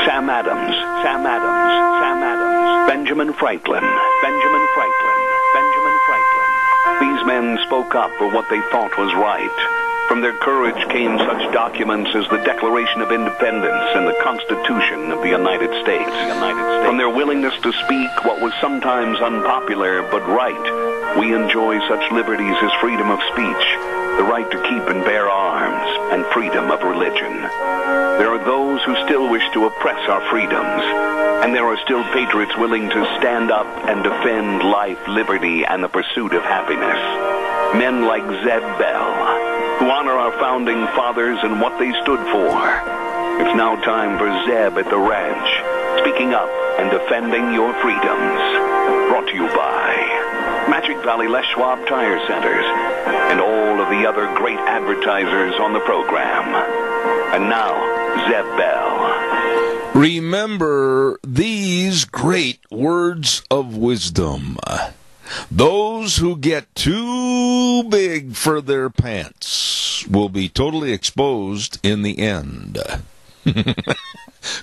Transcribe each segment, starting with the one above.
Sam Adams, Benjamin Franklin. These men spoke up for what they thought was right. From their courage came such documents as the Declaration of Independence and the Constitution of the United States. From their willingness to speak what was sometimes unpopular but right, we enjoy such liberties as freedom of speech, the right to keep and bear arms, and freedom of religion. There are those who still wish to oppress our freedoms, and there are still patriots willing to stand up and defend life, liberty, and the pursuit of happiness. Men like Zeb Bell, who honor our founding fathers and what they stood for. It's now time for Zeb at the ranch, speaking up and defending your freedoms. Brought to you by Magic Valley Les Schwab Tire Centers and all of the other great advertisers on the program. And now, Zeb Bell. Remember these great words of wisdom. Those who get too big for their pants will be totally exposed in the end.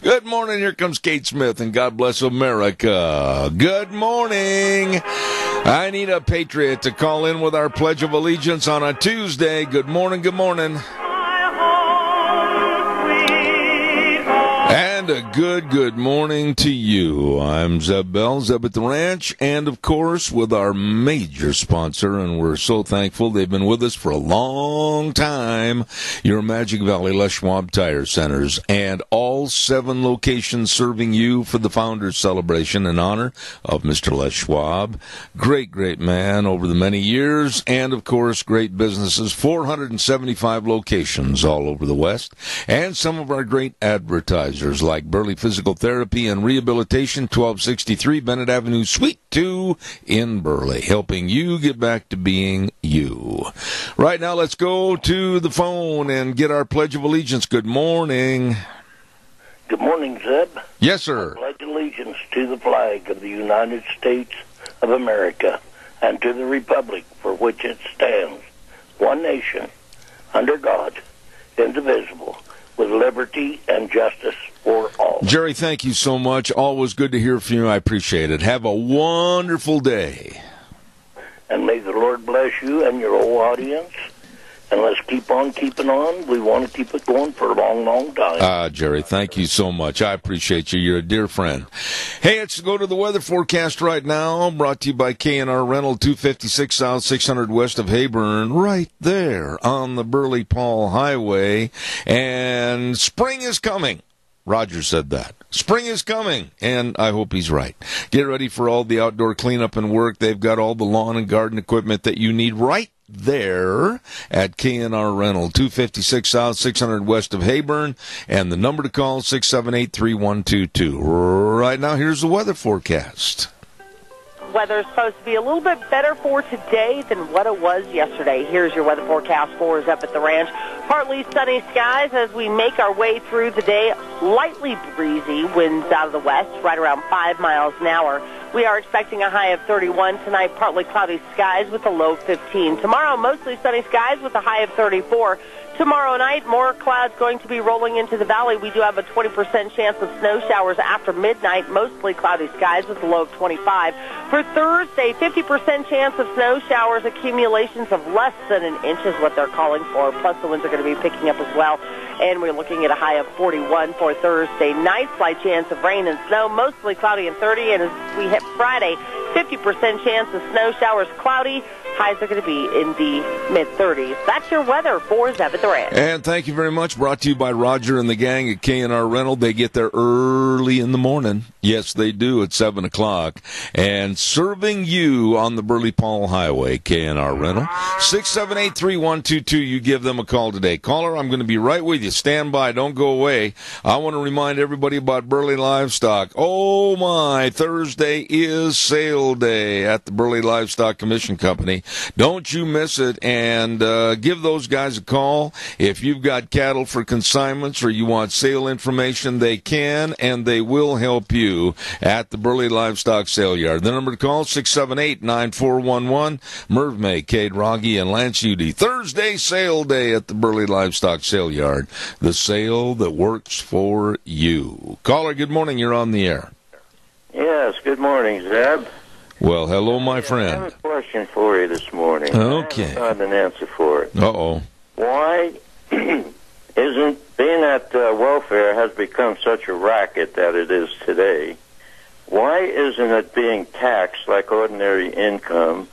Good morning. Here comes Kate Smith, and God bless America. Good morning. I need a patriot to call in with our Pledge of Allegiance on a Tuesday. Good morning. Good morning. And a good morning to you. I'm Zeb Bell, Zeb at the Ranch, and of course with our major sponsor, and we're so thankful they've been with us for a long time, your Magic Valley Les Schwab Tire Centers, and all 7 locations serving you for the Founders Celebration in honor of Mr. Les Schwab. Great man over the many years, and of course great businesses, 475 locations all over the West, and some of our great advertisers like Burley Physical Therapy and Rehabilitation, 1263 Bennett Avenue, Suite 2 in Burley, helping you get back to being you. Right now, let's go to the phone and get our Pledge of Allegiance. Good morning. Good morning, Zeb. Yes, sir. I pledge allegiance to the flag of the United States of America and to the republic for which it stands, one nation, under God, indivisible, with liberty and justice for all. Jerry, thank you so much. Always good to hear from you. I appreciate it. Have a wonderful day. And may the Lord bless you and your whole audience. And let's keep on keeping on. We want to keep it going for a long time. Jerry, thank you so much. I appreciate you. You're a dear friend. Hey, let's go to the weather forecast right now. Brought to you by K&R Rental, 256 South, 600 west of Hayburn, right there on the Burley-Paul Highway. And spring is coming. Roger said that. Spring is coming, and I hope he's right. Get ready for all the outdoor cleanup and work. They've got all the lawn and garden equipment that you need right there at K&R Rental, 256 South, 600 west of Hayburn, and the number to call, 678-3122. Right now, here's the weather forecast. Weather's supposed to be a little bit better for today than what it was yesterday. Here's your weather forecast for us up at the ranch. Partly sunny skies as we make our way through the day. Lightly breezy winds out of the west, right around 5 miles an hour. We are expecting a high of 31 tonight, partly cloudy skies with a low 15. Tomorrow, mostly sunny skies with a high of 34. Tomorrow night, more clouds going to be rolling into the valley. We do have a 20% chance of snow showers after midnight, mostly cloudy skies with a low of 25. For Thursday, 50% chance of snow showers, accumulations of less than an inch is what they're calling for, plus the winds are going to be picking up as well. And we're looking at a high of 41 for Thursday night. Slight chance of rain and snow, mostly cloudy and 30. And as we hit Friday, 50% chance of snow showers, cloudy. Highs are going to be in the mid-30s. That's your weather for Zeb at the Ranch. And thank you very much. Brought to you by Roger and the gang at K&R Rental. They get there early in the morning. Yes, they do at 7 o'clock. And serving you on the Burley-Paul Highway, K&R Rental. 678-3122. You give them a call today. Caller, I'm going to be right with you. Stand by. Don't go away. I want to remind everybody about Burley Livestock. Oh, my. Thursday is sale day at the Burley Livestock Commission Company. Friday. Don't you miss it, and give those guys a call. If you've got cattle for consignments or you want sale information, they can and they will help you at the Burley Livestock Sale Yard. The number to call, 678-9411. Merv May, Cade Rogge, and Lance Udy. Thursday sale day at the Burley Livestock Sale Yard. The sale that works for you. Caller, good morning. You're on the air. Yes, good morning, Zeb. Well, hello, my I friend. have a question for you this morning. Okay. I haven't found an answer for it. Uh-oh. Why isn't, being that welfare has become such a racket that it is today, why isn't it being taxed like ordinary income?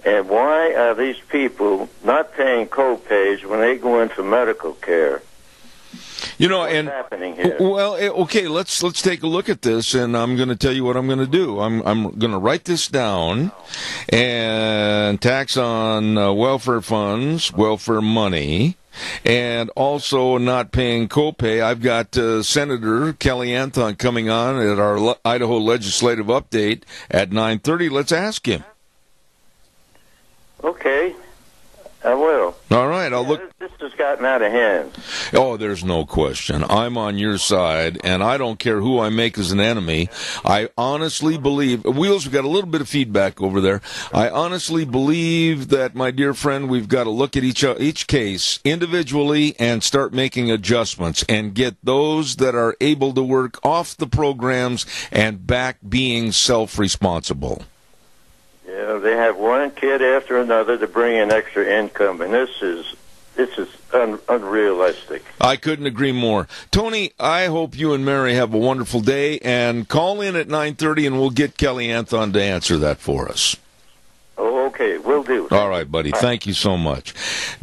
And why are these people not paying co-pays when they go in for medical care? You know, What's and happening here? well, okay, let's take a look at this, and I'm going to tell you what I'm going to do. I'm going to write this down, and tax on welfare funds, welfare money, and also not paying copay. I've got Senator Kelly Anthon coming on at our Idaho Legislative Update at 9:30. Let's ask him. Okay, I will. All right, I'll look. This has gotten out of hand. Oh, there's no question. I'm on your side, and I don't care who I make as an enemy. I honestly believe, Wheels, we've got a little bit of feedback over there. I honestly believe that, my dear friend, we've got to look at each case individually and start making adjustments and get those that are able to work off the programs and back being self-responsible. Yeah, they have one kid after another to bring in extra income, and this is unrealistic. I couldn't agree more. Tony, I hope you and Mary have a wonderful day, and call in at 9:30, and we'll get Kelly Anthon to answer that for us. Oh, okay, will do. All right, buddy. Thank you so much.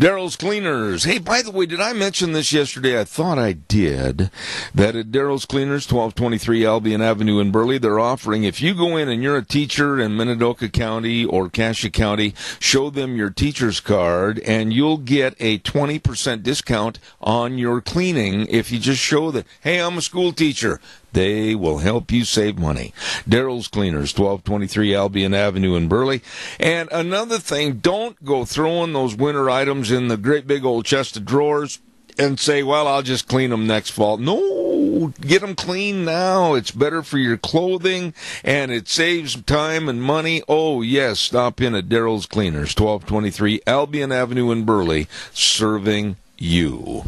Daryl's Cleaners. Hey, by the way, did I mention this yesterday? I thought I did. That at Daryl's Cleaners, 1223 Albion Avenue in Burley, they're offering, if you go in and you're a teacher in Minidoka County or Cassia County, show them your teacher's card, and you'll get a 20% discount on your cleaning if you just show that, hey, I'm a school teacher. They will help you save money. Daryl's Cleaners, 1223 Albion Avenue in Burley. And another thing, don't go throwing those winter items in the great big old chest of drawers and say, well, I'll just clean them next fall. No, get them clean now. It's better for your clothing, and it saves time and money. Oh, yes, stop in at Daryl's Cleaners, 1223 Albion Avenue in Burley, serving you.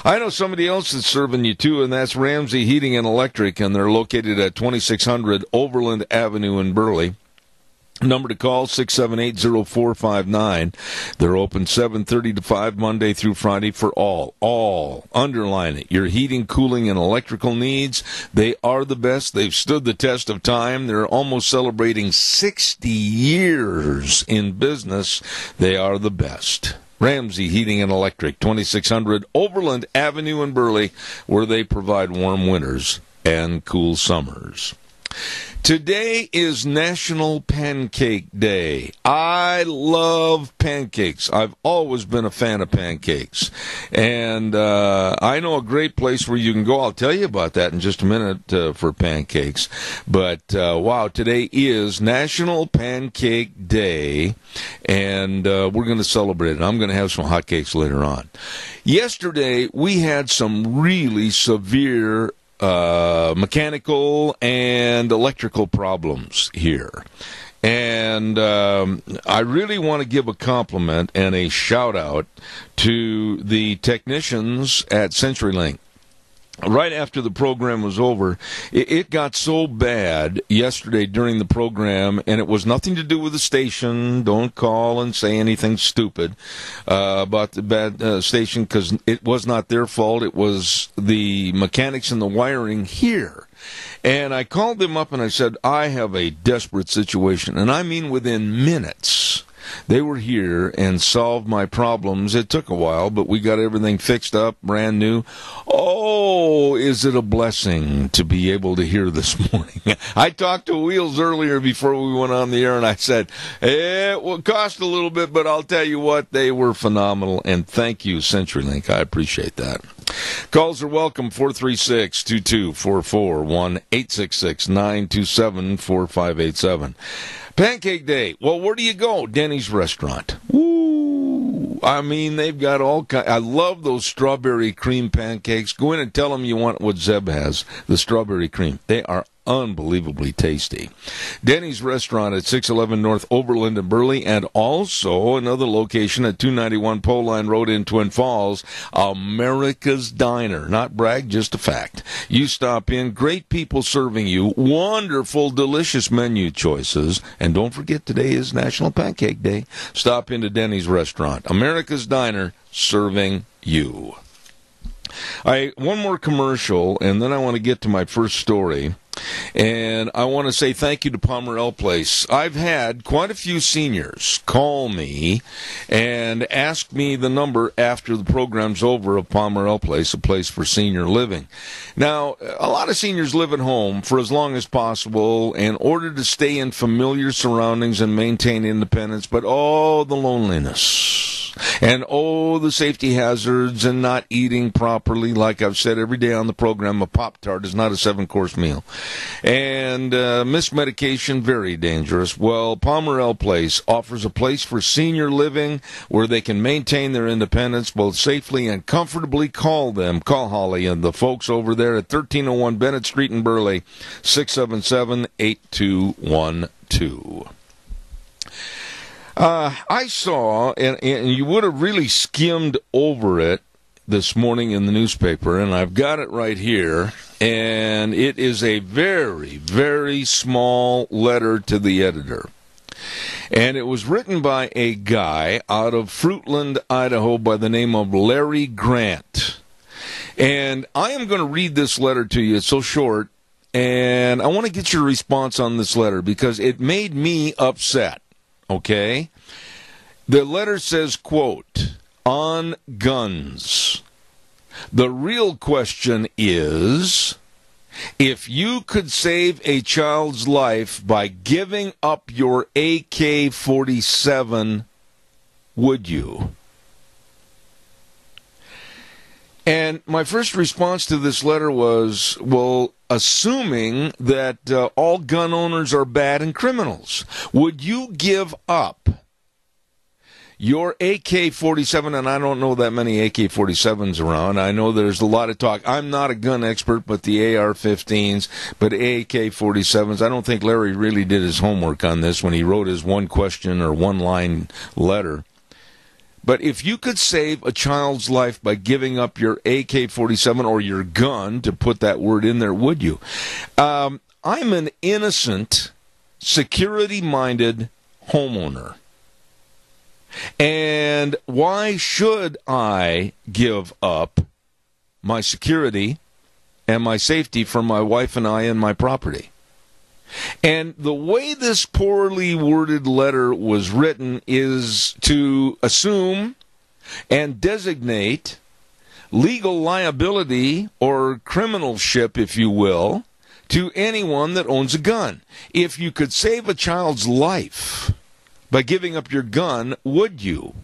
I know somebody else that's serving you too, and that's Ramsey Heating and Electric, and they're located at 2600 Overland Avenue in Burley. Number to call, 678-0459. They're open 7:30 to 5 Monday through Friday for all, underline it, your heating, cooling, and electrical needs. They are the best. They've stood the test of time. They're almost celebrating 60 years in business. They are the best. Ramsey Heating and Electric, 2600 Overland Avenue in Burley, where they provide warm winters and cool summers. Today is National Pancake Day. I love pancakes. I've always been a fan of pancakes. And I know a great place where you can go. I'll tell you about that in just a minute for pancakes. But, wow, today is National Pancake Day, and we're going to celebrate it. I'm going to have some hotcakes later on. Yesterday, we had some really severe mechanical and electrical problems here. And I really want to give a compliment and a shout out to the technicians at CenturyLink. Right after the program was over, it got so bad yesterday during the program, and it was nothing to do with the station. Don't call and say anything stupid about the bad station, because it was not their fault. It was the mechanics and the wiring here. And I called them up and I said, I have a desperate situation. And I mean within minutes. They were here and solved my problems. It took a while, but we got everything fixed up, brand new. Oh, is it a blessing to be able to hear this morning? I talked to Wheels earlier before we went on the air, and I said, it will cost a little bit, but I'll tell you what, they were phenomenal. And thank you, CenturyLink. I appreciate that. Calls are welcome, 436-2244, 1-866-927-4587. Pancake Day. Well, where do you go? Denny's restaurant. Woo! I mean, they've got all kinds. I love those strawberry cream pancakes. Go in and tell them you want what Zeb has, the strawberry cream. They are unbelievably tasty. Denny's restaurant at 611 North Overland in Burley, and also another location at 291 Pole Line Road in Twin Falls, America's Diner. Not brag, just a fact. You stop in, great people serving you, wonderful, delicious menu choices, and don't forget today is National Pancake Day. Stop into Denny's restaurant. America's Diner, serving you. One more commercial, and then I want to get to my first story. And I want to say thank you to Palmer L Place. I've had quite a few seniors call me and ask me the number after the program's over of Palmer L Place, a place for senior living. Now, a lot of seniors live at home for as long as possible in order to stay in familiar surroundings and maintain independence, but oh, the loneliness. And oh, the safety hazards and not eating properly. Like I've said every day on the program, a Pop-Tart is not a 7-course meal. And missed medication, very dangerous. Well, Palmer L Place offers a place for senior living where they can maintain their independence both safely and comfortably. Call Holly and the folks over there at 1301 Bennett Street in Burley, 677-8212. I saw, and you would have really skimmed over it this morning in the newspaper, and I've got it right here, and it is a very, very small letter to the editor. And it was written by a guy out of Fruitland, Idaho, by the name of Larry Grant. And I am going to read this letter to you. It's so short, and I want to get your response on this letter because it made me upset. Okay? The letter says, quote, on guns. The real question is, if you could save a child's life by giving up your AK-47, would you? And my first response to this letter was, well, assuming that all gun owners are bad and criminals, would you give up your AK-47? And I don't know that many AK-47s around. I know there's a lot of talk. I'm not a gun expert, but the AR-15s, but AK-47s, I don't think Larry really did his homework on this when he wrote his one-question or one-line letter. But if you could save a child's life by giving up your AK-47 or your gun, to put that word in there, would you? I'm an innocent, security-minded homeowner. And why should I give up my security and my safety for my wife and I and my property? And the way this poorly worded letter was written is to assume and designate legal liability or criminalship, if you will, to anyone that owns a gun. If you could save a child's life by giving up your gun, would you?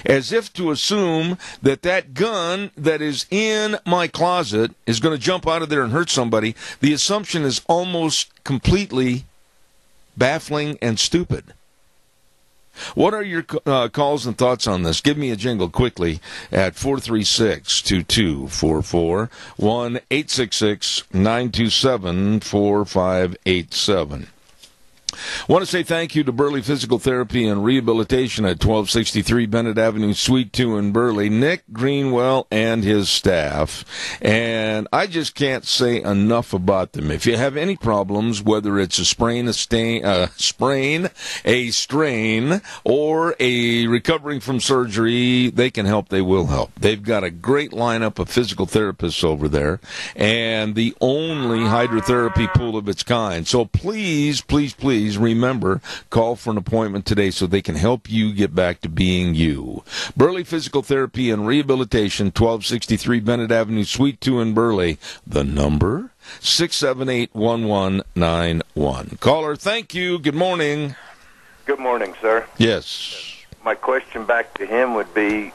As if to assume that that gun that is in my closet is going to jump out of there and hurt somebody. The assumption is almost completely baffling and stupid. What are your calls and thoughts on this? Give me a jingle quickly at 436-2244, 1-866-927-4587. I want to say thank you to Burley Physical Therapy and Rehabilitation at 1263 Bennett Avenue, Suite 2 in Burley. Nick Greenwell and his staff. And I just can't say enough about them. If you have any problems, whether it's a sprain, a strain, or a recovering from surgery, they can help. They will help. They've got a great lineup of physical therapists over there, and the only hydrotherapy pool of its kind. So please, please, please remember, call for an appointment today so they can help you get back to being you. Burley Physical Therapy and Rehabilitation, 1263 Bennett Avenue, Suite 2 in Burley. The number, 678-1191. Caller, thank you. Good morning. Good morning, sir. Yes. My question back to him would be,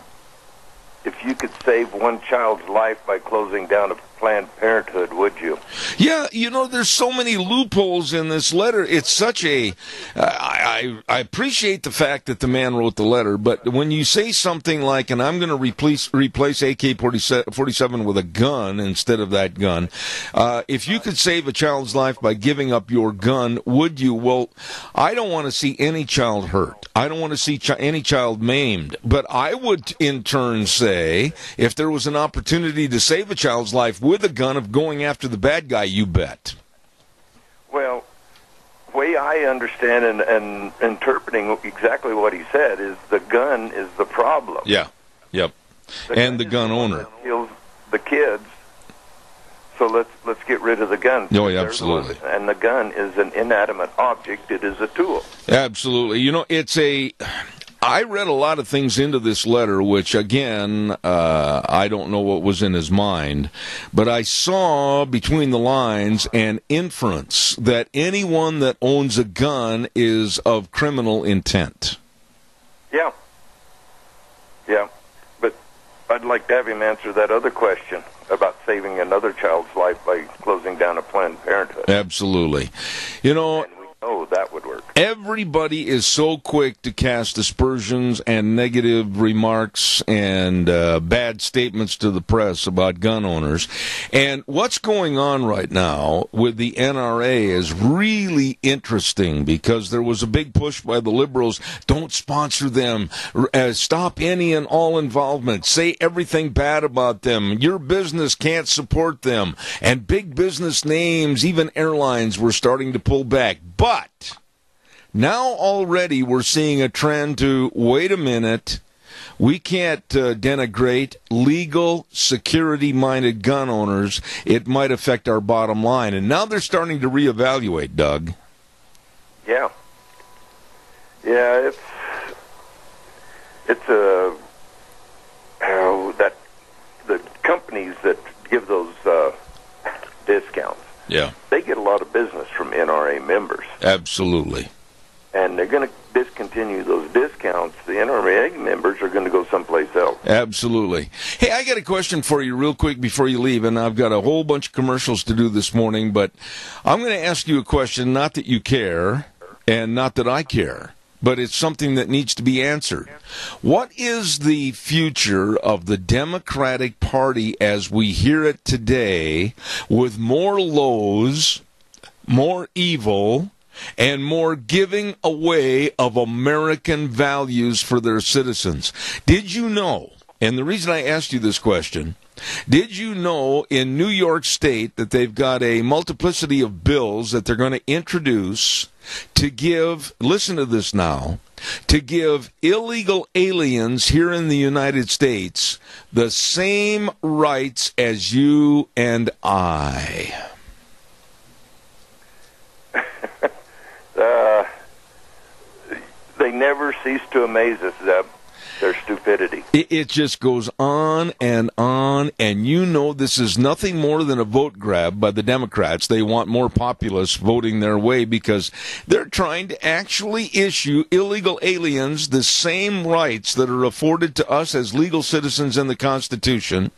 if you could save one child's life by closing down a Planned Parenthood, would you? Yeah, there's so many loopholes in this letter. It's such a... I appreciate the fact that the man wrote the letter, but when you say something like, and I'm going to replace AK-47 with a gun instead of that gun, if you could save a child's life by giving up your gun, would you? Well, I don't want to see any child hurt. I don't want to see any child maimed. But I would, in turn, say, if there was an opportunity to save a child's life with a gun, of going after the bad guy, you bet. Well, the way I understand and interpreting exactly what he said is the gun is the problem. Yeah, yep. And the gun owner kills the kids. So let's get rid of the gun. Oh, yeah, absolutely. And the gun is an inanimate object. It is a tool. Absolutely. I read a lot of things into this letter, which, again, I don't know what was in his mind, but I saw between the lines an inference that anyone that owns a gun is of criminal intent. Yeah. Yeah. But I'd like to have him answer that other question about saving another child's life by closing down a Planned Parenthood. Absolutely. And we know that would work. Everybody is so quick to cast aspersions and negative remarks and bad statements to the press about gun owners. And what's going on right now with the NRA is really interesting, because there was a big push by the liberals. Don't sponsor them. Stop any and all involvement. Say everything bad about them. Your business can't support them. And big business names, even airlines, were starting to pull back. But now already we're seeing a trend to, wait a minute, we can't denigrate legal, security-minded gun owners. It might affect our bottom line. And now they're starting to reevaluate, Doug. Yeah. Yeah, it's that the companies that give those discounts. Yeah. They get a lot of business from NRA members. Absolutely. And they're going to discontinue those discounts. The NRA members are going to go someplace else. Absolutely. Hey, I got a question for you real quick before you leave, and I've got a whole bunch of commercials to do this morning, but I'm going to ask you a question, not that you care, and not that I care, but it's something that needs to be answered. What is the future of the Democratic Party as we hear it today, with more lows, more evil, and more giving away of American values for their citizens? Did you know, and the reason I asked you this question, did you know in New York State that they've got a multiplicity of bills that they're going to introduce to give, listen to this now, to give illegal aliens here in the United States the same rights as you and I? They never cease to amaze us, Zeb. Their stupidity. It just goes on, and this is nothing more than a vote grab by the Democrats. They want more populists voting their way because they're trying to actually issue illegal aliens the same rights that are afforded to us as legal citizens in the Constitution.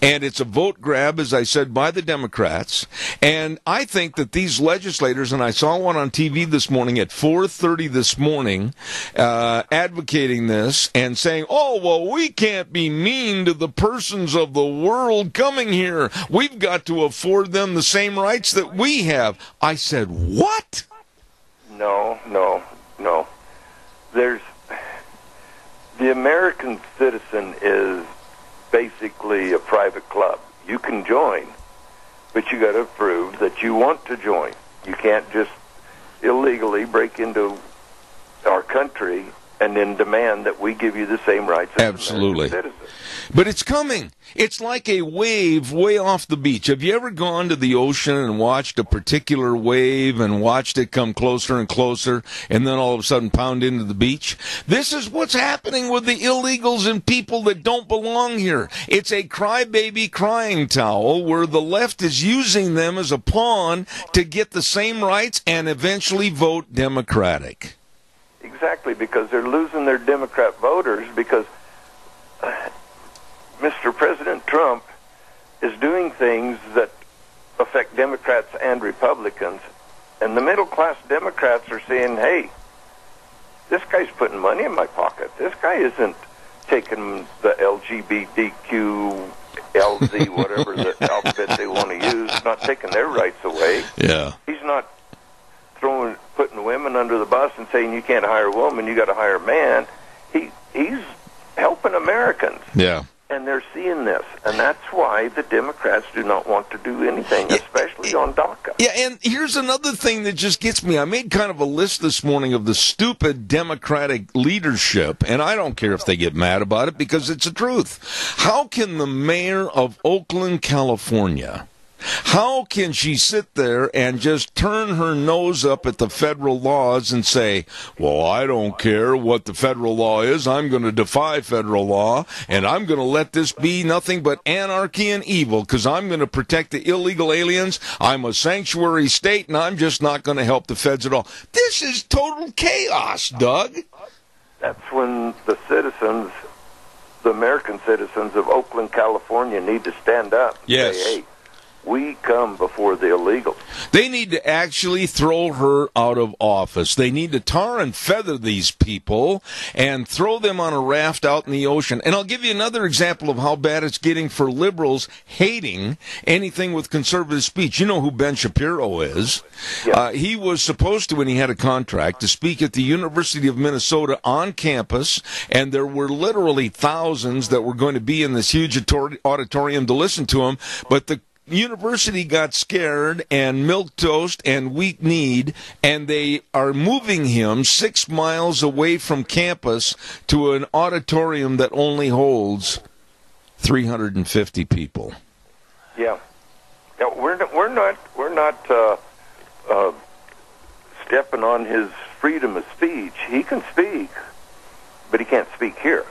And it's a vote grab, as I said, by the Democrats. And I think that these legislators, and I saw one on TV this morning at 4:30 this morning, advocating this and saying, oh, well, we can't be mean to the persons of the world coming here. We've got to afford them the same rights that we have. I said, what? No. The American citizen is basically a private club. You can join, but you got to prove that you want to join. You can't just illegally break into our country and then demand that we give you the same rights as absolutely. American citizens. But it's coming. It's like a wave way off the beach. Have you ever gone to the ocean and watched a particular wave and watched it come closer and closer and then all of a sudden pound into the beach? This is what's happening with the illegals and people that don't belong here. It's a crybaby crying towel where the left is using them as a pawn to get the same rights and eventually vote Democratic. Exactly, because they're losing their Democrat voters because Mr. President Trump is doing things that affect Democrats and Republicans, and the middle-class Democrats are saying, hey, this guy's putting money in my pocket. This guy isn't taking the LGBTQ, LZ, whatever the alphabet they want to use, not taking their rights away. Yeah. He's not putting women under the bus and saying you can't hire a woman, you got to hire a man. He's helping Americans. Yeah. And they're seeing this, and that's why the Democrats do not want to do anything, especially on DACA. Yeah, and here's another thing that just gets me. I made kind of a list this morning of the stupid Democratic leadership, and I don't care if they get mad about it because it's the truth. How can the mayor of Oakland, California, how can she sit there and just turn her nose up at the federal laws and say, well, I don't care what the federal law is. I'm going to defy federal law, and I'm going to let this be nothing but anarchy and evil because I'm going to protect the illegal aliens. I'm a sanctuary state, and I'm just not going to help the feds at all. This is total chaos, Doug. That's when the citizens, the American citizens of Oakland, California, need to stand up and say, hey, we come before the illegals. They need to actually throw her out of office. They need to tar and feather these people and throw them on a raft out in the ocean. And I'll give you another example of how bad it's getting for liberals hating anything with conservative speech. You know who Ben Shapiro is. Yeah. He was supposed to, when he had a contract, to speak at the University of Minnesota on campus, and there were literally thousands that were going to be in this huge auditorium to listen to him, but the university got scared and milquetoast and weak-kneed, and they are moving him 6 miles away from campus to an auditorium that only holds 350 people. Yeah. Now, we're not stepping on his freedom of speech. He can speak, but he can't speak here.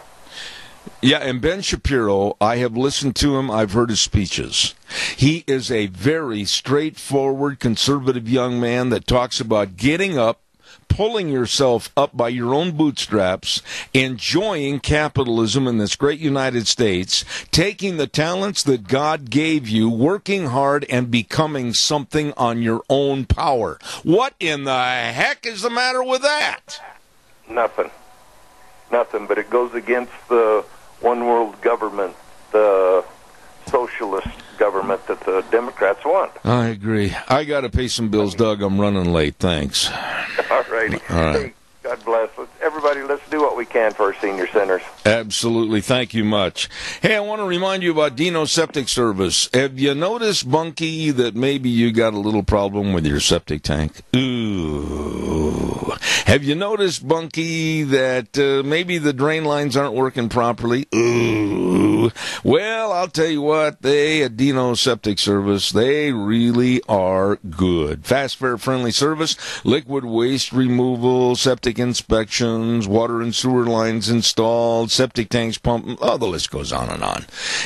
Yeah, and Ben Shapiro, I have listened to him. I've heard his speeches. He is a very straightforward, conservative young man that talks about getting up, pulling yourself up by your own bootstraps, enjoying capitalism in this great United States, taking the talents that God gave you, working hard, and becoming something on your own power. What in the heck is the matter with that? Nothing, but it goes against the one world government, the socialist government that the Democrats want. I agree. I got to pay some bills, Doug. I'm running late. Thanks. All righty. All right. Hey, God bless. Everybody, let's do what we can for our senior centers. Absolutely. Thank you much. Hey, I want to remind you about Dino Septic Service. Have you noticed, Bunky, that maybe you got a little problem with your septic tank? Ooh. Have you noticed, Bunky, that maybe the drain lines aren't working properly? Ooh. Well, I'll tell you what, they at Dino Septic Service, they really are good. Fast, fair, friendly service, liquid waste removal, septic inspections, water and sewer lines installed, septic tanks pumped, the list goes on.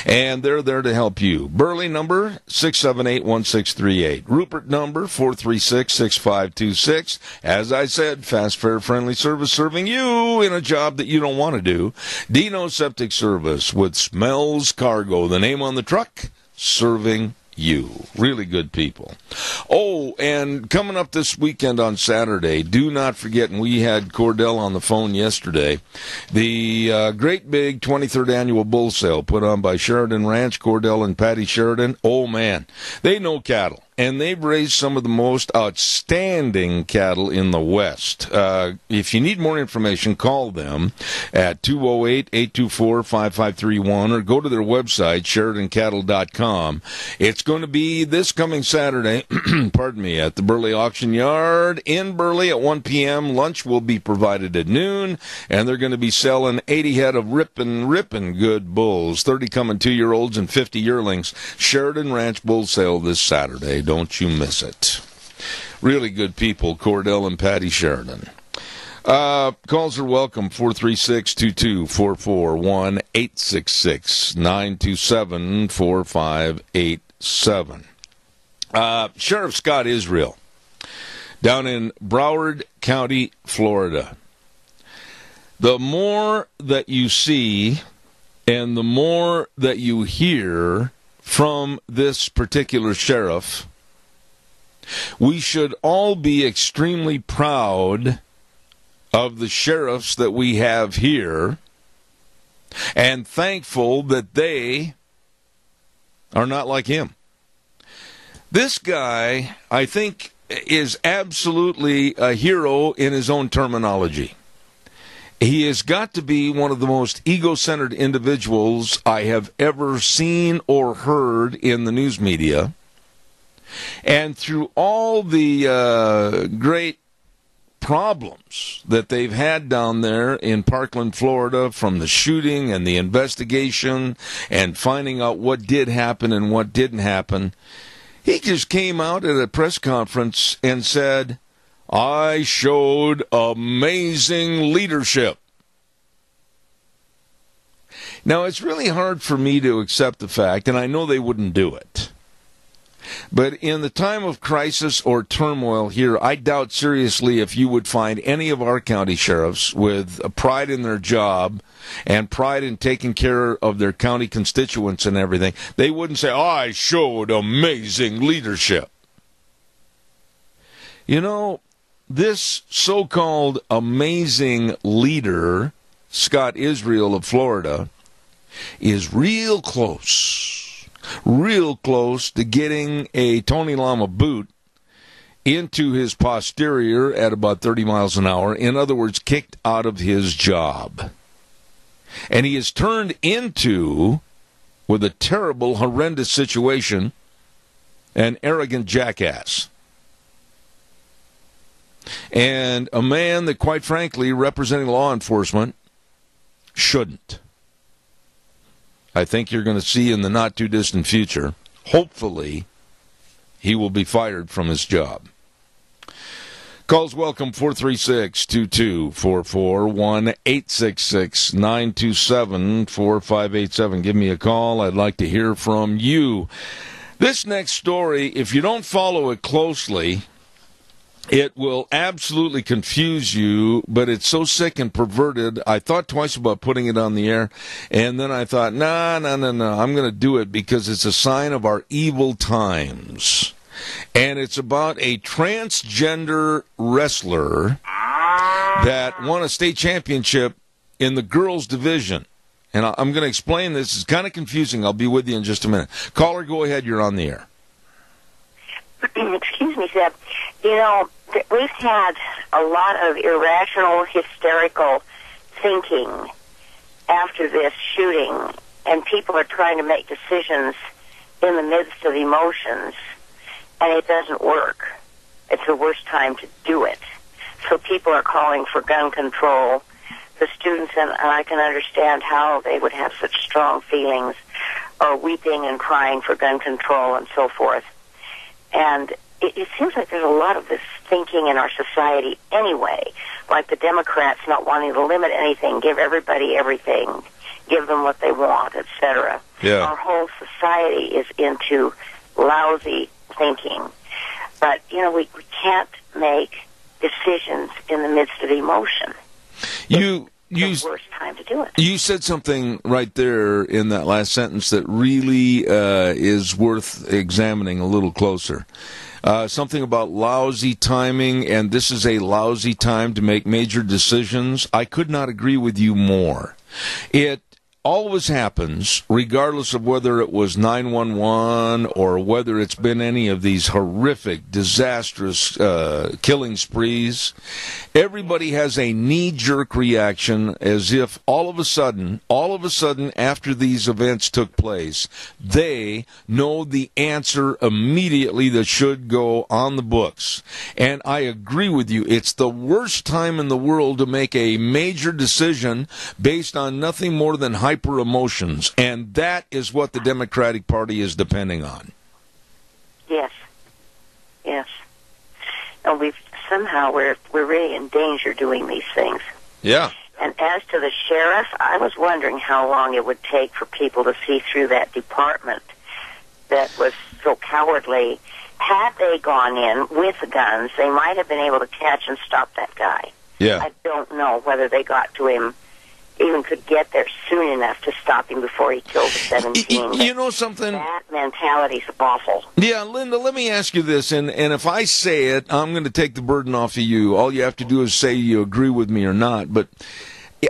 And they're there to help you. Burley number 678-1638. Rupert number 436-6526. As I said, fast, fair, friendly service serving you in a job that you don't want to do. Dino Septic Service with Smells Cargo, the name on the truck, serving you. Really good people. Oh, and coming up this weekend on Saturday, do not forget, and we had Cordell on the phone yesterday, the great big 23rd annual bull sale put on by Sheridan Ranch, Cordell and Patty Sheridan. Oh, man, they know cattle. And they've raised some of the most outstanding cattle in the West. If you need more information, call them at 208-824-5531 or go to their website, SheridanCattle.com. It's going to be this coming Saturday, pardon me, at the Burley Auction Yard in Burley at 1 p.m. Lunch will be provided at noon, and they're going to be selling 80 head of ripping good bulls, 30 coming 2-year-olds and 50 yearlings. Sheridan Ranch Bull Sale this Saturday. Don't you miss it. Really good people, Cordell and Patty Sheridan. Calls are welcome, 436-2244, 1-866-927-4587. Sheriff Scott Israel, down in Broward County, Florida. The more that you see And the more that you hear from this particular sheriff, we should all be extremely proud of the sheriffs that we have here and thankful that they are not like him. This guy, I think, is absolutely a hero in his own terminology. He has got to be one of the most ego-centered individuals I have ever seen or heard in the news media. And through all the great problems that they've had down there in Parkland, Florida, from the shooting and the investigation and finding out what did happen and what didn't happen, he just came out at a press conference and said, I showed amazing leadership. Now, it's really hard for me to accept the fact, and I know they wouldn't do it, but in the time of crisis or turmoil here, I doubt seriously if you would find any of our county sheriffs with a pride in their job and pride in taking care of their county constituents and everything. They wouldn't say, I showed amazing leadership. You know, this so-called amazing leader, Scott Israel of Florida, is real close to getting a Tony Lama boot into his posterior at about 30 miles an hour. In other words, kicked out of his job. And he is turned into, with a terrible, horrendous situation, an arrogant jackass. And a man that, quite frankly, representing law enforcement, shouldn't. I think you're going to see in the not-too-distant future, hopefully, he will be fired from his job. Calls welcome, 436-2244, 1-866-927-4587. Give me a call. I'd like to hear from you. This next story, if you don't follow it closely, it will absolutely confuse you, but it's so sick and perverted. I thought twice about putting it on the air, and then I thought, no, I'm going to do it because it's a sign of our evil times. And it's about a transgender wrestler that won a state championship in the girls' division. And I'm going to explain this. It's kind of confusing. I'll be with you in just a minute. Caller, go ahead. You're on the air. Excuse me, Zeb. You know, we've had a lot of irrational, hysterical thinking after this shooting, and people are trying to make decisions in the midst of emotions, and it doesn't work. It's the worst time to do it. So people are calling for gun control. The students, and I can understand how they would have such strong feelings, are weeping and crying for gun control and so forth. And it seems like there's a lot of this thinking in our society anyway, like the Democrats not wanting to limit anything, give everybody everything, give them what they want, etc. Yeah. Our whole society is into lousy thinking. But, you know, we can't make decisions in the midst of emotion. It's the worst time to do it. You said something right there in that last sentence that really is worth examining a little closer. Something about lousy timing, and this is a lousy time to make major decisions. I could not agree with you more. It always happens, regardless of whether it was 911 or whether it's been any of these horrific, disastrous killing sprees. Everybody has a knee-jerk reaction as if all of a sudden, after these events took place, they know the answer immediately that should go on the books. And I agree with you. It's the worst time in the world to make a major decision based on nothing more than hyper emotions, and that is what the Democratic Party is depending on. Yes. And we're really in danger doing these things. Yeah. And as to the sheriff, I was wondering how long it would take for people to see through that department that was so cowardly. Had they gone in with guns, they might have been able to catch and stop that guy. Yeah. I don't know whether they got to him even could get there soon enough to stop him before he killed the 17. You know something? That mentality's awful. Yeah, Linda, let me ask you this, and if I say it, I'm going to take the burden off of you. All you have to do is say you agree with me or not. But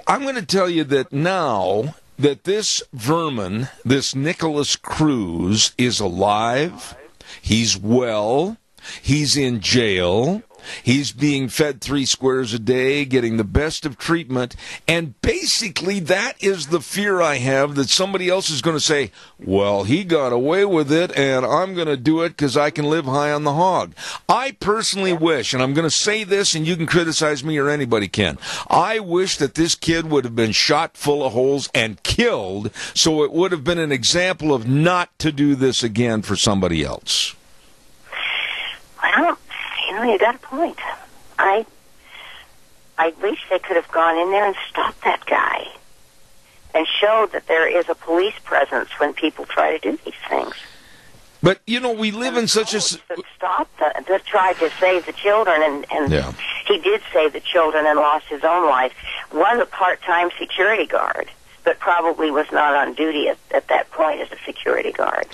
I'm going to tell you that now that this vermin, this Nicholas Cruz, is alive, he's well, he's in jail, he's being fed 3 squares a day, getting the best of treatment, and basically that is the fear I have, that somebody else is going to say, well, he got away with it, and I'm going to do it because I can live high on the hog. I personally wish, and I'm going to say this, and you can criticize me or anybody can, I wish that this kid would have been shot full of holes and killed, so it would have been an example of not to do this again for somebody else. Well, you got a point. I wish they could have gone in there and stopped that guy and showed that there is a police presence when people try to do these things. But, we live in such a... That tried to save the children, and yeah. He did save the children and lost his own life. Was a part-time security guard, but probably was not on duty at that point as a security guard.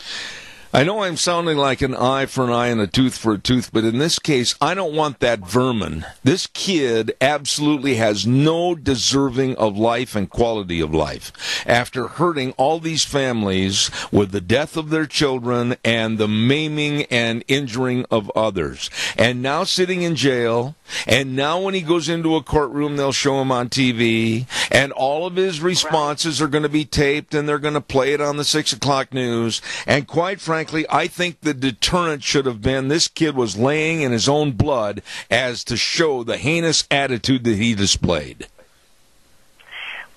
I know I'm sounding like an eye for an eye and a tooth for a tooth, but in this case, I don't want that vermin. This kid absolutely has no deserving of life and quality of life after hurting all these families with the death of their children and the maiming and injuring of others. And now sitting in jail, and now when he goes into a courtroom, they'll show him on TV, and all of his responses are going to be taped, and they're going to play it on the 6 o'clock news. And quite frankly, I think the deterrent should have been this kid was laying in his own blood as to show the heinous attitude that he displayed.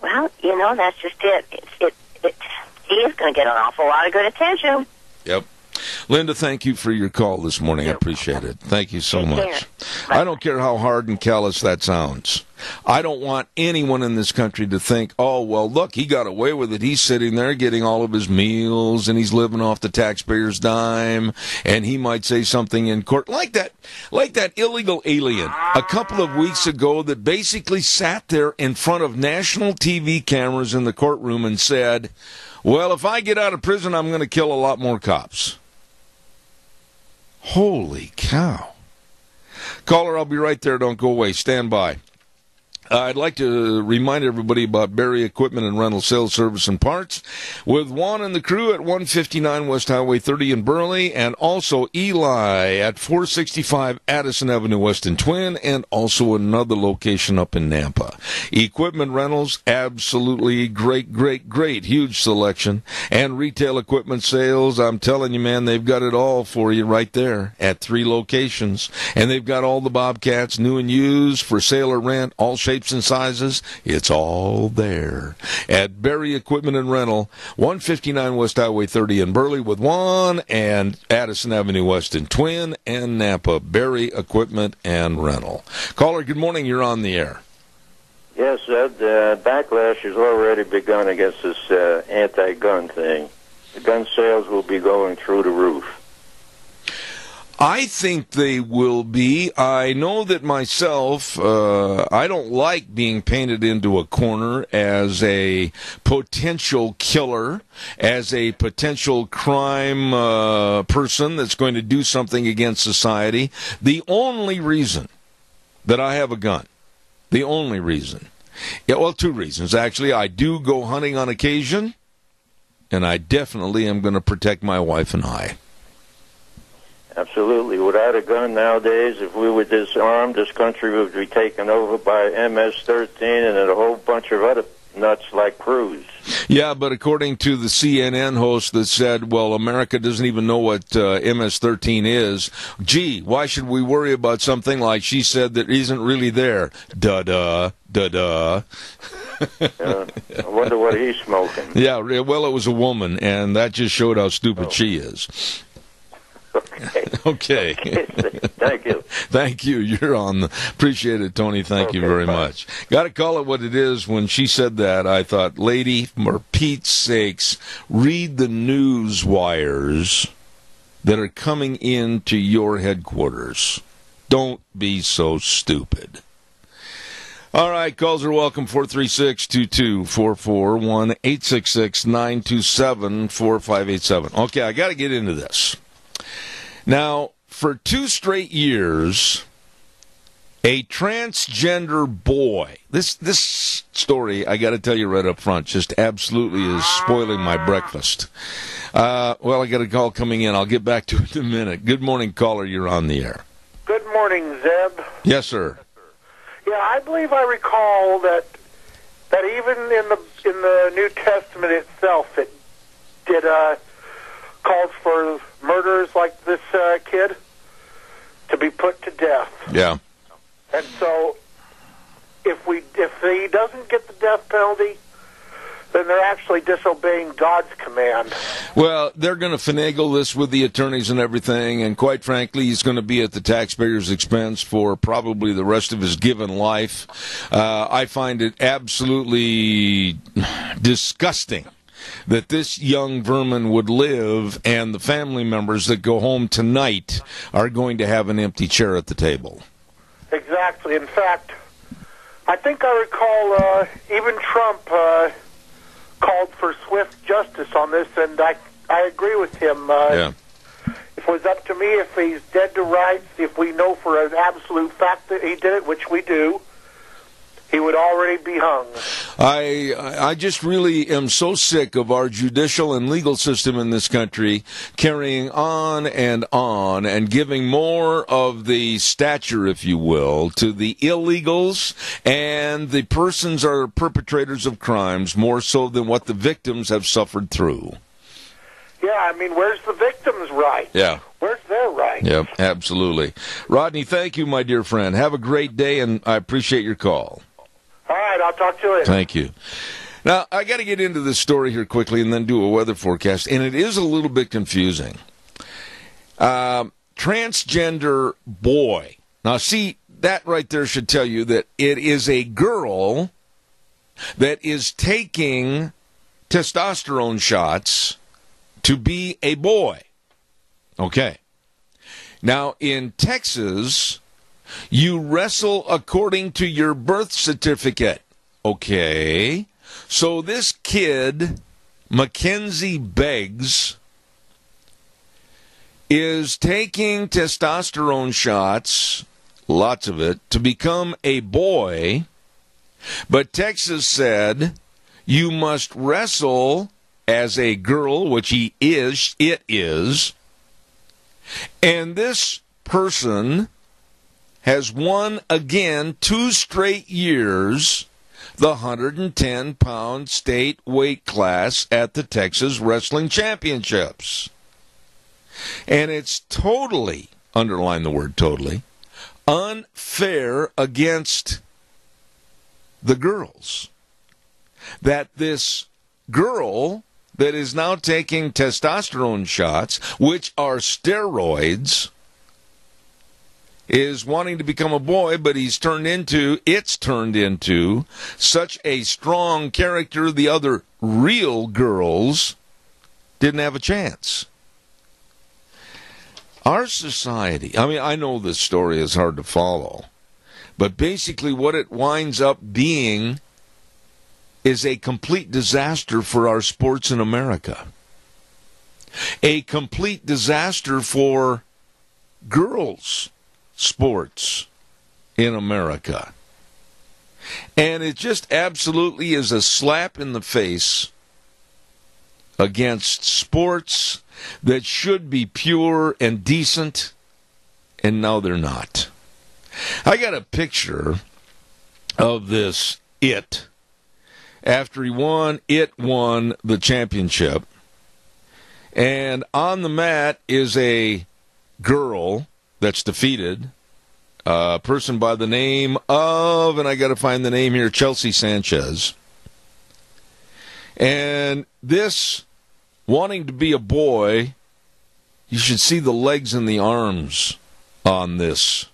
Well, that's just it. He is going to get an awful lot of good attention. Yep. Linda, thank you for your call this morning. I appreciate it. Thank you so much. I don't care how hard and callous that sounds. I don't want anyone in this country to think, oh, well, look, he got away with it. He's sitting there getting all of his meals, and he's living off the taxpayer's dime, and he might say something in court like that illegal alien a couple of weeks ago that basically sat there in front of national TV cameras in the courtroom and said, well, if I get out of prison, I'm going to kill a lot more cops. Holy cow. Caller, I'll be right there. Don't go away. Stand by. I'd like to remind everybody about Berry Equipment and Rental Sales, Service, and Parts with Juan and the crew at 159 West Highway 30 in Burley, and also Eli at 465 Addison Avenue West in Twin, and also another location up in Nampa. Equipment rentals, absolutely great, huge selection. And retail equipment sales, I'm telling you, man, they've got it all for you right there at 3 locations. And they've got all the Bobcats, new and used, for sale or rent, all shapes and sizes. It's all there at Berry Equipment and Rental, 159 West Highway 30 in Burley with Juan, and Addison Avenue West in Twin and Nampa. Berry Equipment and Rental. Caller, good morning. You're on the air. Yes, Ed. Backlash has already begun against this anti-gun thing. The gun sales will be going through the roof. I think they will be. I know that myself, I don't like being painted into a corner as a potential killer, as a potential crime person that's going to do something against society. The only reason that I have a gun, the only reason, well, 2 reasons, actually. I do go hunting on occasion, and I definitely am going to protect my wife and I. Absolutely. Without a gun nowadays, if we were disarmed, this country would be taken over by MS-13 and a whole bunch of other nuts like Cruz. Yeah, but according to the CNN host that said, well, America doesn't even know what MS-13 is, gee, why should we worry about something like she said that isn't really there? Da-da, da-da. I wonder what he's smoking. Yeah, well, it was a woman, and that just showed how stupid she is. Okay. Thank you. Thank you. You're on. Appreciate it, Tony. Thank you very much. Got to call it what it is. When she said that, I thought, lady, for Pete's sakes, read the news wires that are coming into your headquarters. Don't be so stupid. All right, calls are welcome, 436-2244, 1-866-927-4587. Okay, I got to get into this. Now, for 2 straight years, a transgender boy, this story, I got to tell you right up front, just absolutely is spoiling my breakfast. Well, I got a call coming in. I'll get back to it in a minute. Good morning, caller. You're on the air. Good morning, Zeb. Yes, sir. Yeah, I believe I recall that even in the New Testament itself, it did calls for murderers like this kid to be put to death. Yeah. And so, if he doesn't get the death penalty, then they're actually disobeying God's command. Well, they're going to finagle this with the attorneys and everything, and quite frankly, he's going to be at the taxpayer's expense for probably the rest of his given life. I find it absolutely disgusting that this young vermin would live, and the family members that go home tonight are going to have an empty chair at the table. Exactly. In fact, I think I recall even Trump called for swift justice on this, and I agree with him. Yeah. If it was up to me, if he's dead to rights, if we know for an absolute fact that he did it, which we do, he would already be hung. I just really am so sick of our judicial and legal system in this country carrying on and giving more of the stature, if you will, to the illegals and the persons are perpetrators of crimes more so than what the victims have suffered through. Yeah, I mean, where's the victim's right? Yeah. Where's their right? Yep, absolutely. Rodney, thank you, my dear friend. Have a great day, and I appreciate your call. All right, I'll talk to you later. Thank you. Now, I got to get into this story here quickly and then do a weather forecast, and it is a little bit confusing. Transgender boy. Now, see, that right there should tell you that it is a girl that is taking testosterone shots to be a boy. Okay. Now, in Texas, you wrestle according to your birth certificate. Okay. So this kid, Mackenzie Beggs, is taking testosterone shots, lots of it, to become a boy. But Texas said you must wrestle as a girl, which it is. And this person has won again 2 straight years the 110-pound state weight class at the Texas Wrestling Championships. And it's totally, underline the word totally, unfair against the girls. That this girl that is now taking testosterone shots, which are steroids, is wanting to become a boy, but it's turned into such a strong character, the other real girls didn't have a chance. Our society, I mean, I know this story is hard to follow, but basically what it winds up being is a complete disaster for our sports in America. A complete disaster for girls' sports in America. And it just absolutely is a slap in the face against sports that should be pure and decent, and now they're not. I got a picture of this after he won the championship. And on the mat is a girl that's defeated, a person by the name of, and I got to find the name here, Chelsea Sanchez. And this, wanting to be a boy, you should see the legs and the arms on this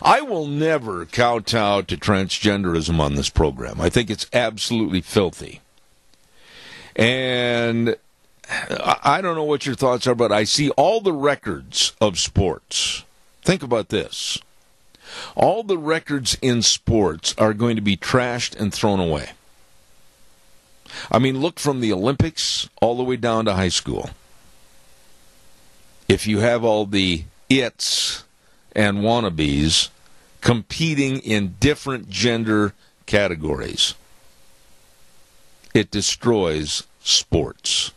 I will never kowtow to transgenderism on this program. I think it's absolutely filthy. And I don't know what your thoughts are, but I see all the records of sports. Think about this. all the records in sports are going to be trashed and thrown away. I mean, look from the Olympics all the way down to high school. If you have all the its and wannabes competing in different gender categories, it destroys sports.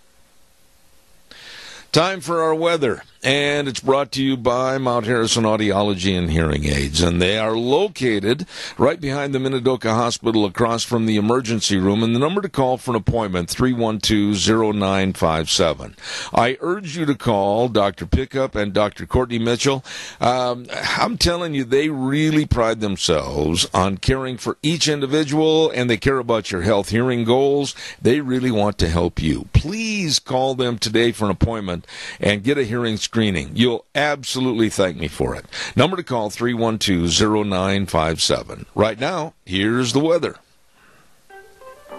Time for our weather, and it's brought to you by Mount Harrison Audiology and Hearing Aids, and they are located right behind the Minidoka Hospital across from the emergency room, and the number to call for an appointment, 312-0957. I urge you to call Dr. Pickup and Dr. Courtney Mitchell. I'm telling you, they really pride themselves on caring for each individual, and they care about your health hearing goals. They really want to help you. Please call them today for an appointment and get a hearing screening. You'll absolutely thank me for it. Number to call, 312-0957. Right now, here's the weather.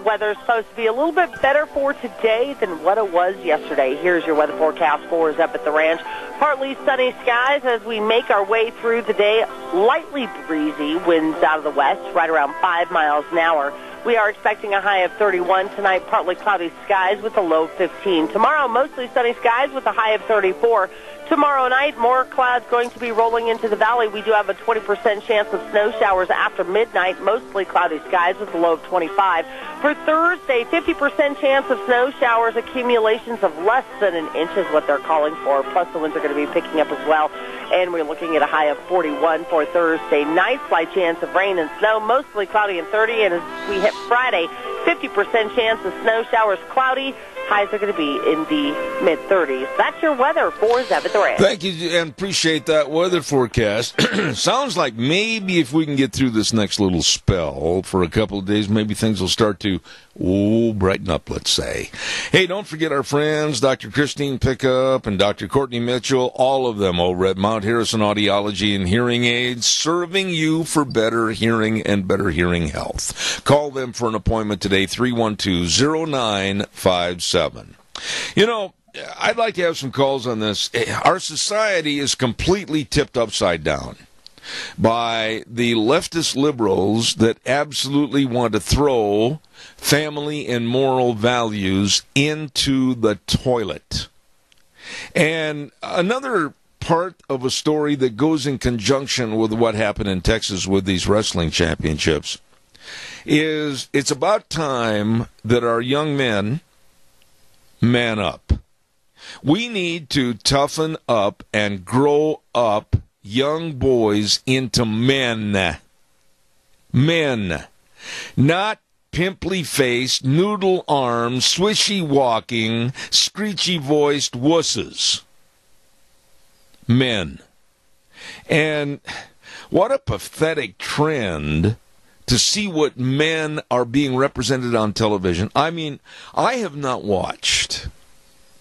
Weather's supposed to be a little bit better for today than what it was yesterday. Here's your weather forecast for us up at the ranch. Partly sunny skies as we make our way through the day. Lightly breezy, winds out of the west, right around 5 miles an hour. We are expecting a high of 31 tonight, partly cloudy skies with a low of 15. Tomorrow, mostly sunny skies with a high of 34. Tomorrow night, more clouds going to be rolling into the valley. We do have a 20% chance of snow showers after midnight, mostly cloudy skies with a low of 25. For Thursday, 50% chance of snow showers, accumulations of less than an inch is what they're calling for, plus the winds are going to be picking up as well. And we're looking at a high of 41 for Thursday night. Slight chance of rain and snow, mostly cloudy and 30. And as we hit Friday, 50% chance of snow showers, cloudy. Highs are going to be in the mid-30s. That's your weather for Zeb at the Ranch. Thank you, and appreciate that weather forecast. Sounds like maybe if we can get through this next little spell for a couple of days, maybe things will start to brighten up, let's say. Hey, don't forget our friends, Dr. Christine Pickup and Dr. Courtney Mitchell, all of them over at Mount Harrison Audiology and Hearing Aids, serving you for better hearing and better hearing health. Call them for an appointment today, 312-0957. You know, I'd like to have some calls on this. Our society is completely tipped upside down by the leftist liberals that absolutely want to throw family and moral values into the toilet. And another part of a story that goes in conjunction with what happened in Texas with these wrestling championships is it's about time that our young men man up. We need to toughen up and grow up young boys into men. Men. Not pimply-faced, noodle-armed, swishy-walking, screechy-voiced wusses. Men. And what a pathetic trend to see what men are being represented on television. I mean, I have not watched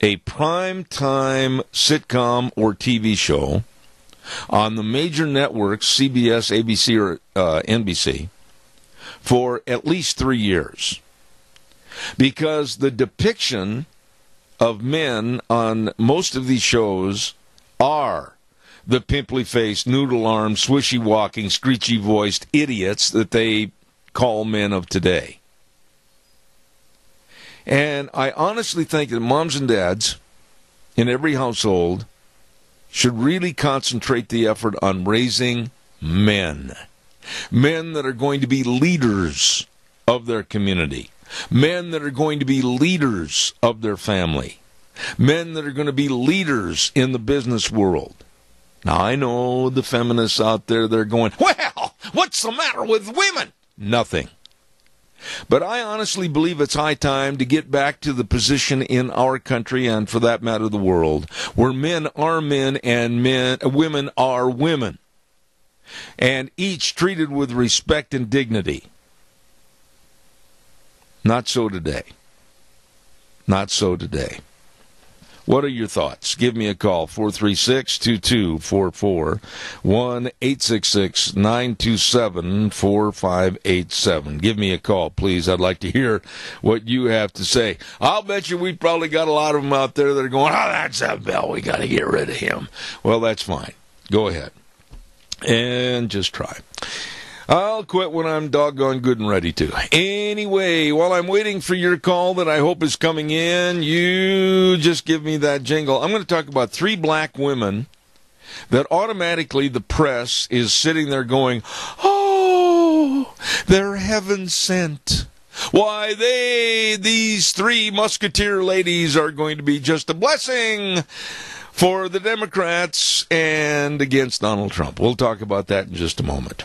a prime-time sitcom or TV show on the major networks, CBS, ABC, or NBC, for at least 3 years. Because the depiction of men on most of these shows are the pimply-faced, noodle-armed, swishy-walking, screechy-voiced idiots that they call men of today. And I honestly think that moms and dads in every household should really concentrate the effort on raising men. Men that are going to be leaders of their community. Men that are going to be leaders of their family. Men that are going to be leaders in the business world. Now, I know the feminists out there, they're going, well, what's the matter with women? Nothing. But I honestly believe it's high time to get back to the position in our country, and for that matter, the world, where men are men and women are women, and each treated with respect and dignity. Not so today. Not so today. What are your thoughts? Give me a call, 436-2244, 1-866-927-4587. Give me a call, please. I'd like to hear what you have to say. I'll bet you we've probably got a lot of them out there that are going, oh, that's Zeb Bell. We got to get rid of him. Well, that's fine. Go ahead. And just try. I'll quit when I'm doggone good and ready to. Anyway, while I'm waiting for your call that I hope is coming in, you just give me that jingle. I'm going to talk about 3 black women that automatically the press is sitting there going, oh, they're heaven sent. Why, these 3 musketeer ladies are going to be just a blessing for the Democrats and against Donald Trump. We'll talk about that in just a moment.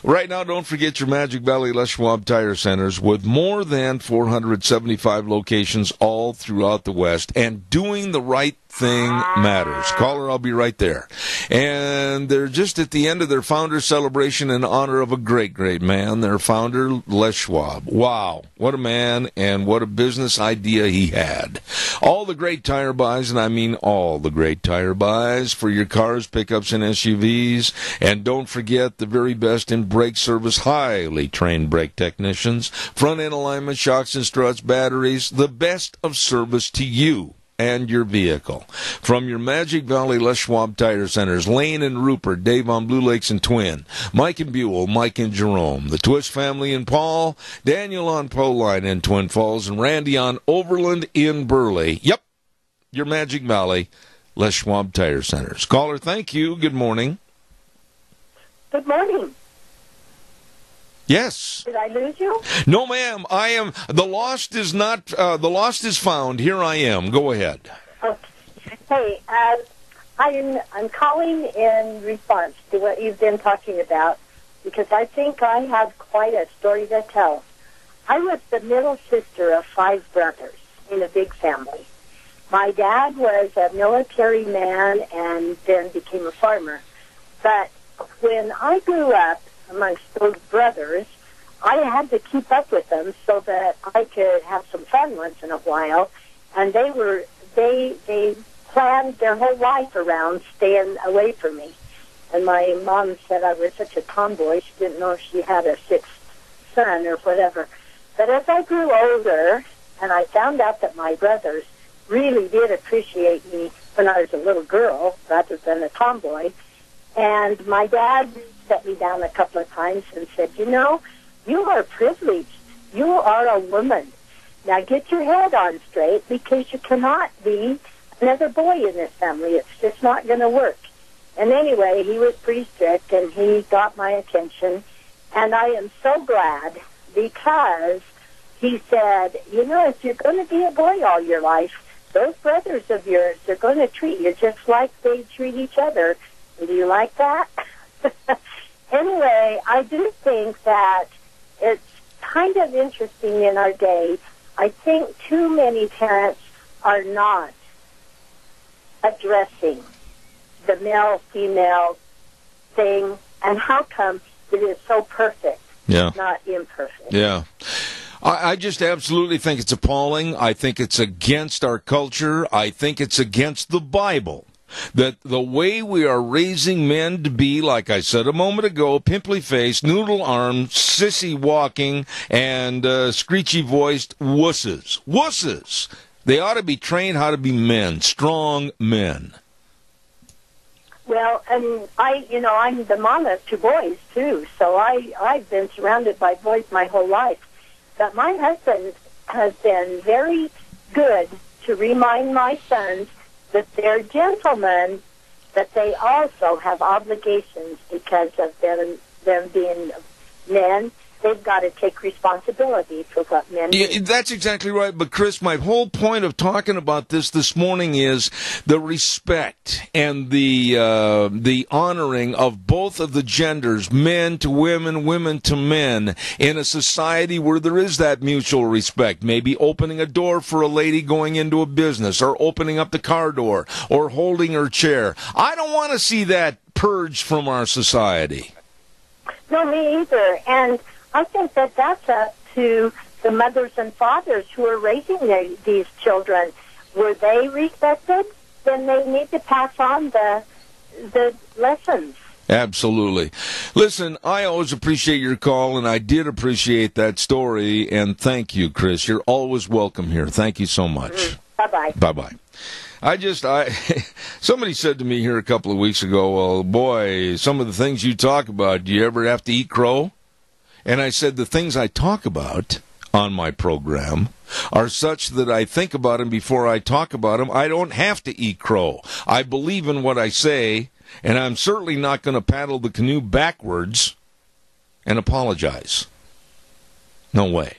Right now, don't forget your Magic Valley Les Schwab Tire Centers with more than 475 locations all throughout the West, and doing the right thing matters. Caller, I'll be right there. And they're just at the end of their founder celebration in honor of a great, great man, their founder, Les Schwab. Wow, what a man and what a business idea he had. All the great tire buys, and I mean all the great tire buys for your cars, pickups, and SUVs. And don't forget the very best in brake service, highly trained brake technicians, front-end alignment, shocks and struts, batteries, the best of service to you and your vehicle. From your Magic Valley Les Schwab Tire Centers, Lane and Rupert, Dave on Blue Lakes and Twin, Mike and Buell, Mike and Jerome, the Twist family in Paul, Daniel on Poline in Twin Falls, and Randy on Overland in Burley. Yep, your Magic Valley Les Schwab Tire Centers. Caller, thank you. Good morning. Good morning. Yes. Did I lose you? No, ma'am. I am. The lost is not. The lost is found. Here I am. Go ahead. Okay. Hey, I'm calling in response to what you've been talking about because I think I have quite a story to tell. I was the middle sister of 5 brothers in a big family. My dad was a military man and then became a farmer. But when I grew up amongst those brothers, I had to keep up with them so that I could have some fun once in a while. And they planned their whole life around staying away from me. And my mom said I was such a tomboy, she didn't know if she had a 6th son or whatever. But as I grew older, and I found out that my brothers really did appreciate me when I was a little girl rather than a tomboy, and my dad set me down a couple of times and said, you know, you are privileged. You are a woman. Now get your head on straight because you cannot be another boy in this family. It's just not going to work. And anyway, he was pretty strict and he got my attention. And I am so glad because he said, you know, if you're going to be a boy all your life, those brothers of yours, they're going to treat you just like they treat each other. Do you like that? Anyway, I do think that it's kind of interesting in our day. I think too many parents are not addressing the male-female thing, and how come it is so perfect, not imperfect. Yeah. I just absolutely think it's appalling. I think it's against our culture. I think it's against the Bible. That the way we are raising men to be, like I said a moment ago, pimply-faced, noodle-armed, sissy-walking, and screechy-voiced wusses. Wusses! They ought to be trained how to be men, strong men. Well, and I'm the mom of 2 boys, too, so I've been surrounded by boys my whole life. But my husband has been very good to remind my sons that they're gentlemen, but they also have obligations because of them being men. They've got to take responsibility for what men do. Yeah, that's exactly right. But, Chris, my whole point of talking about this morning is the respect and the honoring of both of the genders, men to women, women to men, in a society where there is that mutual respect. Maybe opening a door for a lady going into a business, or opening up the car door, or holding her chair. I don't want to see that purged from our society. No, me either. And I think that that's up to the mothers and fathers who are raising these children. Were they respected? Then they need to pass on the lessons. Absolutely. Listen, I always appreciate your call, and I did appreciate that story, and thank you, Chris. You're always welcome here. Thank you so much. Bye-bye. Bye-bye. Somebody said to me here a couple of weeks ago, well, boy, some of the things you talk about, do you ever have to eat crow? And I said, the things I talk about on my program are such that I think about them before I talk about them. I don't have to eat crow. I believe in what I say, and I'm certainly not going to paddle the canoe backwards and apologize. No way.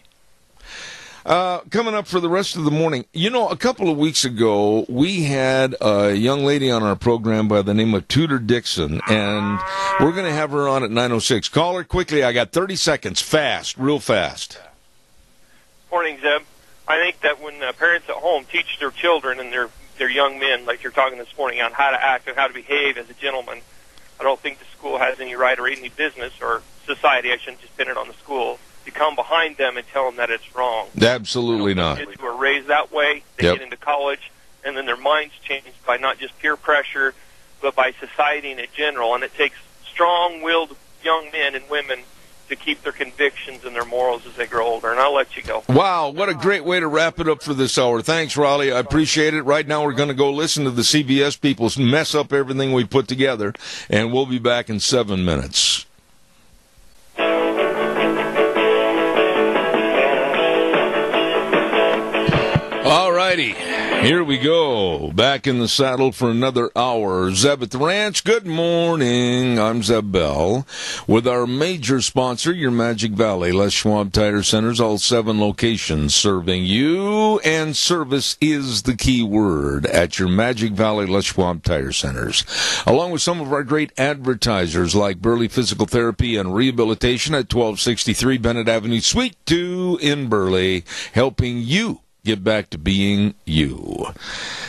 Coming up for the rest of the morning, you know, a couple of weeks ago, we had a young lady on our program by the name of Tudor Dixon, and we're going to have her on at 9:06. Call her quickly. I got 30 seconds. Fast, real fast. Morning, Zeb. I think that when parents at home teach their children and their young men, like you're talking this morning, on how to act and how to behave as a gentleman, I don't think the school has any right or any business, or society, I shouldn't just pin it on the school, to come behind them and tell them that it's wrong. Absolutely not. Kids who are raised that way, they get into college, and then their minds change by not just peer pressure, but by society in general. And it takes strong-willed young men and women to keep their convictions and their morals as they grow older. And I'll let you go. Wow, what a great way to wrap it up for this hour. Thanks, Raleigh. I appreciate it. Right now we're going to go listen to the CBS people mess up everything we put together, and we'll be back in 7 minutes. All righty, here we go. Back in the saddle for another hour. Zeb at the Ranch, good morning. I'm Zeb Bell with our major sponsor, your Magic Valley, Les Schwab Tire Centers, all 7 locations serving you, and service is the key word at your Magic Valley, Les Schwab Tire Centers. Along with some of our great advertisers like Burley Physical Therapy and Rehabilitation at 1263 Bennett Avenue, Suite 2 in Burley, helping you get back to being you.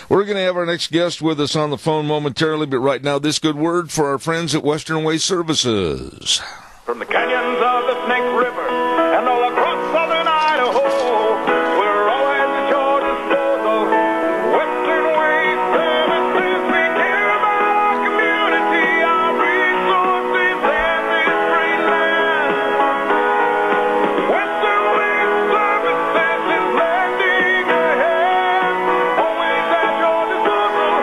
We're going to have our next guest with us on the phone momentarily, but right now, this good word for our friends at Western Way Services. From the canyons of the Snake River and all across southern Idaho, we're always at your disposal. Western Way Services, we care about our community, our resources, and this great land. Western Way Services is lending a hand, always at your disposal.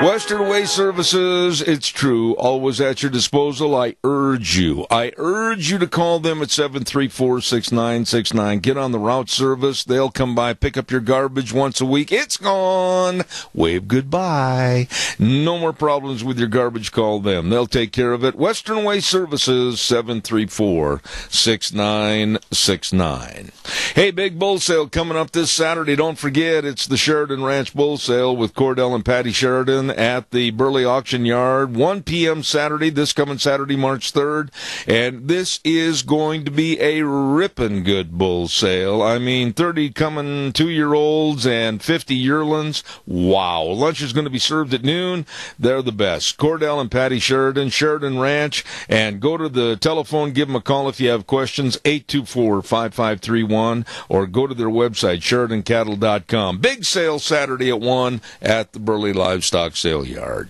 Western Way Services, it's true, always at your disposal. I urge you to call them at 734-6969. Get on the route service. They'll come by, pick up your garbage once a week. It's gone. Wave goodbye. No more problems with your garbage. Call them. They'll take care of it. Western Way Services, 734-6969. Hey, big bull sale coming up this Saturday. Don't forget, it's the Sheridan Ranch Bull Sale with Cordell and Patty Sheridan at the Burley Auction Yard, 1 p.m. Saturday, this coming Saturday, March 3rd. And this is going to be a ripping good bull sale. I mean, 30 coming 2-year-olds and 50 yearlings. Wow. Lunch is going to be served at noon. They're the best. Cordell and Patty Sheridan, Sheridan Ranch. And go to the telephone, give them a call if you have questions, 824-5531, or go to their website, SheridanCattle.com. Big sale Saturday at 1 at the Burley Livestock Sale Yard.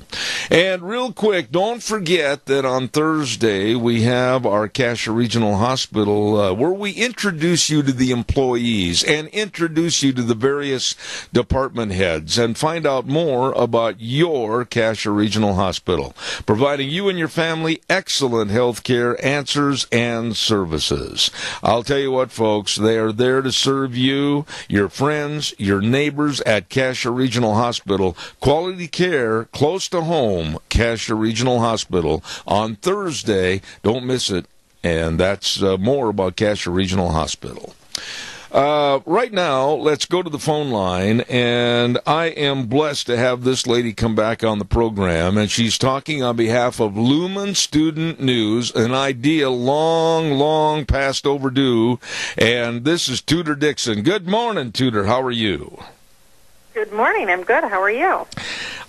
And real quick, don't forget that on Thursday we have our Cassia Regional Hospital where we introduce you to the employees and introduce you to the various department heads and find out more about your Cassia Regional Hospital, providing you and your family excellent health care answers and services. I'll tell you what, folks, they are there to serve you, your friends, your neighbors at Cassia Regional Hospital. Quality care close to home, Cassia Regional Hospital on Thursday. Don't miss it. And that's more about Cassia Regional Hospital. Right now, let's go to the phone line, and I am blessed to have this lady come back on the program, and she's talking on behalf of Lumen Student News, an idea long past overdue, and this is Tudor Dixon. Good morning, Tudor. How are you? Good morning. I'm good. How are you?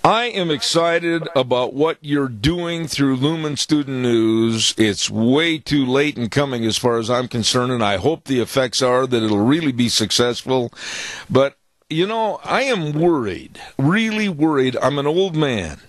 I am excited about what you're doing through Lumen Student News. It's way too late in coming as far as I'm concerned, and I hope the effects are that it'll really be successful. But I am worried, really worried. I'm an old man.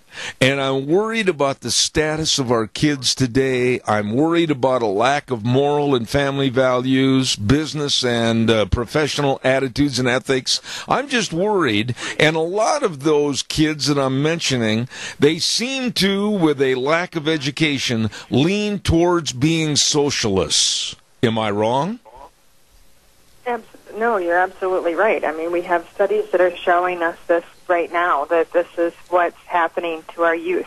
And I'm worried about the status of our kids today. I'm worried about a lack of moral and family values, business and professional attitudes and ethics. I'm just worried. And a lot of those kids that I'm mentioning, they seem to, with a lack of education, lean towards being socialists. Am I wrong? No, you're absolutely right. I mean, we have studies that are showing us this right now, that this is what's happening to our youth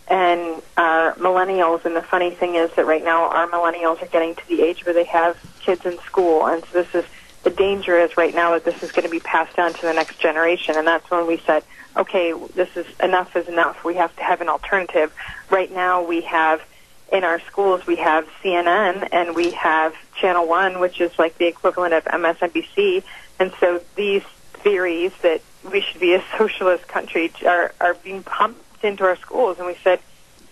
and our millennials. And the funny thing is that right now our millennials are getting to the age where they have kids in school. And so this is, the danger is right now that this is going to be passed on to the next generation. And that's when we said, okay, this is enough. We have to have an alternative. Right now we have, in our schools, we have CNN and we have Channel 1, which is like the equivalent of MSNBC. And so these theories that we should be a socialist country are being pumped into our schools. And we said,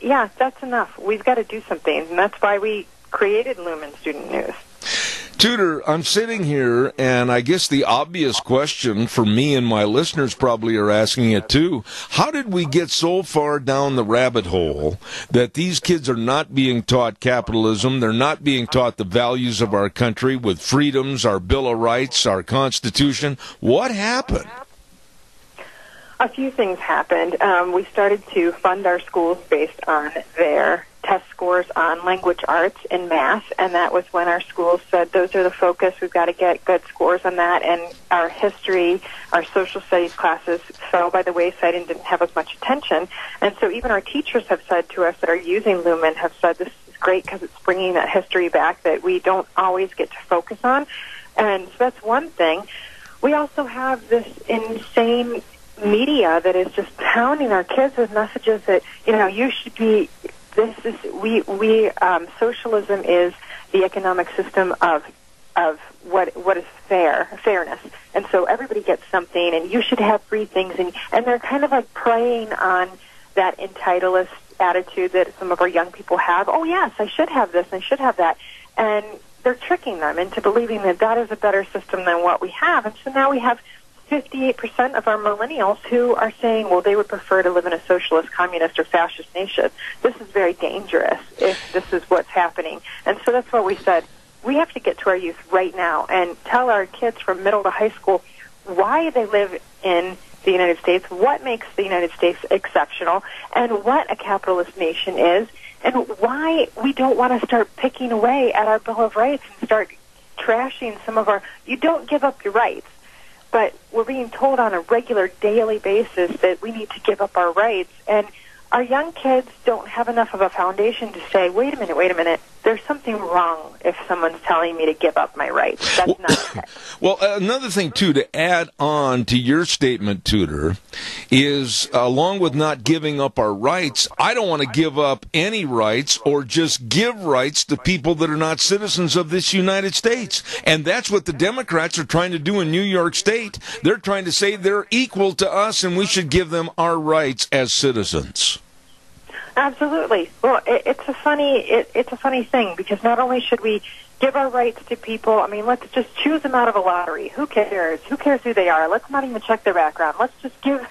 yeah, that's enough. We've got to do something. And that's why we created Lumen Student News. Tudor, I'm sitting here, and I guess the obvious question for me and my listeners probably are asking it too. How did we get so far down the rabbit hole that these kids are not being taught capitalism, they're not being taught the values of our country with freedoms, our Bill of Rights, our Constitution? What happened? A few things happened. We started to fund our schools based on their test scores on language arts and math, and that was when our schools said those are the focus. We've got to get good scores on that. And our history, our social studies classes fell by the wayside and didn't have as much attention. And so even our teachers have said to us that are using Lumen have said this is great because it's bringing that history back that we don't always get to focus on. And so that's one thing. We also have this insane media that is just pounding our kids with messages that, you should be, socialism is the economic system of what is fairness. And so everybody gets something and you should have free things. And they're kind of like preying on that entitlist attitude that some of our young people have. Oh yes, I should have this, I should have that. And they're tricking them into believing that that is a better system than what we have. And so now we have 58% of our millennials who are saying, well, they would prefer to live in a socialist, communist, or fascist nation. This is very dangerous if this is what's happening. And so that's what we said. We have to get to our youth right now and tell our kids from middle to high school why they live in the United States, what makes the United States exceptional, and what a capitalist nation is, and why we don't want to start picking away at our Bill of Rights and start trashing some of our... You don't give up your rights. But we're being told on a regular, daily basis that we need to give up our rights. And our young kids don't have enough of a foundation to say, wait a minute, there's something wrong if someone's telling me to give up my rights. That's not okay. Well, another thing, too, to add on to your statement, Tudor, is along with not giving up our rights, I don't want to give up any rights or just give rights to people that are not citizens of this United States. And that's what the Democrats are trying to do in New York State. They're trying to say they're equal to us and we should give them our rights as citizens. Absolutely. Well, it's a funny thing because not only should we give our rights to people, I mean, let's just choose them out of a lottery. Who cares? Who cares who they are? Let's not even check their background. Let's just give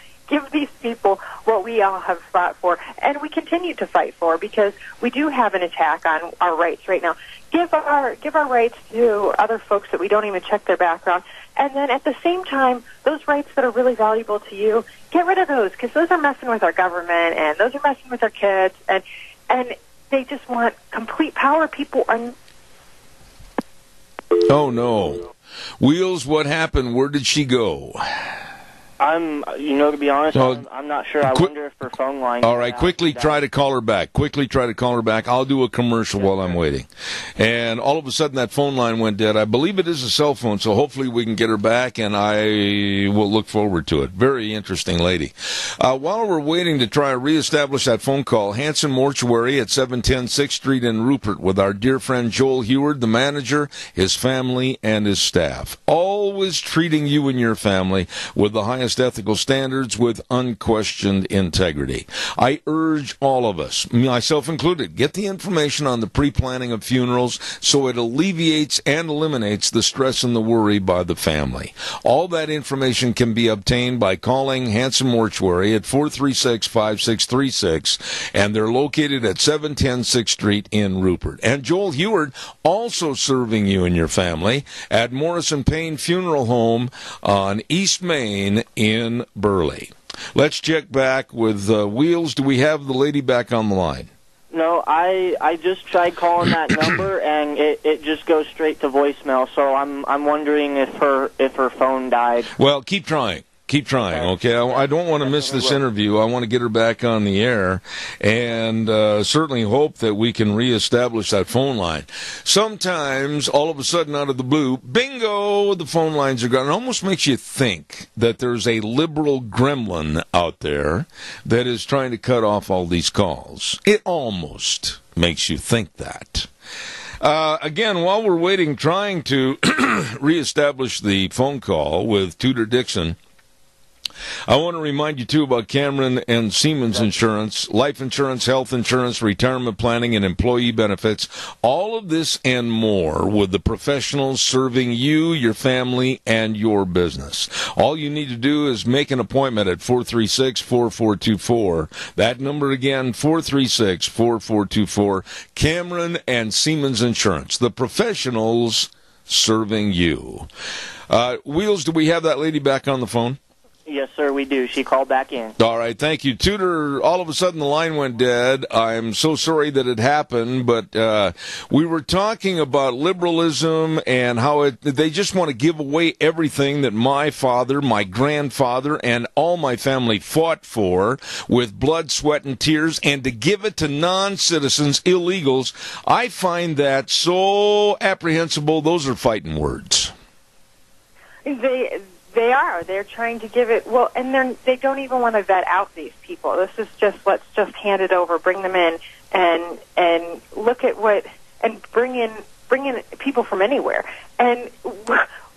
these people what we all have fought for, and we continue to fight for because we do have an attack on our rights right now. Give our rights to other folks that we don't even check their background, and then at the same time, those rights that are really valuable to you, get rid of those because those are messing with our government and those are messing with our kids, and they just want complete power. People are. Oh no, Wheels! What happened? Where did she go? To be honest, I'm not sure. I wonder if her phone line... All right, quickly try to call her back. I'll do a commercial while I'm waiting. And all of a sudden, that phone line went dead. I believe it is a cell phone, so hopefully we can get her back, and I will look forward to it. Very interesting lady. While we're waiting to try to reestablish that phone call, Hanson Mortuary at 710 6th Street in Rupert with our dear friend Joel Heward, the manager, his family, and his staff. Always treating you and your family with the highest highest ethical standards with unquestioned integrity. I urge all of us, myself included, get the information on the pre-planning of funerals so it alleviates and eliminates the stress and the worry by the family. All that information can be obtained by calling Hanson Mortuary at 436-5636, and they're located at 710 6th Street in Rupert. And Joel Heward also serving you and your family at Morrison Payne Funeral Home on East Main in Burley. Let's check back with Wheels. Do we have the lady back on the line? No, I just tried calling that number and it just goes straight to voicemail. So I'm wondering if her phone died. Well, keep trying. Keep trying, okay? I don't want to miss this interview. I want to get her back on the air and certainly hope that we can reestablish that phone line. Sometimes, all of a sudden, out of the blue, bingo, the phone lines are gone. It almost makes you think that there's a liberal gremlin out there that is trying to cut off all these calls. It almost makes you think that. Again, while we're waiting, trying to reestablish the phone call with Tudor Dixon, I want to remind you, too, about Cameron and Siemens Insurance, life insurance, health insurance, retirement planning, and employee benefits. All of this and more with the professionals serving you, your family, and your business. All you need to do is make an appointment at 436-4424. That number again, 436-4424. Cameron and Siemens Insurance, the professionals serving you. Wheels, do we have that lady back on the phone? Yes, sir, we do. She called back in. All right, thank you. Tudor, all of a sudden the line went dead. I'm so sorry that it happened, but we were talking about liberalism and how they just want to give away everything that my father, my grandfather, and all my family fought for with blood, sweat, and tears, and to give it to non-citizens, illegals. I find that so apprehensible. Those are fighting words. They are. They're trying to give it, well, and they don't even want to vet out these people. This is just, let's just hand it over, bring them in, and look at what, and bring in people from anywhere. And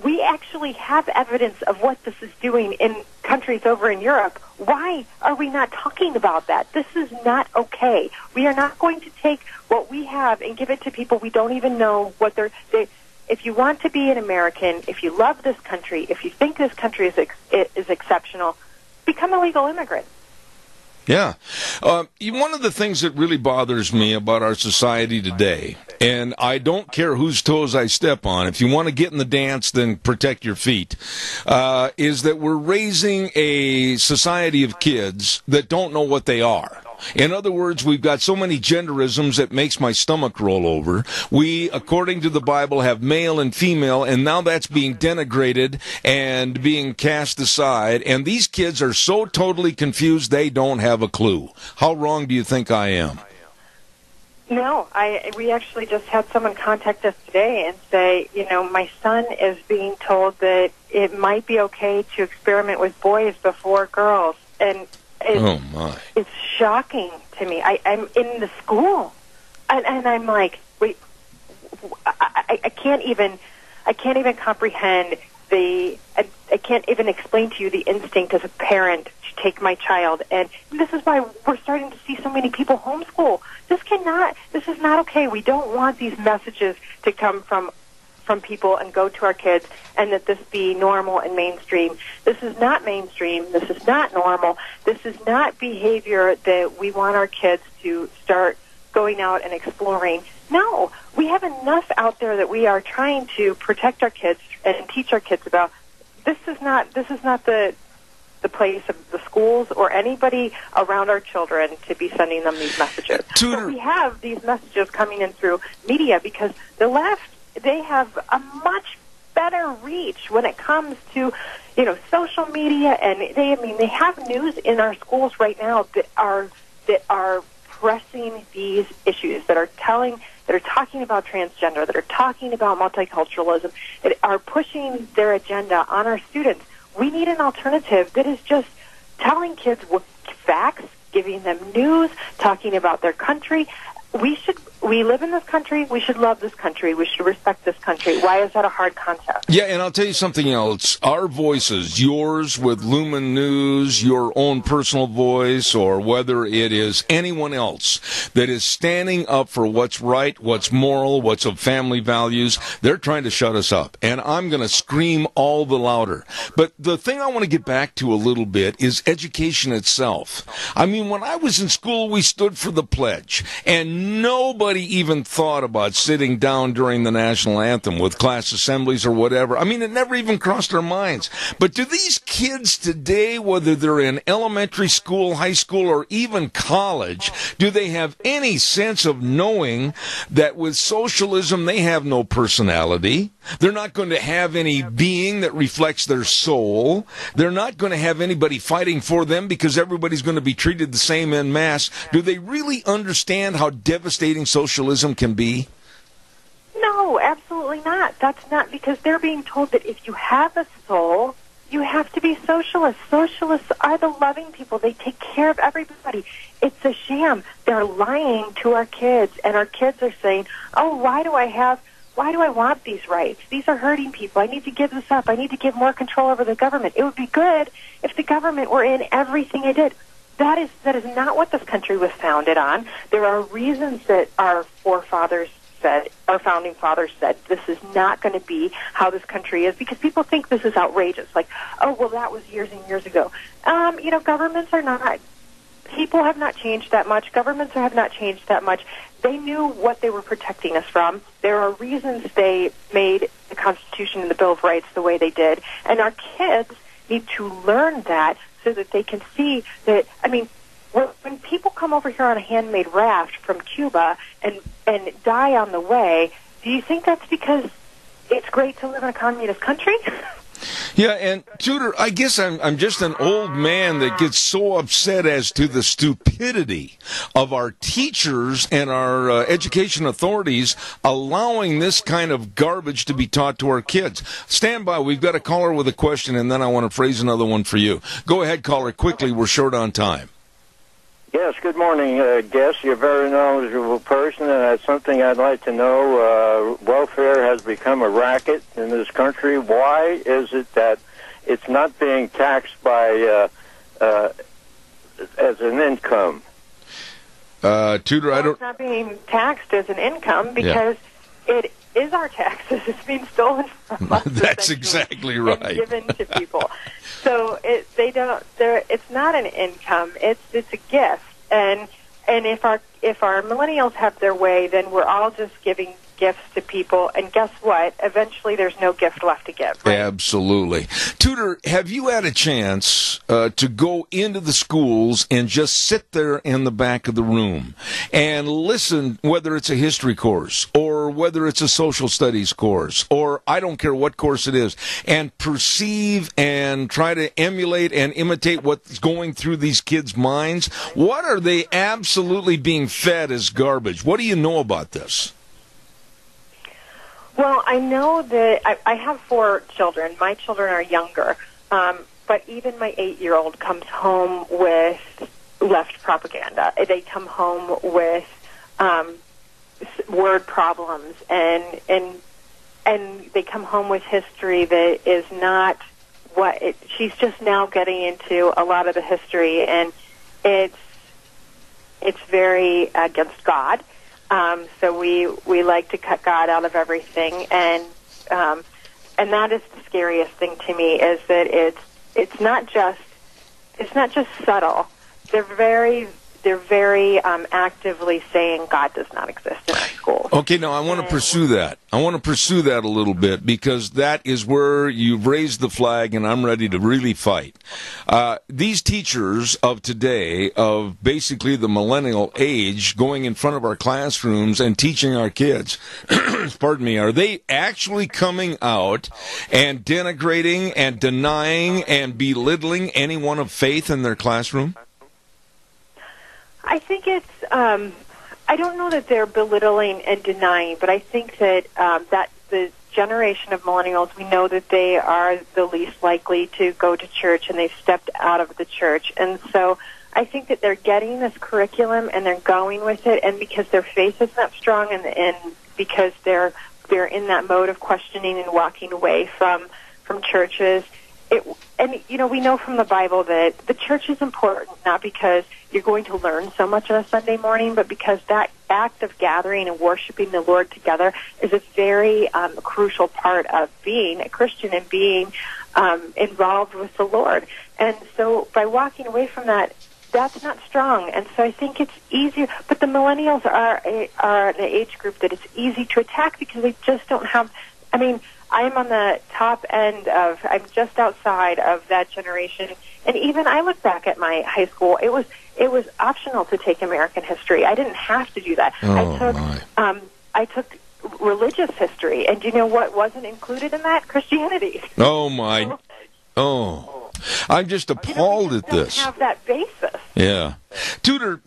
we actually have evidence of what this is doing in countries over in Europe. Why are we not talking about that? This is not okay. We are not going to take what we have and give it to people we don't even know what if you want to be an American, if you love this country, if you think this country is exceptional, become a legal immigrant. Yeah. One of the things that really bothers me about our society today, and I don't care whose toes I step on, if you want to get in the dance, then protect your feet, is that we're raising a society of kids that don't know what they are. In other words, we've got so many genderisms that makes my stomach roll over. We, according to the Bible, have male and female, and now that's being denigrated and being cast aside. And these kids are so totally confused they don't have a clue. How wrong do you think I am? No, we actually just had someone contact us today and say, my son is being told that it might be okay to experiment with boys before girls. And oh my! It's shocking to me. I'm in the school, and I'm like, wait, I can't even comprehend I can't even explain to you the instinct as a parent to take my child. And this is why we're starting to see so many people homeschool. This is not okay. We don't want these messages to come from people and go to our kids, and that this be normal and mainstream. This is not mainstream. This is not normal. This is not behavior that we want our kids to start going out and exploring. No, we have enough out there that we are trying to protect our kids and teach our kids about. This is not the place of the schools or anybody around our children to be sending them these messages. So we have these messages coming in through media because the left, they have a much better reach when it comes to, social media, and they have news in our schools right now that are pressing these issues, that are talking about transgender, that are talking about multiculturalism, that are pushing their agenda on our students. We need an alternative that is just telling kids facts, giving them news, talking about their country. We should we live in this country. We should love this country. We should respect this country. Why is that a hard concept? Yeah, and I'll tell you something else. Our voices, yours with Lumen News, your own personal voice, or whether it is anyone else that is standing up for what's right, what's moral, what's of family values, they're trying to shut us up. And I'm going to scream all the louder. But the thing I want to get back to a little bit is education itself. I mean, when I was in school, we stood for the pledge, and nobody even thought about sitting down during the national anthem with class assemblies or whatever. I mean, it never even crossed our minds. But do these kids today, whether they're in elementary school, high school, or even college, do they have any sense of knowing that with socialism they have no personality? They're not going to have any being that reflects their soul. They're not going to have anybody fighting for them because everybody's going to be treated the same en masse. Do they really understand how devastating socialism can be? No, absolutely not. That's not, because they're being told that if you have a soul, you have to be socialist. Socialists are the loving people. They take care of everybody. It's a sham. They're lying to our kids, and our kids are saying, oh, why do I want these rights? These are hurting people. I need to give this up. I need to give more control over the government. It would be good if the government were in everything I did. That is not what this country was founded on. There are reasons that our forefathers said, our founding fathers said, this is not going to be how this country is, because people think this is outrageous. Like, oh, well, that was years and years ago. Governments are not, people have not changed that much. Governments have not changed that much. They knew what they were protecting us from. There are reasons they made the Constitution and the Bill of Rights the way they did. And our kids need to learn that so that they can see that, I mean, when people come over here on a handmade raft from Cuba and die on the way, do you think that's because it's great to live in a communist country? Yeah, and Tudor, I guess I'm just an old man that gets so upset as to the stupidity of our teachers and our education authorities allowing this kind of garbage to be taught to our kids. Stand by. We've got a caller with a question, and then I want to phrase another one for you. Go ahead, caller, quickly. We're short on time. Yes, good morning, guest. You're a very knowledgeable person, and that's something I'd like to know. Welfare has become a racket in this country. Why is it that it's not being taxed by as an income? Tudor, I don't... It's not being taxed as an income because it is our taxes. It's being stolen from us. That's exactly right. And given to people. So it's not an income. It's a gift. And if our millennials have their way, then we're all just giving gifts to people. And guess what? Eventually, there's no gift left to give. Right? Absolutely. Tudor, have you had a chance to go into the schools and just sit there in the back of the room and listen, whether it's a history course or whether it's a social studies course, or I don't care what course it is, and perceive and try to emulate and imitate what's going through these kids' minds? What are they absolutely being fed as garbage? What do you know about this? Well, I know that I have 4 children. My children are younger, but even my 8-year-old comes home with left propaganda. They come home with word problems, and they come home with history that is not what she's just now getting into a lot of the history, and it's very against God. So we like to cut God out of everything, and that is the scariest thing to me, is that it's not just subtle. They're very actively saying God does not exist in our schools. Okay, now I want to pursue that. I want to pursue that a little bit, because that is where you've raised the flag, and I'm ready to really fight. These teachers of today, of basically the millennial age, going in front of our classrooms and teaching our kids, pardon me, are they actually coming out and denigrating and denying and belittling anyone of faith in their classroom? I think it's, I don't know that they're belittling and denying, but I think that that the generation of millennials, we know that they are the least likely to go to church, and they've stepped out of the church. And so I think that they're getting this curriculum and they're going with it, and because their faith is not strong, and because they're in that mode of questioning and walking away from churches. We know from the Bible that the church is important, not because you're going to learn so much on a Sunday morning, but because that act of gathering and worshiping the Lord together is a very crucial part of being a Christian and being involved with the Lord. And so by walking away from that, that's not strong. And so I think it's easier. But the millennials are the age group that it's easy to attack because they just don't have, I'm on the top end I'm just outside of that generation. And even I look back at my high school, it was optional to take American history. I didn't have to do that. I took religious history, and do you know what wasn't included in that? Christianity. Oh, my. Oh. I'm just appalled at this. Don't have that basis. Yeah. Tudor,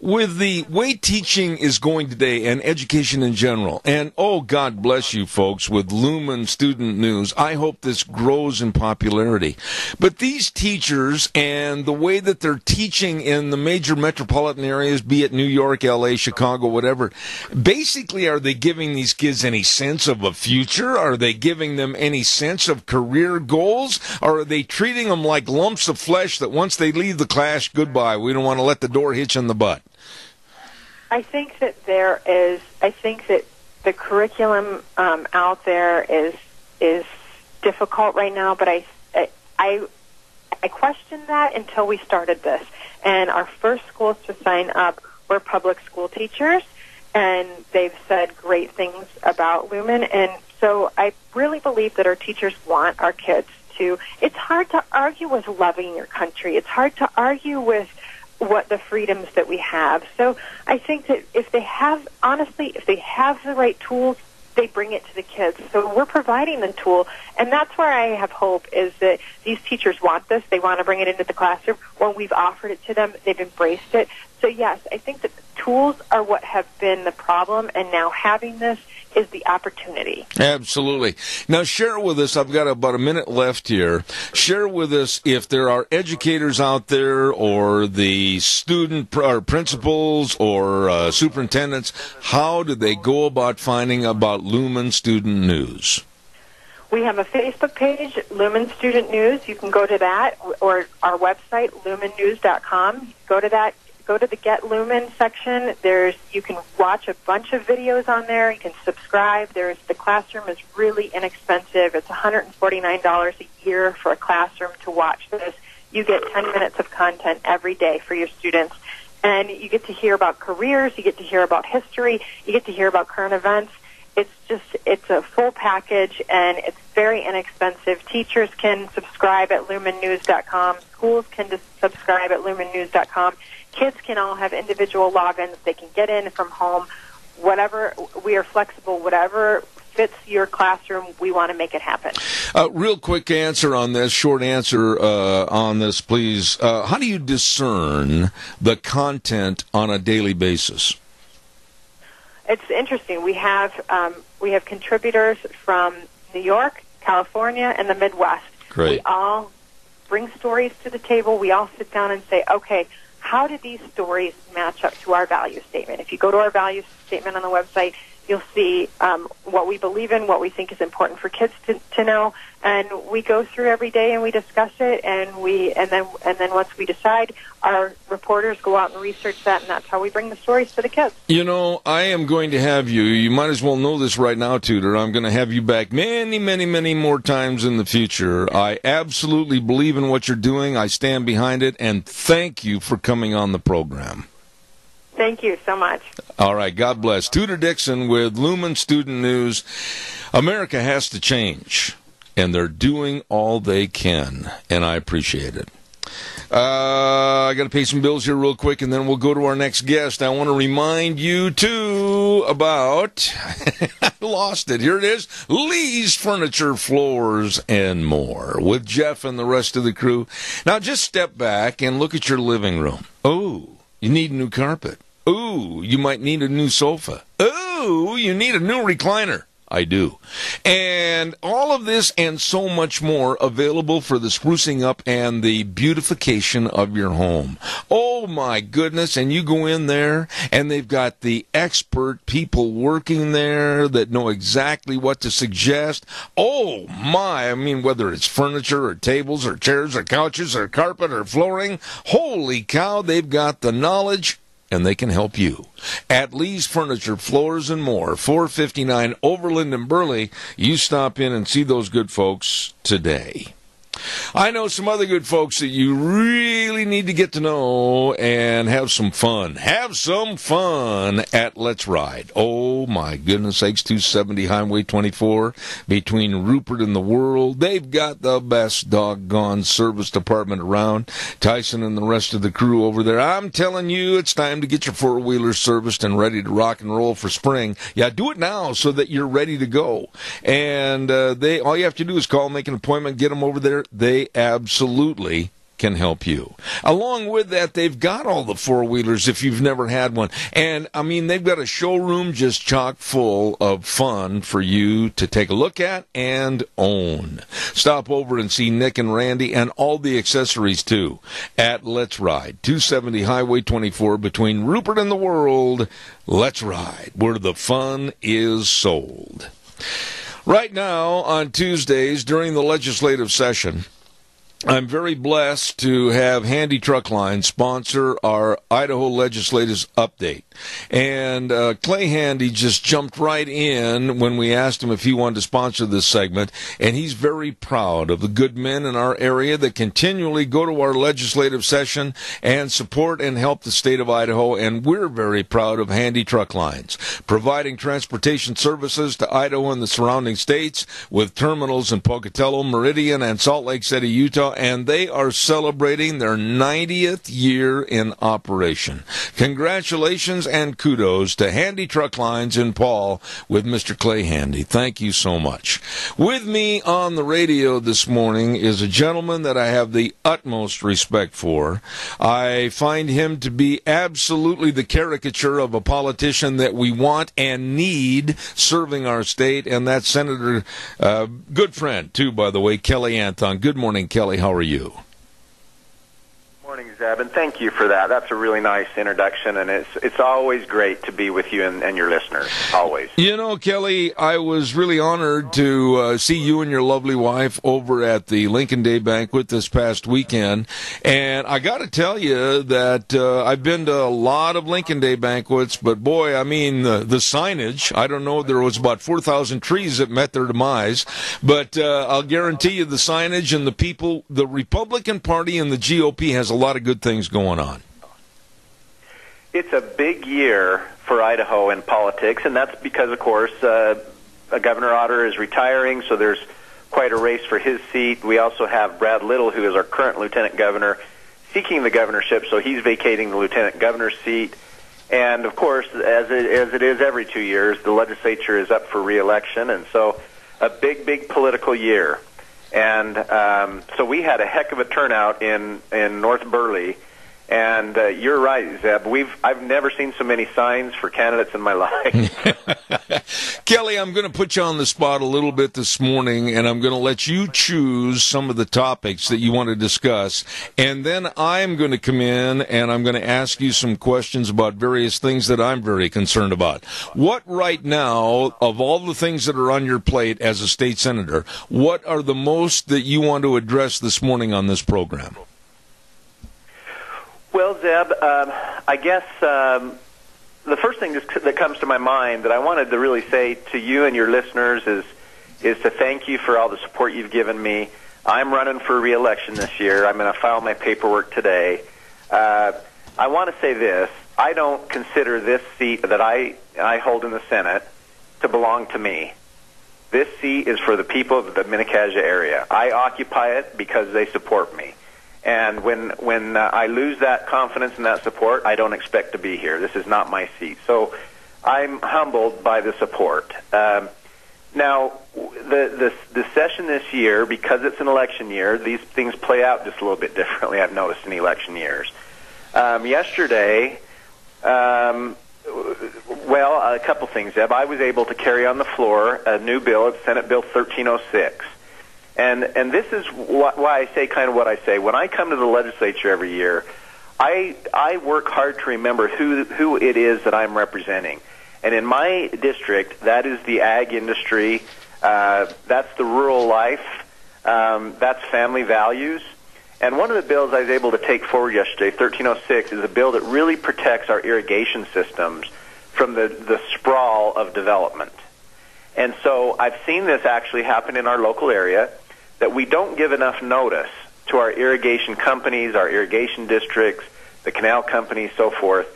with the way teaching is going today and education in general, and God bless you folks with Lumen Student News, I hope this grows in popularity. But these teachers and the way that they're teaching in the major metropolitan areas, be it New York, LA, Chicago, whatever, basically are they giving these kids any sense of a future? Are they giving them any sense of career goals? Or are they treating them like lumps of flesh that once they leave the class, goodbye, we don't want to let the door hit you in the butt? I think that the curriculum out there is difficult right now, but I questioned that until we started this. And our first schools to sign up were public school teachers, and they've said great things about Lumen. And so I really believe that our teachers want our kids to. It's hard to argue with loving your country. It's hard to argue with what the freedoms that we have. So I think that if they have the right tools, they bring it to the kids. So we're providing the tool, and that's where I have hope is that these teachers want this. They want to bring it into the classroom. When we've offered it to them, they've embraced it. So yes, I think that the tools are what have been the problem, and now having this is the opportunity. Absolutely. Now share with us, I've got about a minute left here, share with us if there are educators out there or the student or principals or superintendents, how do they go about finding about Lumen Student News? We have a Facebook page, Lumen Student News. You can go to that, or our website, lumennews.com. Go to that. Go to the Get Lumen section. You can watch a bunch of videos on there. You can subscribe. The classroom is really inexpensive. It's $149 a year for a classroom to watch this. You get 10 minutes of content every day for your students. And you get to hear about careers. You get to hear about history. You get to hear about current events. It's a full package, and it's very inexpensive. Teachers can subscribe at lumennews.com. Schools can subscribe at lumennews.com. Kids can all have individual logins. They can get in from home. Whatever, we are flexible. Whatever fits your classroom, we want to make it happen. Real quick answer on this, short answer on this, please. How do you discern the content on a daily basis? It's interesting. We have contributors from New York, California, and the Midwest. Great. We all bring stories to the table. We all sit down and say, okay, how do these stories match up to our value statement? If you go to our value statement on the website, you'll see what we believe in, what we think is important for kids to know, and we go through every day and we discuss it, and then once we decide, our reporters go out and research that, and that's how we bring the stories to the kids. You know, I am going to have you might as well know this right now, Tudor, I'm going to have you back many, many, many more times in the future. I absolutely believe in what you're doing. I stand behind it, and thank you for coming on the program. Thank you so much. All right, God bless. Tudor Dixon with Lumen Student News. America has to change, and they're doing all they can, and I appreciate it. I got to pay some bills here real quick, and then we'll go to our next guest. I want to remind you, too, about, I lost it. Here it is, Lee's Furniture, Floors, and More, with Jeff and the rest of the crew. Now, just step back and look at your living room. Oh, you need a new carpet. Ooh, you might need a new sofa. Ooh, you need a new recliner. I do. And all of this and so much more available for the sprucing up and the beautification of your home. Oh my goodness, and you go in there and they've got the expert people working there that know exactly what to suggest. Oh my, I mean, whether it's furniture or tables or chairs or couches or carpet or flooring, holy cow, they've got the knowledge. And they can help you. At Lee's Furniture, Floors, and More, 459 Overland and Burley. You stop in and see those good folks today. I know some other good folks that you really need to get to know and have some fun. Have some fun at Let's Ride. Oh, my goodness sakes, 270 Highway 24 between Rupert and the World. They've got the best doggone service department around. Tyson and the rest of the crew over there. I'm telling you, it's time to get your four-wheeler serviced and ready to rock and roll for spring. Yeah, do it now so that you're ready to go. And all you have to do is call, make an appointment, get them over there. They absolutely can help you. Along with that, they've got all the four-wheelers if you've never had one. And, I mean, they've got a showroom just chock full of fun for you to take a look at and own. Stop over and see Nick and Randy and all the accessories, too, at Let's Ride, 270 Highway 24 between Rupert and the World. Let's Ride, where the fun is sold. Right now, on Tuesdays, during the legislative session, I'm very blessed to have Handy Truck Line sponsor our Idaho Legislatives Update. And Clay Handy just jumped right in when we asked him if he wanted to sponsor this segment. And he's very proud of the good men in our area that continually go to our legislative session and support and help the state of Idaho. And we're very proud of Handy Truck Lines, providing transportation services to Idaho and the surrounding states with terminals in Pocatello, Meridian, and Salt Lake City, Utah. And they are celebrating their 90th year in operation. Congratulations and kudos to Handy Truck Lines in Paul with Mr. Clay Handy. Thank you so much. With me on the radio this morning is a gentleman that I have the utmost respect for. I find him to be absolutely the caricature of a politician that we want and need serving our state, and that's Senator, good friend, too, by the way, Kelly Anthon. Good morning, Kelly. How are you? Morning, Zeb, and thank you for that. That's a really nice introduction, and it's always great to be with you and your listeners, always. You know, Kelly, I was really honored to see you and your lovely wife over at the Lincoln Day Banquet this past weekend, and I got to tell you that I've been to a lot of Lincoln Day Banquets, but boy, I mean, the signage, I don't know, there was about 4,000 trees that met their demise, but I'll guarantee you the signage and the people, the Republican Party and the GOP has a lot of good things going on. It's a big year for Idaho in politics, and that's because, of course, Governor Otter is retiring, so there's quite a race for his seat. We also have Brad Little, who is our current lieutenant governor, seeking the governorship, so he's vacating the lieutenant governor's seat. And, of course, as it is every 2 years, the legislature is up for re-election, and so a big, big political year. And so we had a heck of a turnout in North Burley. And you're right, Zeb. I've never seen so many signs for candidates in my life. Kelly, I'm going to put you on the spot a little bit this morning, and I'm going to let you choose some of the topics that you want to discuss. And then I'm going to come in, and I'm going to ask you some questions about various things that I'm very concerned about. What right now, of all the things that are on your plate as a state senator, what are the most that you want to address this morning on this program? Well, Zeb, I guess the first thing that comes to my mind that I wanted to really say to you and your listeners is to thank you for all the support you've given me. I'm running for re-election this year. I'm going to file my paperwork today. I want to say this. I don't consider this seat that I hold in the Senate to belong to me. This seat is for the people of the Mini-Cassia area. I occupy it because they support me. And when I lose that confidence and that support, I don't expect to be here. This is not my seat. So I'm humbled by the support. Now, the session this year, because it's an election year, these things play out just a little bit differently, I've noticed, in election years. Yesterday, Well, a couple things, Zeb. I was able to carry on the floor a new bill. It's Senate Bill 1306. And this is why I say kind of what I say. When I come to the legislature every year, I work hard to remember who it is that I'm representing. And in my district, that is the ag industry, that's the rural life, that's family values. And one of the bills I was able to take forward yesterday, 1306, is a bill that really protects our irrigation systems from the sprawl of development. And so I've seen this actually happen in our local area, that we don't give enough notice to our irrigation companies, our irrigation districts, the canal companies, so forth,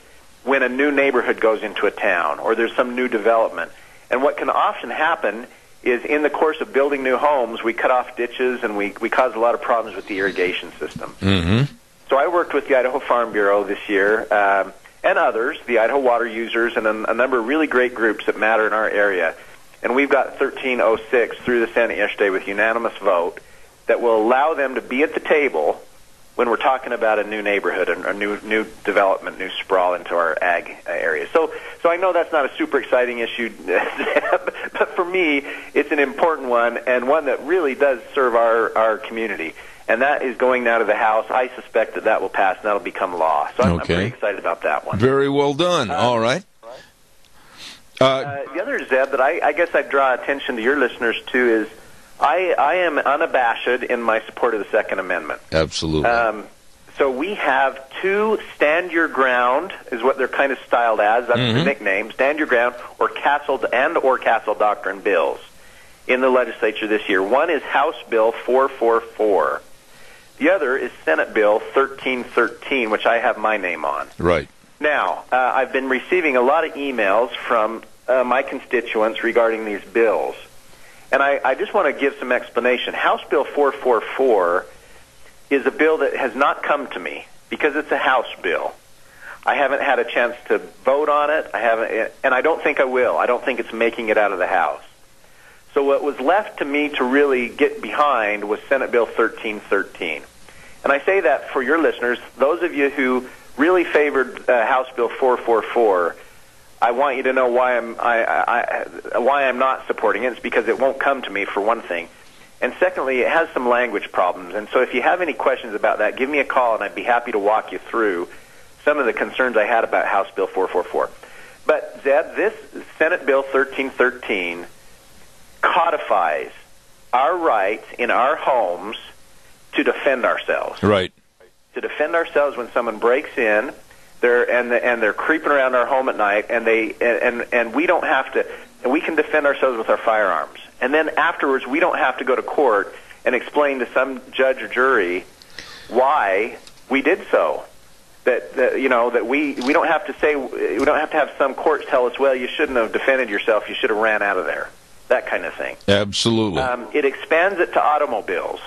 when a new neighborhood goes into a town or there's some new development. And what can often happen is in the course of building new homes, we cut off ditches and we cause a lot of problems with the irrigation system. Mm-hmm. So I worked with the Idaho Farm Bureau this year and others, the Idaho Water Users, and a number of really great groups that matter in our area. And we've got 1306 through the Senate yesterday with unanimous vote that will allow them to be at the table when we're talking about a new neighborhood and a new development, new sprawl into our ag area. So I know that's not a super exciting issue, but for me, it's an important one and one that really does serve our community. And that is going now to the House. I suspect that will pass and that will become law. So I'm very excited about that one. Very well done. All right. The other, Zeb, that I guess I'd draw attention to your listeners to is I am unabashed in my support of the Second Amendment. Absolutely. So we have two stand your ground, is what they're kind of styled as. That's the nickname, stand your ground, or castle doctrine bills in the legislature this year. One is House Bill 444. The other is Senate Bill 1313, which I have my name on. Right. Now, I've been receiving a lot of emails from my constituents regarding these bills. And I just want to give some explanation. House Bill 444 is a bill that has not come to me because it's a House bill. I haven't had a chance to vote on it. And I don't think I will. I don't think it's making it out of the House. So what was left to me to really get behind was Senate Bill 1313. And I say that for your listeners, those of you who really favored House Bill 444, I want you to know why I'm not supporting it. It's because it won't come to me, for one thing. And secondly, it has some language problems. And so if you have any questions about that, give me a call, and I'd be happy to walk you through some of the concerns I had about House Bill 444. But, Zeb, this Senate Bill 1313 codifies our rights in our homes to defend ourselves. Right. To defend ourselves when someone breaks in, they're creeping around our home at night, and we don't have to. And we can defend ourselves with our firearms. And then afterwards, we don't have to go to court and explain to some judge or jury why we did so. That we don't have to say, we don't have to have some courts tell us, well, you shouldn't have defended yourself, you should have ran out of there. That kind of thing. Absolutely. It expands it to automobiles.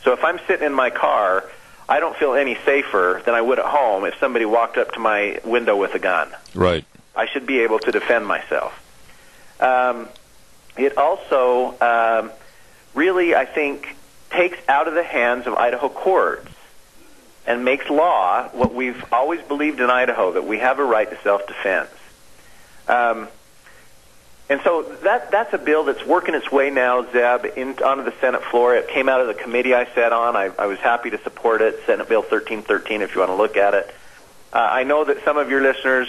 So if I'm sitting in my car, I don't feel any safer than I would at home if somebody walked up to my window with a gun. Right. I should be able to defend myself. It also really, I think, takes out of the hands of Idaho courts and makes law what we've always believed in Idaho, that we have a right to self-defense. And so that's a bill that's working its way now, Zeb, onto the Senate floor. It came out of the committee I sat on. I was happy to support it, Senate Bill 1313, if you want to look at it. I know that some of your listeners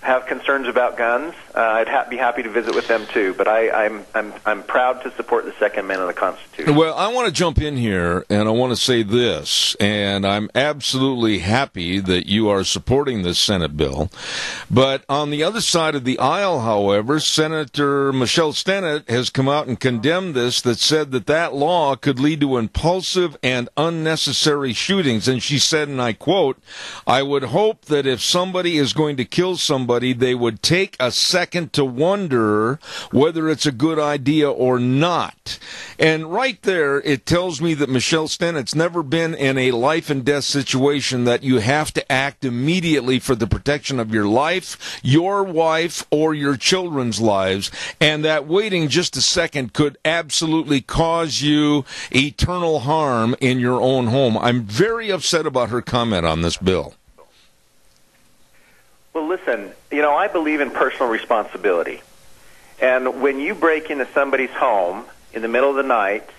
have concerns about guns. I'd be happy to visit with them too, but I'm proud to support the Second Amendment of the Constitution. Well, I want to jump in here, and I want to say this, and I'm absolutely happy that you are supporting this Senate bill. But on the other side of the aisle, however, Senator Michelle Stennett has come out and condemned this, that said that law could lead to impulsive and unnecessary shootings. And she said, and I quote, "I would hope that if somebody is going to kill somebody, they would take a second to wonder whether it's a good idea or not." And right there, it tells me that Michelle Stennett's never been in a life and death situation that you have to act immediately for the protection of your life, your wife, or your children's lives, and that waiting just a second could absolutely cause you eternal harm in your own home. I'm very upset about her comment on this bill. Well, listen, I believe in personal responsibility. And when you break into somebody's home in the middle of the night,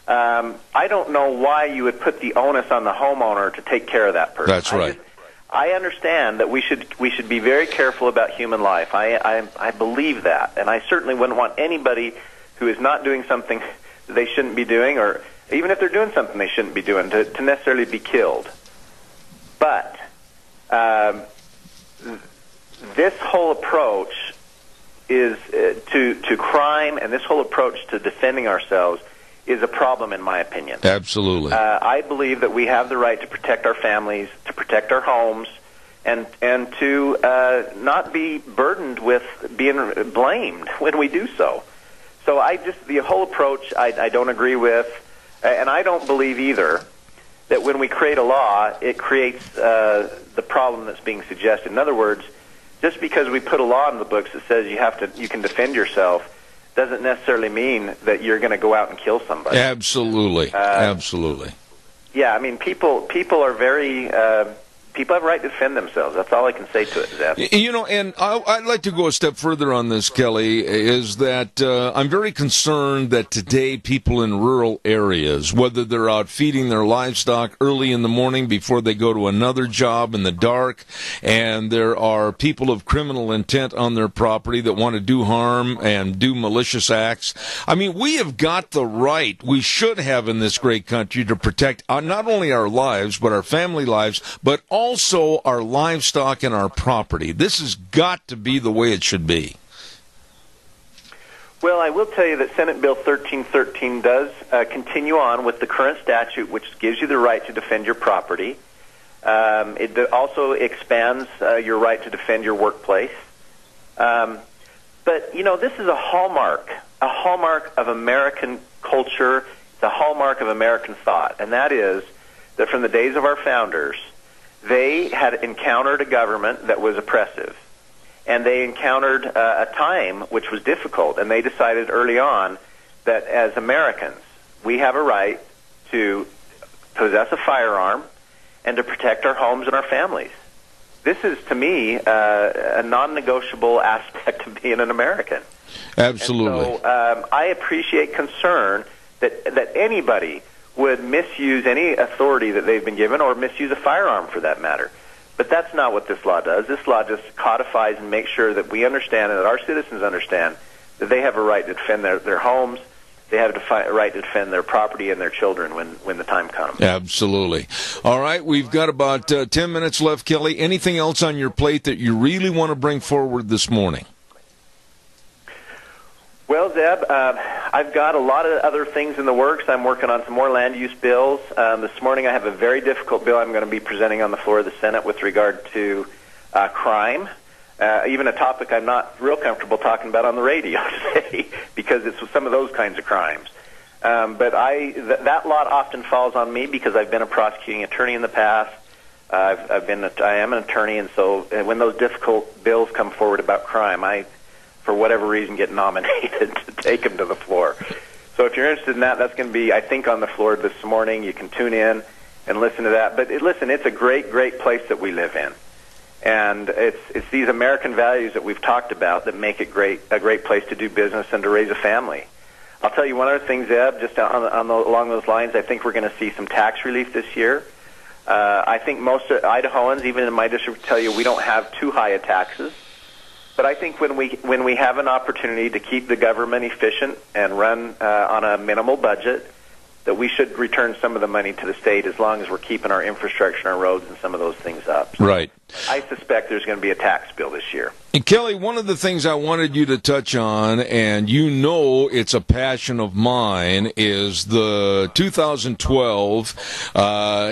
I don't know why you would put the onus on the homeowner to take care of that person. That's right. I understand that we should be very careful about human life. I believe that, and I certainly wouldn't want anybody who is not doing something that they shouldn't be doing, or even if they're doing something they shouldn't be doing, to necessarily be killed. But this whole approach is to crime, and this whole approach to defending ourselves is a problem, in my opinion. Absolutely. I believe that we have the right to protect our families, to protect our homes, and to not be burdened with being blamed when we do so. So the whole approach I don't agree with, and I don't believe either that when we create a law, it creates the problem that's being suggested. In other words, just because we put a law in the books that says you can defend yourself doesn't necessarily mean that you're going to go out and kill somebody. Absolutely. Absolutely. Yeah, I mean, people are very... people have a right to defend themselves. That's all I can say to it, Zeb. And I'd like to go a step further on this, Kelly, is that I'm very concerned that today people in rural areas, whether they're out feeding their livestock early in the morning before they go to another job in the dark, and there are people of criminal intent on their property that want to do harm and do malicious acts. I mean, we have got the right, we should have in this great country, to protect not only our lives, but our family lives, but also our livestock and our property. This has got to be the way it should be. Well, I will tell you that Senate Bill 1313 does continue on with the current statute, which gives you the right to defend your property. It also expands your right to defend your workplace. But, this is a hallmark of American culture. It's a hallmark of American thought, and that is that from the days of our founders, they had encountered a government that was oppressive, and they encountered a time which was difficult, and they decided early on that as Americans, we have a right to possess a firearm and to protect our homes and our families. This is, to me, a non-negotiable aspect of being an American. Absolutely. And so I appreciate concern that anybody would misuse any authority that they've been given, or misuse a firearm for that matter. But that's not what this law does. This law just codifies and makes sure that we understand and that our citizens understand that they have a right to defend their homes, they have a right to defend their property and their children when the time comes. Absolutely. All right, we've got about 10 minutes left, Kelly. Anything else on your plate that you really want to bring forward this morning? Well, Zeb, I've got a lot of other things in the works. I'm working on some more land use bills. This morning I have a very difficult bill I'm going to be presenting on the floor of the Senate with regard to crime, even a topic I'm not real comfortable talking about on the radio today because it's some of those kinds of crimes. But that lot often falls on me because I've been a prosecuting attorney in the past. I am an attorney, and so when those difficult bills come forward about crime, I, for whatever reason, get nominated to take them to the floor. So if you're interested in that, that's going to be, I think, on the floor this morning. You can tune in and listen to that. But listen, it's a great, great place that we live in. And it's these American values that we've talked about that make it a great place to do business and to raise a family. I'll tell you one other thing, Zeb, just along those lines. I think we're going to see some tax relief this year. I think most Idahoans, even in my district, tell you we don't have too high a taxes. But I think when we have an opportunity to keep the government efficient and run on a minimal budget, that we should return some of the money to the state as long as we're keeping our infrastructure and our roads and some of those things up. So right. I suspect there's going to be a tax bill this year. And Kelly, one of the things I wanted you to touch on, and it's a passion of mine, is the 2012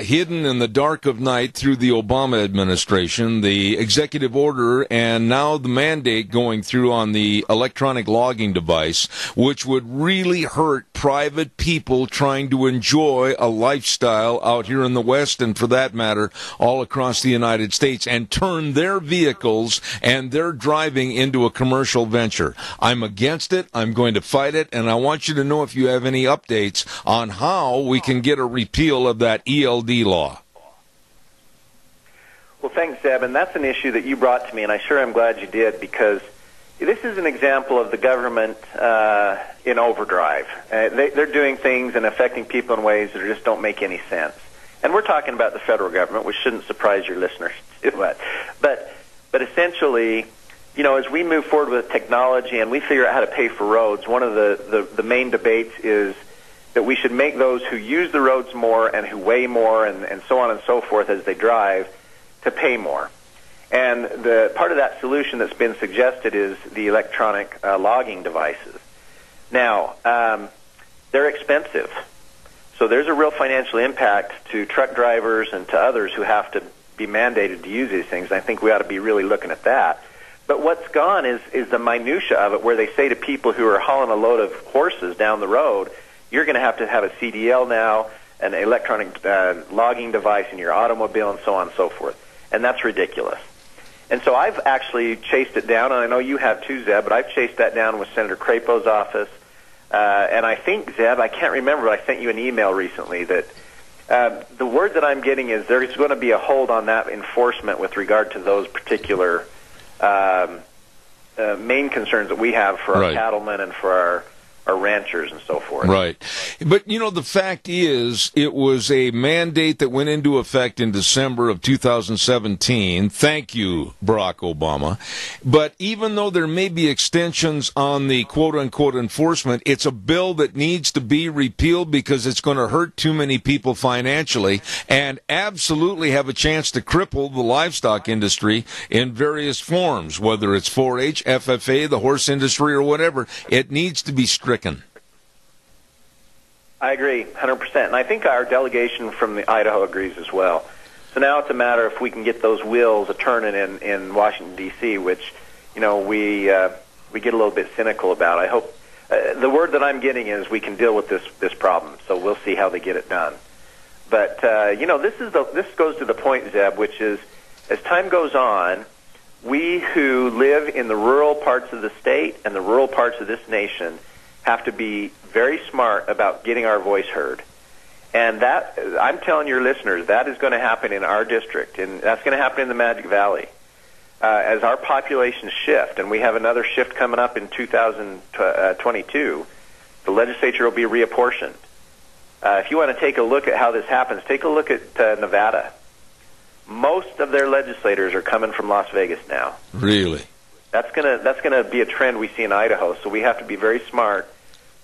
hidden in the dark of night through the Obama administration, the executive order, and now the mandate going through on the electronic logging device, which would really hurt private people trying to enjoy a lifestyle out here in the West, and for that matter, all across the United States, and turn their vehicles and their driving into a commercial venture. I'm against it. I'm going to fight it, and I want you to know if you have any updates on how we can get a repeal of that ELD law. Well, thanks, Zeb, and that's an issue that you brought to me, and I'm glad you did, because this is an example of the government in overdrive. They're doing things and affecting people in ways that just don't make any sense. And we're talking about the federal government, which shouldn't surprise your listeners too much. But essentially, you know, as we move forward with technology and we figure out how to pay for roads, one of the main debates is that we should make those who use the roads more and who weigh more and so on and so forth as they drive to pay more. And the part of that solution that's been suggested is the electronic logging devices. Now, they're expensive. So there's a real financial impact to truck drivers and to others who have to be mandated to use these things. I think we ought to be really looking at that. But what's gone is the minutia of it, where they say to people who are hauling a load of horses down the road, you're going to have a CDL now, an electronic logging device in your automobile, and so on and so forth. And that's ridiculous. And so I've actually chased it down, and I know you have too, Zeb, but I've chased that down with Senator Crapo's office. And I think, Zeb, I can't remember, but I sent you an email recently that the word that I'm getting is there's going to be a hold on that enforcement with regard to those particular main concerns that we have for our cattlemen and for our ranchers and so forth. Right. But, you know, the fact is, it was a mandate that went into effect in December of 2017. Thank you, Barack Obama. But even though there may be extensions on the quote-unquote enforcement, it's a bill that needs to be repealed because it's going to hurt too many people financially and absolutely have a chance to cripple the livestock industry in various forms, whether it's 4-H, FFA, the horse industry, or whatever. It needs to be stricken. I agree, 100%. And I think our delegation from Idaho agrees as well. So now it's a matter if we can get those wheels a-turning in Washington, D.C., which, you know, we get a little bit cynical about. I hope the word that I'm getting is we can deal with this problem, so we'll see how they get it done. But, you know, this goes to the point, Zeb, which is as time goes on, we who live in the rural parts of the state and the rural parts of this nation have to be very smart about getting our voice heard. And that, I'm telling your listeners, that is going to happen in our district, and that's going to happen in the Magic Valley. As our populations shift, and we have another shift coming up in 2022, the legislature will be reapportioned. If you want to take a look at how this happens, take a look at Nevada. Most of their legislators are coming from Las Vegas now. Really? That's gonna be a trend we see in Idaho. So we have to be very smart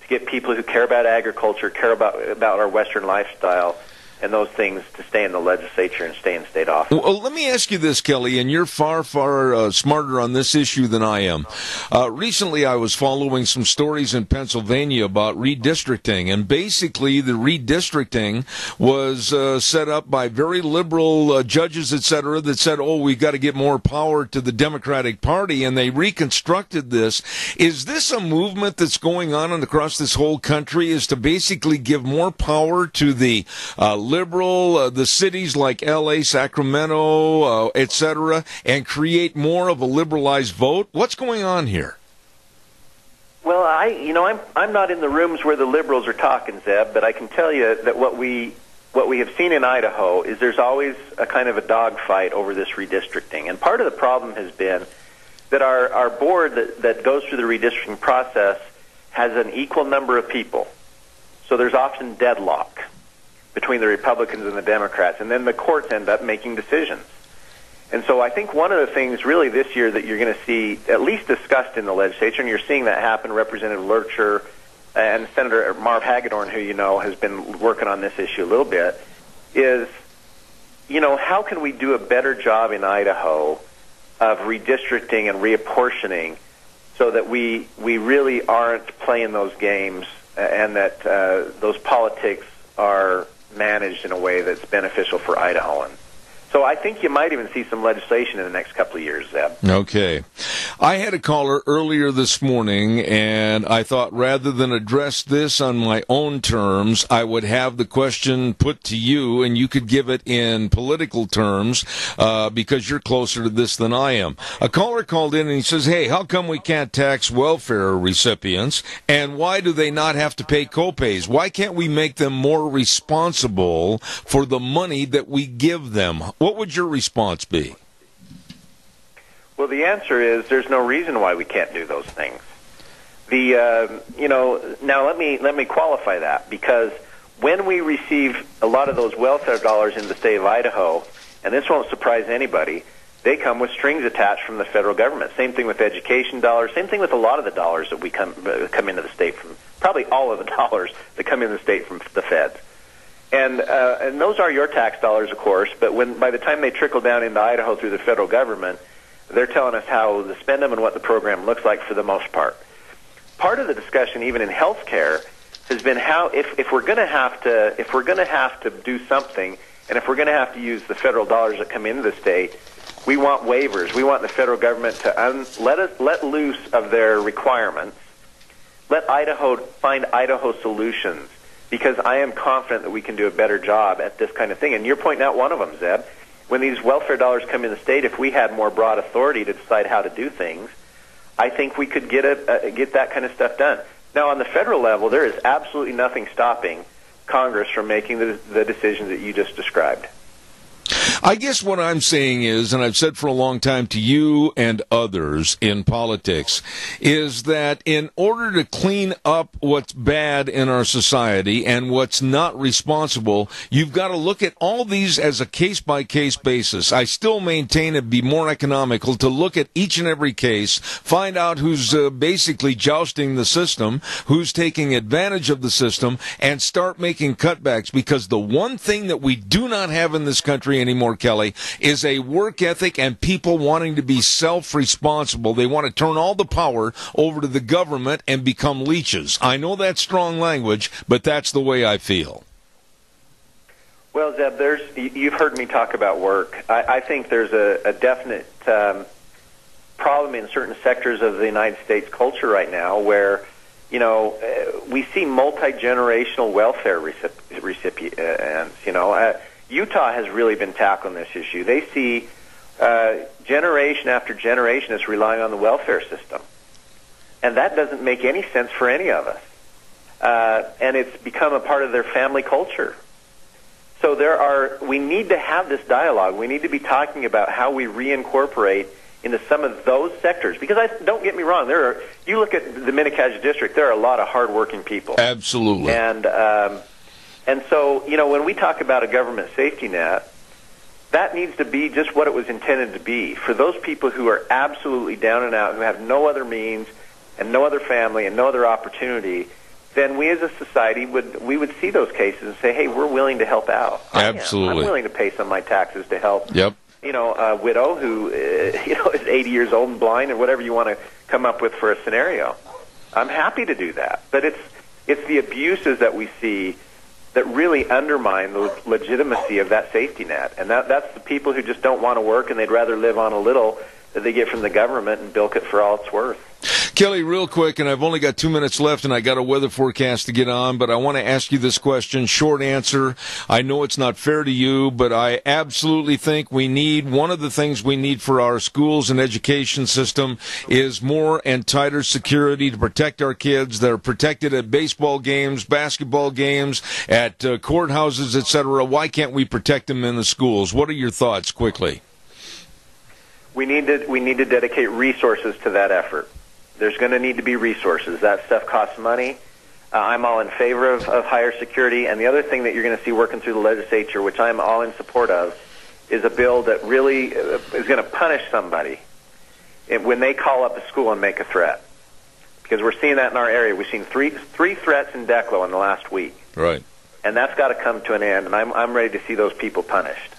to get people who care about agriculture, care about our Western lifestyle, and those things to stay in the legislature and stay in state office. Well, let me ask you this, Kelly, and you're far smarter on this issue than I am. Recently, I was following some stories in Pennsylvania about redistricting, and basically the redistricting was set up by very liberal judges, etc., that said, oh, we've got to get more power to the Democratic Party, and they reconstructed this. Is this a movement that's going on across this whole country, is to basically give more power to the liberal, the cities like L.A., Sacramento, etc., and create more of a liberalized vote? What's going on here? Well, I'm not in the rooms where the liberals are talking, Zeb, but I can tell you that what we have seen in Idaho is there's always a kind of a dogfight over this redistricting. And part of the problem has been that our board that goes through the redistricting process has an equal number of people. So there's often deadlock between the Republicans and the Democrats, and then the courts end up making decisions. And so I think one of the things really this year that you're going to see at least discussed in the legislature, and you're seeing that happen, Representative Lurcher and Senator Marv Hagedorn, who you know has been working on this issue a little bit, is, you know, how can we do a better job in Idaho of redistricting and reapportioning so that we really aren't playing those games and that those politics are managed in a way that's beneficial for Idahoans. So I think you might even see some legislation in the next couple of years, Zeb. Okay. I had a caller earlier this morning, and I thought rather than address this on my own terms, I would have the question put to you, and you could give it in political terms because you're closer to this than I am. A caller called in and he says, hey, how come we can't tax welfare recipients, and why do they not have to pay copays? Why can't we make them more responsible for the money that we give them? What would your response be? Well, the answer is there's no reason why we can't do those things. Now let me qualify that, because when we receive a lot of those welfare dollars in the state of Idaho, and this won't surprise anybody, they come with strings attached from the federal government. Same thing with education dollars. Same thing with a lot of the dollars that we come into the state from. Probably all of the dollars that come into the state from the feds. And those are your tax dollars, of course. But by the time they trickle down into Idaho through the federal government, they're telling us how to spend them and what the program looks like for the most part. Part of the discussion, even in health care, has been how if we're going to have to do something, and if we're going to have to use the federal dollars that come into the state, we want waivers. We want the federal government to let loose of their requirements. Let Idaho find Idaho solutions, because I am confident that we can do a better job at this kind of thing. And you're pointing out one of them, Zeb. When these welfare dollars come in the state, if we had more broad authority to decide how to do things, I think we could get that kind of stuff done. Now, on the federal level, there is absolutely nothing stopping Congress from making the decisions that you just described. I guess what I'm saying is, and I've said for a long time to you and others in politics, is that in order to clean up what's bad in our society and what's not responsible, you've got to look at all these as a case-by-case basis. I still maintain it'd be more economical to look at each and every case, find out who's basically jousting the system, who's taking advantage of the system, and start making cutbacks, because the one thing that we do not have in this country anymore, Kelly, is a work ethic and people wanting to be self-responsible. They want to turn all the power over to the government and become leeches. I know that's strong language, but that's the way I feel. Well, Zeb, you've heard me talk about work. I think there's a definite problem in certain sectors of the United States culture right now where, we see multi-generational welfare recipients, Utah has really been tackling this issue. They see generation after generation is relying on the welfare system. And that doesn't make any sense for any of us. And it's become a part of their family culture. So we need to have this dialogue. We need to be talking about how we reincorporate into some of those sectors. Because don't get me wrong, you look at the Minnecaja District, there are a lot of hardworking people. Absolutely. And so, when we talk about a government safety net, that needs to be just what it was intended to be. For those people who are absolutely down and out, who have no other means and no other family and no other opportunity, then we as a society would see those cases and say, hey, we're willing to help out. Absolutely. I'm willing to pay some of my taxes to help. Yep. A widow who, is 80 years old and blind, and whatever you want to come up with for a scenario. I'm happy to do that. But it's the abuses that we see that really undermine the legitimacy of that safety net. And that's the people who just don't want to work and they'd rather live on a little that they get from the government and bilk it for all it's worth. Kelly, real quick, and I've only got 2 minutes left, and I got a weather forecast to get on, but I want to ask you this question. Short answer. I know it's not fair to you, but I absolutely think one of the things we need for our schools and education system is more and tighter security to protect our kids. They're protected at baseball games, basketball games, at courthouses, etc. Why can't we protect them in the schools? What are your thoughts, quickly? We need to dedicate resources to that effort. There's going to need to be resources. That stuff costs money. I'm all in favor of higher security. And the other thing that you're going to see working through the legislature, which I'm all in support of, is a bill that really is going to punish somebody when they call up a school and make a threat. Because we're seeing that in our area. We've seen three threats in Declo in the last week. Right. And that's got to come to an end. And I'm ready to see those people punished.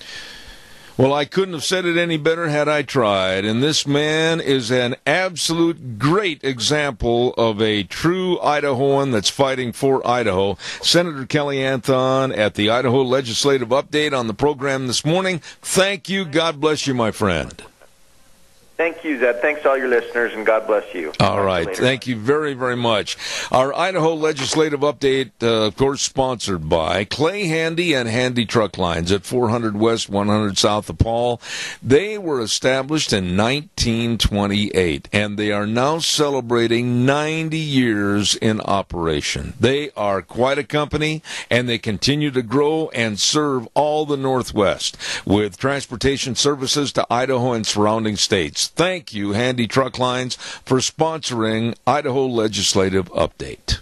Well, I couldn't have said it any better had I tried, and this man is an absolute great example of a true Idahoan that's fighting for Idaho. Senator Kelly Anthon at the Idaho Legislative Update on the program this morning. Thank you. God bless you, my friend. Thank you, Zeb. Thanks to all your listeners, and God bless you. All right. Thank you very, very much. Our Idaho legislative update, of course, sponsored by Clay Handy and Handy Truck Lines at 400 West, 100 South of Paul. They were established in 1928, and they are now celebrating 90 years in operation. They are quite a company, and they continue to grow and serve all the Northwest with transportation services to Idaho and surrounding states. Thank you, Handy Truck Lines, for sponsoring Idaho Legislative Update.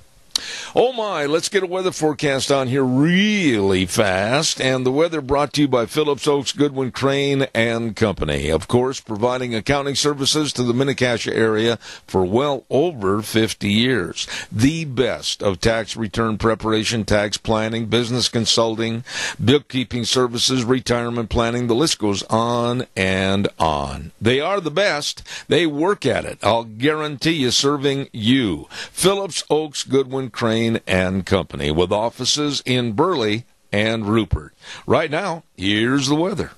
Oh my, let's get a weather forecast on here really fast. And the weather brought to you by Phillips Oaks, Goodwin, Crane and Company. Of course, providing accounting services to the Mini-Cassia area for well over 50 years. The best of tax return preparation, tax planning, business consulting, bookkeeping services, retirement planning. The list goes on and on. They are the best. They work at it. I'll guarantee you, serving you. Phillips Oaks, Goodwin, Crane and Company, with offices in Burley and Rupert. Right now, here's the weather.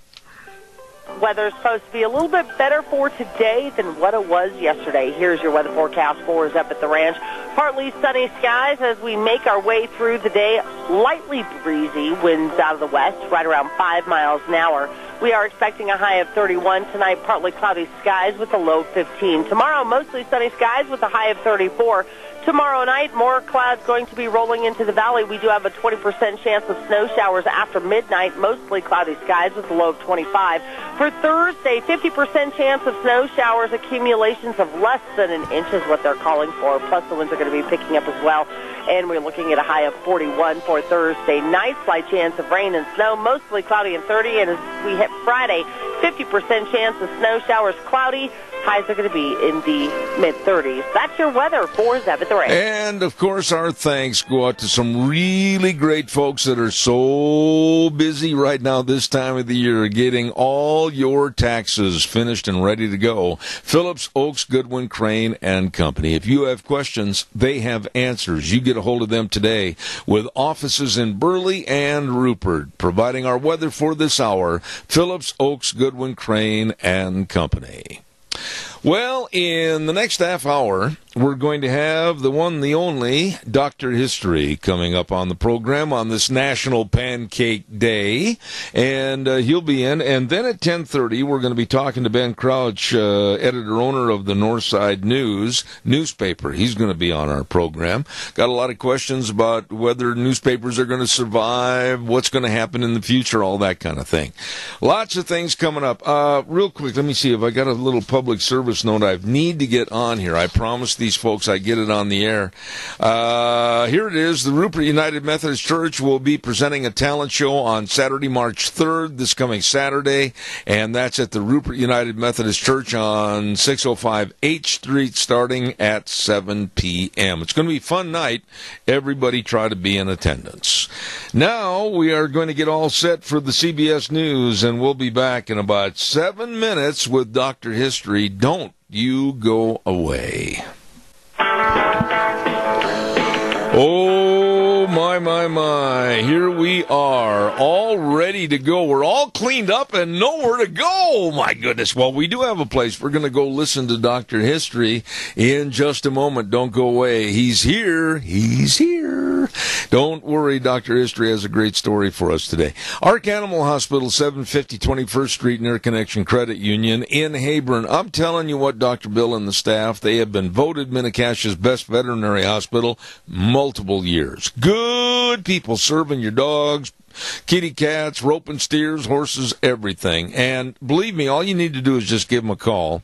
Weather's supposed to be a little bit better for today than what it was yesterday. Here's your weather forecast for us up at the ranch. Partly sunny skies as we make our way through the day. Lightly breezy, winds out of the west, right around 5 miles an hour. We are expecting a high of 31 tonight, partly cloudy skies with a low of 15. Tomorrow, mostly sunny skies with a high of 34. Tomorrow night, more clouds going to be rolling into the valley. We do have a 20% chance of snow showers after midnight, mostly cloudy skies with a low of 25. For Thursday, 50% chance of snow showers, accumulations of less than an inch is what they're calling for. Plus, the winds are going to be picking up as well. And we're looking at a high of 41 for Thursday night. Slight chance of rain and snow, mostly cloudy and 30. And as we hit Friday, 50% chance of snow showers, cloudy. Highs are going to be in the mid-30s. That's your weather for Zeb at the Ranch. And, of course, our thanks go out to some really great folks that are so busy right now this time of the year getting all your taxes finished and ready to go. Phillips Oaks, Goodwin, Crane and Company. If you have questions, they have answers. You get a hold of them today with offices in Burley and Rupert. Providing our weather for this hour, Phillips Oaks, Goodwin, Crane and Company. Well, in the next half hour, we're going to have the one, the only, Dr. History coming up on the program on this National Pancake Day, and he'll be in. And then at 10:30, we're going to be talking to Ben Crouch, editor-owner of the Northside News newspaper. He's going to be on our program. Got a lot of questions about whether newspapers are going to survive, what's going to happen in the future, all that kind of thing. Lots of things coming up. Real quick, let me see if I got a little public service note I need to get on here. I promised these folks I get it on the air. Here it is. The Rupert United Methodist Church will be presenting a talent show on Saturday, March 3rd, this coming Saturday, and that's at the Rupert United Methodist Church on 605 H Street starting at 7 p.m. It's going to be a fun night. Everybody try to be in attendance. Now we are going to get all set for the CBS News, and we'll be back in about 7 minutes with Dr. History. Don't you go away. Oh, my. Here we are, all ready to go. We're all cleaned up and nowhere to go. My goodness. Well, we do have a place. We're going to go listen to Dr. History in just a moment. Don't go away. He's here. Don't worry, Dr. History has a great story for us today. Ark Animal Hospital, 750 21st Street near Connection Credit Union in Hebron. I'm telling you what, Dr. Bill and the staff, they have been voted Mini-Cassia's best veterinary hospital multiple years. Good people serving your dogs, kitty cats, roping steers, horses, everything. And believe me, all you need to do is just give them a call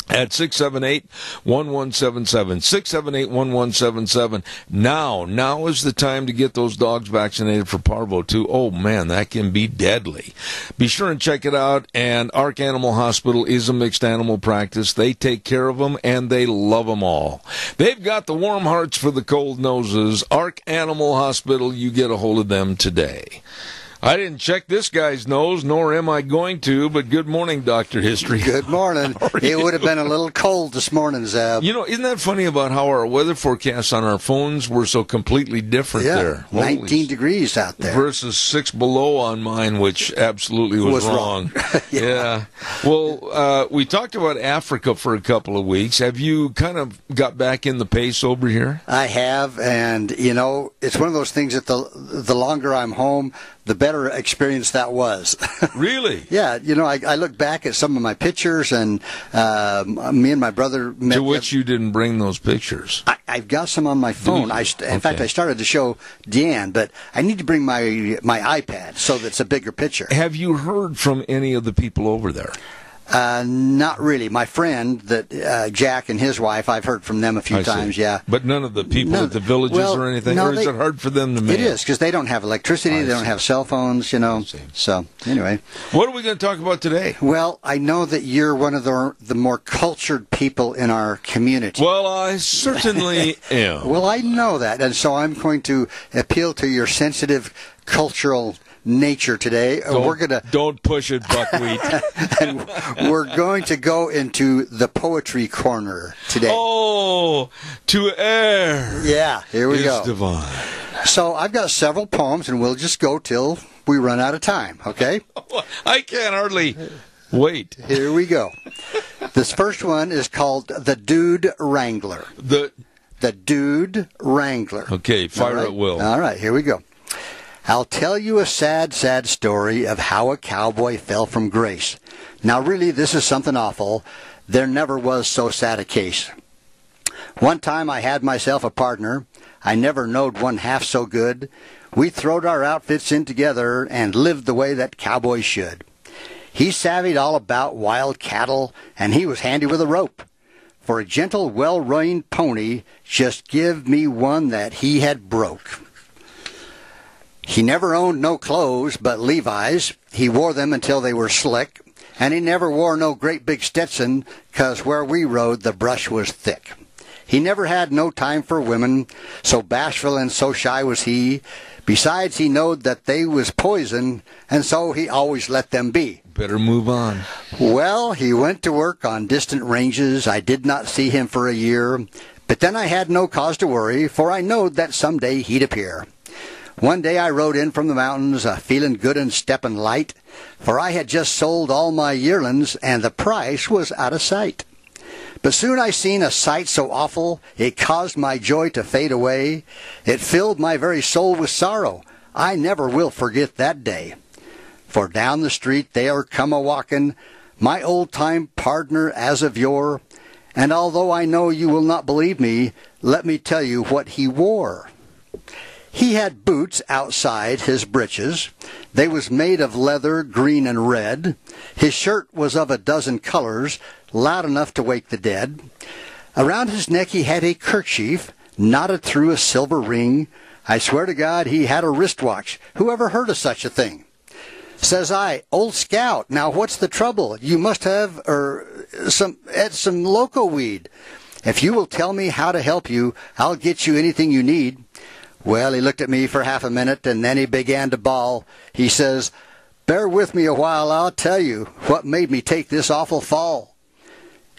at 678-1177, 678-1177. Now is the time to get those dogs vaccinated for parvo, too. Oh, man, that can be deadly. Be sure and check it out, and Ark Animal Hospital is a mixed animal practice. They take care of them, and they love them all. They've got the warm hearts for the cold noses. Ark Animal Hospital, you get a hold of them today. I didn't check this guy's nose, nor am I going to, but good morning, Dr. History. Good morning. It would have been a little cold this morning, Zeb. You know, isn't that funny about how our weather forecasts on our phones were so completely different there? 19 degrees out there. Versus 6 below on mine, which absolutely was wrong. Yeah. Well, we talked about Africa for a couple of weeks. Have you kind of got back in the pace over here? I have, and, you know, it's one of those things that the longer I'm home, the better experience that was. Really? Yeah, you know, I look back at some of my pictures, and me and my brother met. To which you didn't bring those pictures? I've got some on my phone. In fact, I started to show Deanne, but I need to bring my iPad so that it's a bigger picture. Have you heard from any of the people over there? Not really. My friend, Jack and his wife, I've heard from them a few times, yeah. But none of the people at the villages or anything? No, or is it hard for them to mail? It is, because they don't have electricity, they don't have cell phones, you know. So, anyway. What are we going to talk about today? Well, I know that you're one of the more cultured people in our community. Well, I certainly am. Well, I know that, and so I'm going to appeal to your sensitive cultural nature today. Don't push it, Buckwheat. And we're going to go into the poetry corner today. Oh, to air. Yeah, here we go. Divine. So I've got several poems, and we'll just go till we run out of time, okay? I can't hardly wait. Here we go. This first one is called The Dude Wrangler. The Dude Wrangler. Okay, fire at will. All right, here we go. I'll tell you a sad, sad story of how a cowboy fell from grace. Now, really, this is something awful. There never was so sad a case. One time I had myself a partner. I never knowed one half so good. We throwed our outfits in together and lived the way that cowboys should. He savvied all about wild cattle, and he was handy with a rope. For a gentle, well-reined pony, just give me one that he had broke. He never owned no clothes but Levi's. He wore them until they were slick. And he never wore no great big Stetson, 'cause where we rode the brush was thick. He never had no time for women, so bashful and so shy was he. Besides, he knowed that they was poison, and so he always let them be. Better move on. Well, he went to work on distant ranges. I did not see him for a year. But then I had no cause to worry, for I knowed that someday he'd appear. One day I rode in from the mountains, feeling good and stepping light, for I had just sold all my yearlings, and the price was out of sight. But soon I seen a sight so awful, it caused my joy to fade away. It filled my very soul with sorrow. I never will forget that day. For down the street there come a-walking, my old-time partner as of yore, and although I know you will not believe me, let me tell you what he wore. He had boots outside his breeches. They was made of leather, green and red. His shirt was of a dozen colors, loud enough to wake the dead. Around his neck he had a kerchief, knotted through a silver ring. I swear to God he had a wristwatch. Whoever heard of such a thing? Says I, old scout, now what's the trouble? You must have some loco weed. If you will tell me how to help you, I'll get you anything you need. Well, he looked at me for half a minute, and then he began to bawl. He says, bear with me a while, I'll tell you what made me take this awful fall.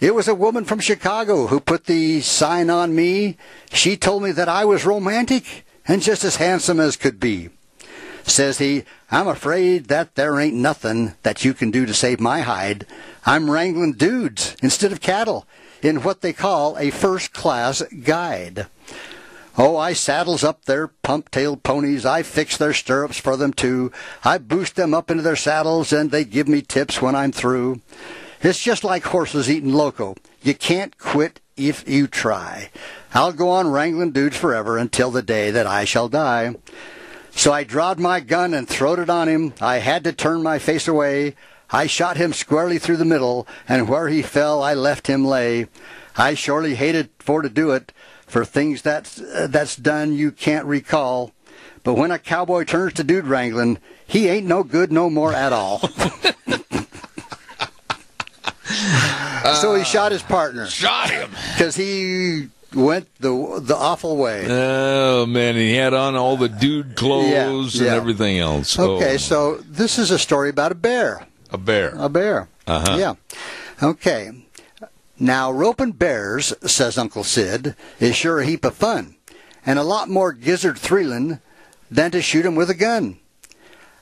It was a woman from Chicago who put the sign on me. She told me that I was romantic and just as handsome as could be. Says he, I'm afraid that there ain't nothing that you can do to save my hide. I'm wrangling dudes instead of cattle in what they call a first-class guide. Oh, I saddles up their pump-tailed ponies. I fix their stirrups for them, too. I boost them up into their saddles, and they give me tips when I'm through. It's just like horses eating loco. You can't quit if you try. I'll go on wrangling dudes forever until the day that I shall die. So I drawed my gun and throwed it on him. I had to turn my face away. I shot him squarely through the middle, and where he fell I left him lay. I surely hated for to do it, for things that's done you can't recall. But when a cowboy turns to dude wrangling, he ain't no good no more at all. So he shot his partner. Shot him. Because he went the awful way. Oh, man, he had on all the dude clothes and everything else. Okay, so this is a story about a bear. A bear. A bear. Uh-huh. Yeah. Okay. Now, roping bears, says Uncle Sid, is sure a heap of fun, and a lot more gizzard thrilling than to shoot 'em with a gun.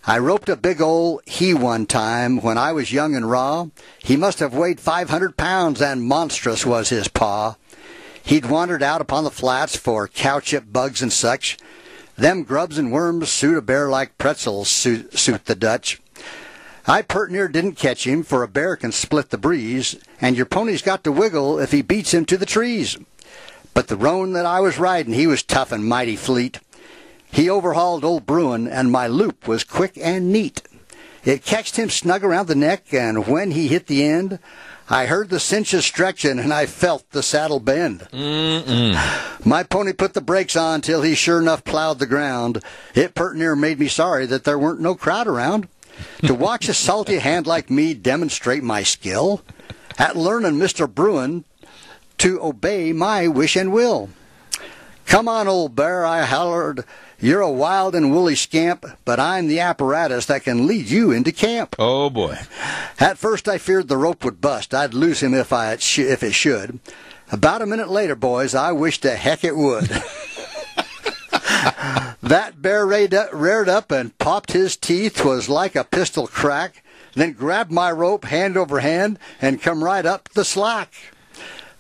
I roped a big old he one time when I was young and raw. He must have weighed 500 pounds, and monstrous was his paw. He'd wandered out upon the flats for cow-chip bugs and such. Them grubs and worms suit a bear like pretzels suit the Dutch. I pert near didn't catch him, for a bear can split the breeze, and your pony's got to wiggle if he beats him to the trees. But the roan that I was riding, he was tough and mighty fleet. He overhauled old Bruin, and my loop was quick and neat. It catched him snug around the neck, and when he hit the end, I heard the cinches stretching, and I felt the saddle bend. My pony put the brakes on till he sure enough plowed the ground. It pert near made me sorry that there weren't no crowd around to watch a salty hand like me demonstrate my skill at learning Mr. Bruin to obey my wish and will. Come on, old bear, I hollered. You're a wild and woolly scamp, but I'm the apparatus that can lead you into camp. Oh, boy. At first I feared the rope would bust. I'd lose him if it should. About a minute later, boys, I wish to heck it would. That bear reared up and popped his teeth. 'Twas like a pistol crack. Then grabbed my rope hand over hand and come right up the slack.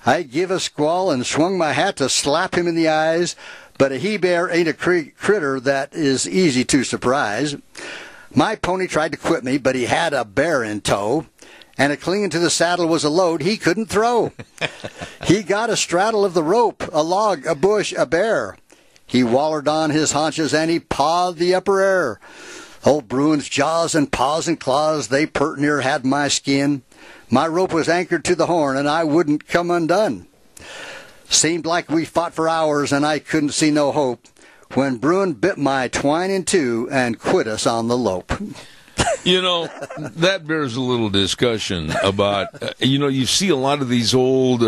I give a squall and swung my hat to slap him in the eyes, but a he-bear ain't a critter that is easy to surprise. My pony tried to quit me, but he had a bear in tow, and a clinging to the saddle was a load he couldn't throw. He got a straddle of the rope, a log, a bush, a bear. He wallered on his haunches and he pawed the upper air. Old Bruin's jaws and paws and claws, they pert near had my skin. My rope was anchored to the horn, and I wouldn't come undone. Seemed like we fought for hours, and I couldn't see no hope, when Bruin bit my twine in two and quit us on the lope. You know, that bears a little discussion about, you see a lot of these old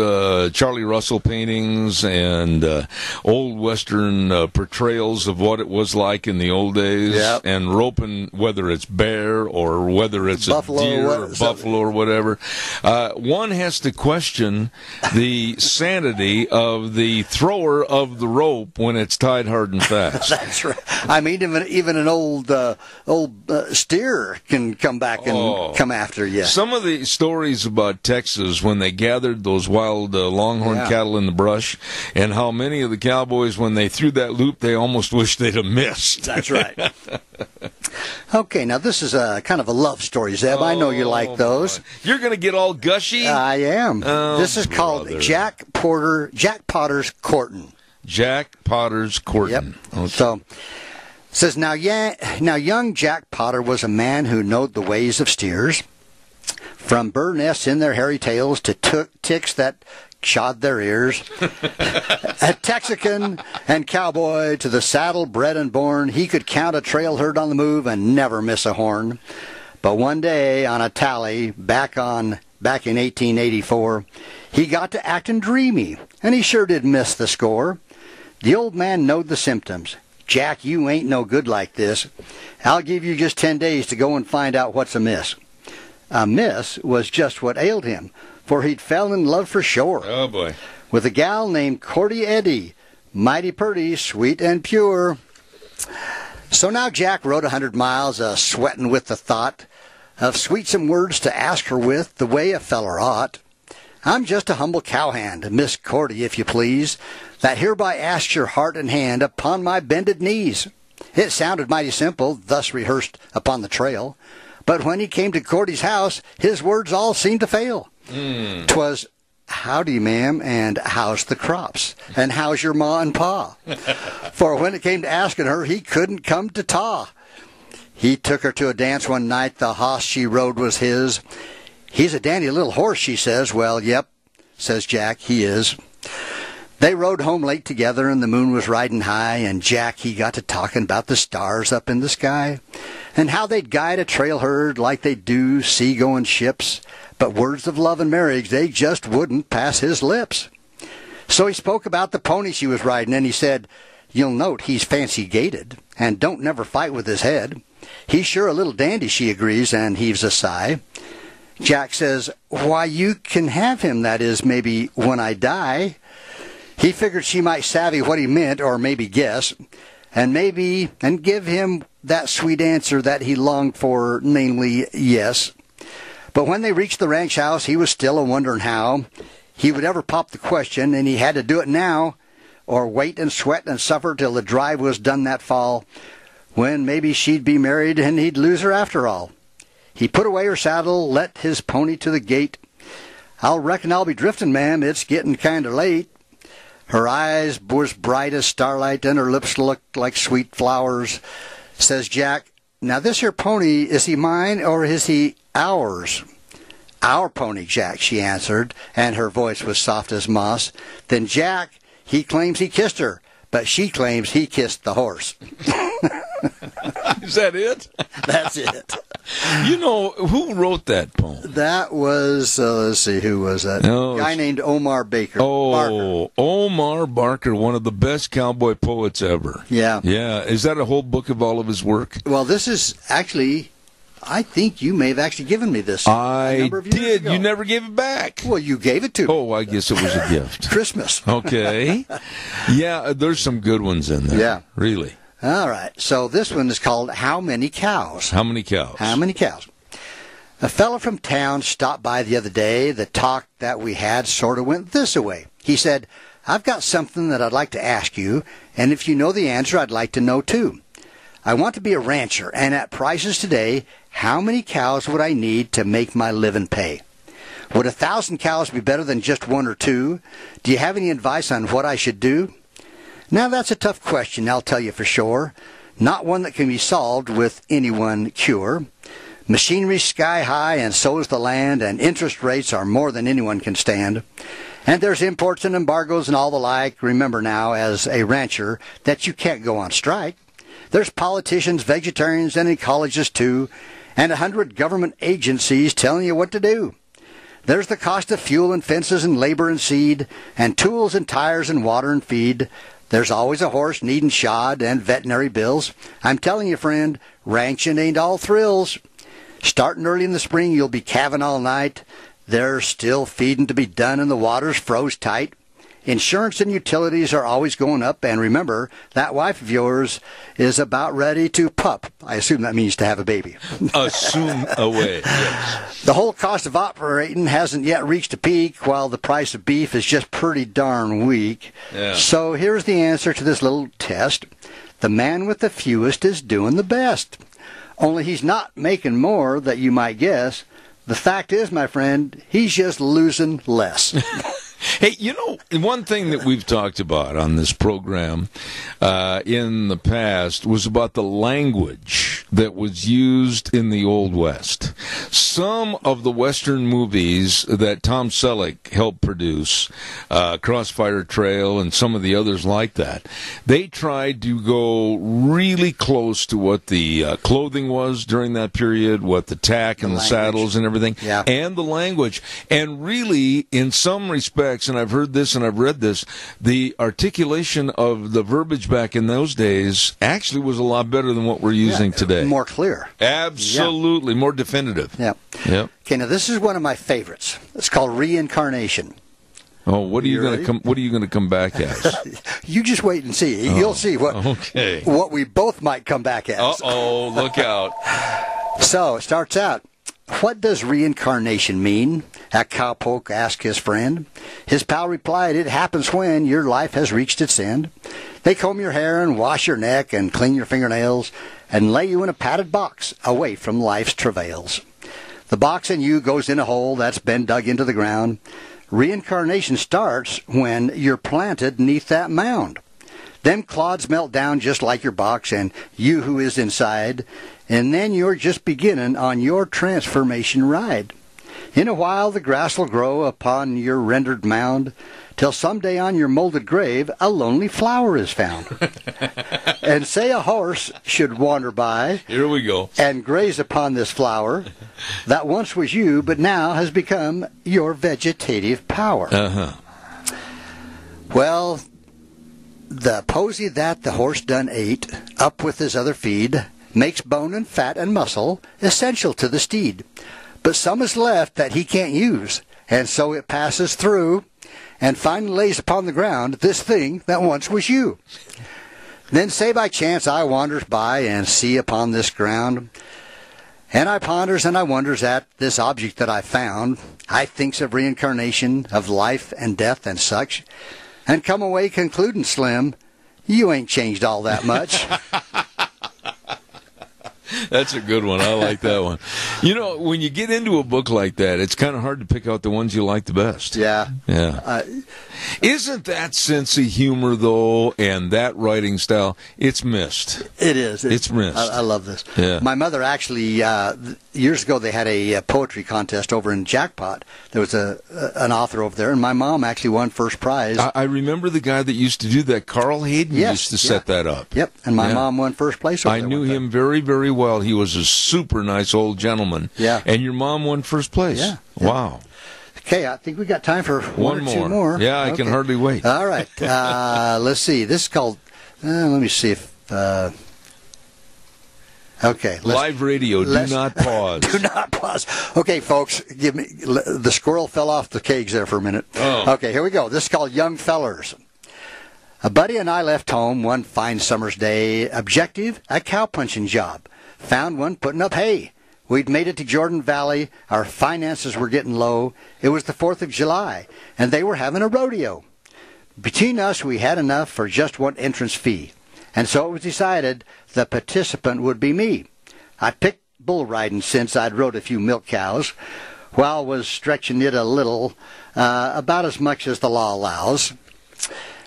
Charlie Russell paintings and old Western portrayals of what it was like in the old days. Yep. And roping, whether it's bear or whether it's buffalo, a deer or buffalo or whatever. One has to question the sanity of the thrower of the rope when it's tied hard and fast. That's right. I mean, even an old steer can come back and come after you. Some of the stories about Texas when they gathered those wild longhorn cattle in the brush, and how many of the cowboys, when they threw that loop, they almost wished they'd have missed. That's right. Okay, now this is a kind of a love story, Zeb. I know you like those. You're going to get all gushy? I am. Oh, this is called Jack Potter's Courtin'. Jack Potter's Courtin'. Yep. Okay. So, it says, now young Jack Potter was a man who knowed the ways of steers, from bird nests in their hairy tails to ticks that shod their ears. A Texican and cowboy to the saddle bred and born, he could count a trail herd on the move and never miss a horn. But one day on a tally back in 1884, he got to acting dreamy, and he sure did miss the score. The old man knowed the symptoms. Jack, you ain't no good like this. I'll give you just 10 days to go and find out what's amiss. Amiss was just what ailed him, for he'd fell in love for sure. Oh, boy. With a gal named Cordy Eddy, mighty purty, sweet and pure. So now Jack rode 100 miles, sweatin' with the thought of sweetsome words to ask her with, the way a feller ought. I'm just a humble cowhand, Miss Cordy, if you please, that hereby asks your heart and hand upon my bended knees. It sounded mighty simple, thus rehearsed upon the trail, but when he came to Cordy's house, his words all seemed to fail. 'Twas, howdy, ma'am, and how's the crops, and how's your ma and pa? For when it came to asking her, he couldn't come to ta. He took her to a dance one night, the hoss she rode was his. He's a dandy little horse, she says. Well, yep, says Jack, he is. They rode home late together, and the moon was riding high, and Jack, he got to talking about the stars up in the sky, and how they'd guide a trail herd like they do sea-going ships, but words of love and marriage, they just wouldn't pass his lips. So he spoke about the pony she was riding, and he said, "You'll note he's fancy-gaited, and don't never fight with his head. He's sure a little dandy," she agrees, and heaves a sigh. Jack says, "Why, you can have him, that is, maybe when I die." He figured she might savvy what he meant, or maybe guess, and give him that sweet answer that he longed for, namely, yes. But when they reached the ranch house, he was still a-wondering how he would ever pop the question, and he had to do it now, or wait and sweat and suffer till the drive was done that fall, when maybe she'd be married and he'd lose her after all. He put away her saddle, let his pony to the gate. "I'll reckon I'll be drifting, ma'am. It's getting kind of late." Her eyes was bright as starlight, and her lips looked like sweet flowers. Says Jack, "Now this here pony, is he mine or is he ours?" "Our pony, Jack," she answered, and her voice was soft as moss. Then Jack, he claims he kissed her, but she claims he kissed the horse. Is that it? That's it. You know, who wrote that poem? That was, let's see, who was that? A guy named Omar Baker. Oh, Omar Barker, one of the best cowboy poets ever. Yeah. Yeah. Is that a whole book of all of his work? Well, this is actually, I think you may have actually given me this. I did. You never gave it back. Well, you gave it to me. Oh, I guess it was a gift. Christmas. Okay. Yeah, there's some good ones in there. Yeah. Really. All right. So this one is called How Many Cows? How many cows? How many cows? A fella from town stopped by the other day. The talk that we had sort of went this way. He said, "I've got something that I'd like to ask you, and if you know the answer, I'd like to know too. I want to be a rancher, and at prices today, how many cows would I need to make my living pay? Would 1,000 cows be better than just one or two? Do you have any advice on what I should do?" Now, that's a tough question, I'll tell you for sure. Not one that can be solved with any one cure. Machinery's sky high, and so is the land, and interest rates are more than anyone can stand. And there's imports and embargoes and all the like. Remember now, as a rancher, that you can't go on strike. There's politicians, vegetarians, and ecologists too, and 100 government agencies telling you what to do. There's the cost of fuel and fences and labor and seed, and tools and tires and water and feed. There's always a horse needing shod and veterinary bills. I'm telling you, friend, ranching ain't all thrills. Starting early in the spring, you'll be calving all night. There's still feeding to be done, and the water's froze tight. Insurance and utilities are always going up, and remember, that wife of yours is about ready to pup. I assume that means to have a baby. Assume away, yes. The whole cost of operating hasn't yet reached a peak, while the price of beef is just pretty darn weak. Yeah. So here's the answer to this little test. The man with the fewest is doing the best. Only he's not making more that you might guess. The fact is, my friend, he's just losing less. Hey, you know, one thing that we've talked about on this program in the past was about the language that was used in the Old West. Some of the Western movies that Tom Selleck helped produce, Crossfire Trail and some of the others like that, they tried to go really close to what the clothing was during that period, what the tack and the saddles and everything, and the language. And really, in some respects, and I've heard this and I've read this, the articulation of the verbiage back in those days actually was a lot better than what we're using today. More clear. Absolutely. More definitive. Yep. Okay, now this is one of my favorites. It's called reincarnation. Oh, what are you going to come? What are you going to come back as? You just wait and see. You'll see what we both might come back as. Uh-oh, look out. So it starts out. What does reincarnation mean? A cowpoke asked his friend. His pal replied, it happens when your life has reached its end. They comb your hair and wash your neck and clean your fingernails and lay you in a padded box away from life's travails. The box in you goes in a hole that's been dug into the ground. Reincarnation starts when you're planted neath that mound. Them clods melt down just like your box and you who is inside, and then you're just beginning on your transformation ride. In a while the grass will grow upon your rendered mound, till someday on your molded grave a lonely flower is found. And say a horse should wander by, here we go, and graze upon this flower that once was you but now has become your vegetative power. Well, the posy that the horse done ate, up with his other feed, makes bone and fat and muscle essential to the steed. But some is left that he can't use, and so it passes through, and finally lays upon the ground this thing that once was you. Then say by chance I wanders by and see upon this ground, and I ponders and I wonders at this object that I found. I thinks of reincarnation, of life and death and such, and come away concluding, Slim, you ain't changed all that much. That's a good one. I like that one. You know, when you get into a book like that, it's kind of hard to pick out the ones you like the best. Yeah. Yeah. Isn't that sense of humor, though, and that writing style, it's missed. It is. It's missed. I love this. Yeah. My mother actually, years ago, they had a poetry contest over in Jackpot. There was an author over there, and my mom actually won first prize. I remember the guy that used to do that. Carl Hayden used to set that up. Yep, and my mom won first place over there. I knew him very, very well. He was a super nice old gentleman. Yeah. And your mom won first place. Yeah. Wow. Okay, I think we got time for one or two more. Yeah, I can hardly wait. All right. Let's see. This is called, let me see if, okay. Live radio, do not pause. Do not pause. Okay, folks, the squirrel fell off the cage there for a minute. Oh. Okay, here we go. This is called Young Fellers. A buddy and I left home one fine summer's day. Objective, a cow-punching job. Found one putting up hay. We'd made it to Jordan Valley. Our finances were getting low. It was the 4th of July, and they were having a rodeo. Between us, we had enough for just one entrance fee, and so it was decided the participant would be me. I picked bull riding since I'd rode a few milk cows, while was stretching it a little, about as much as the law allows.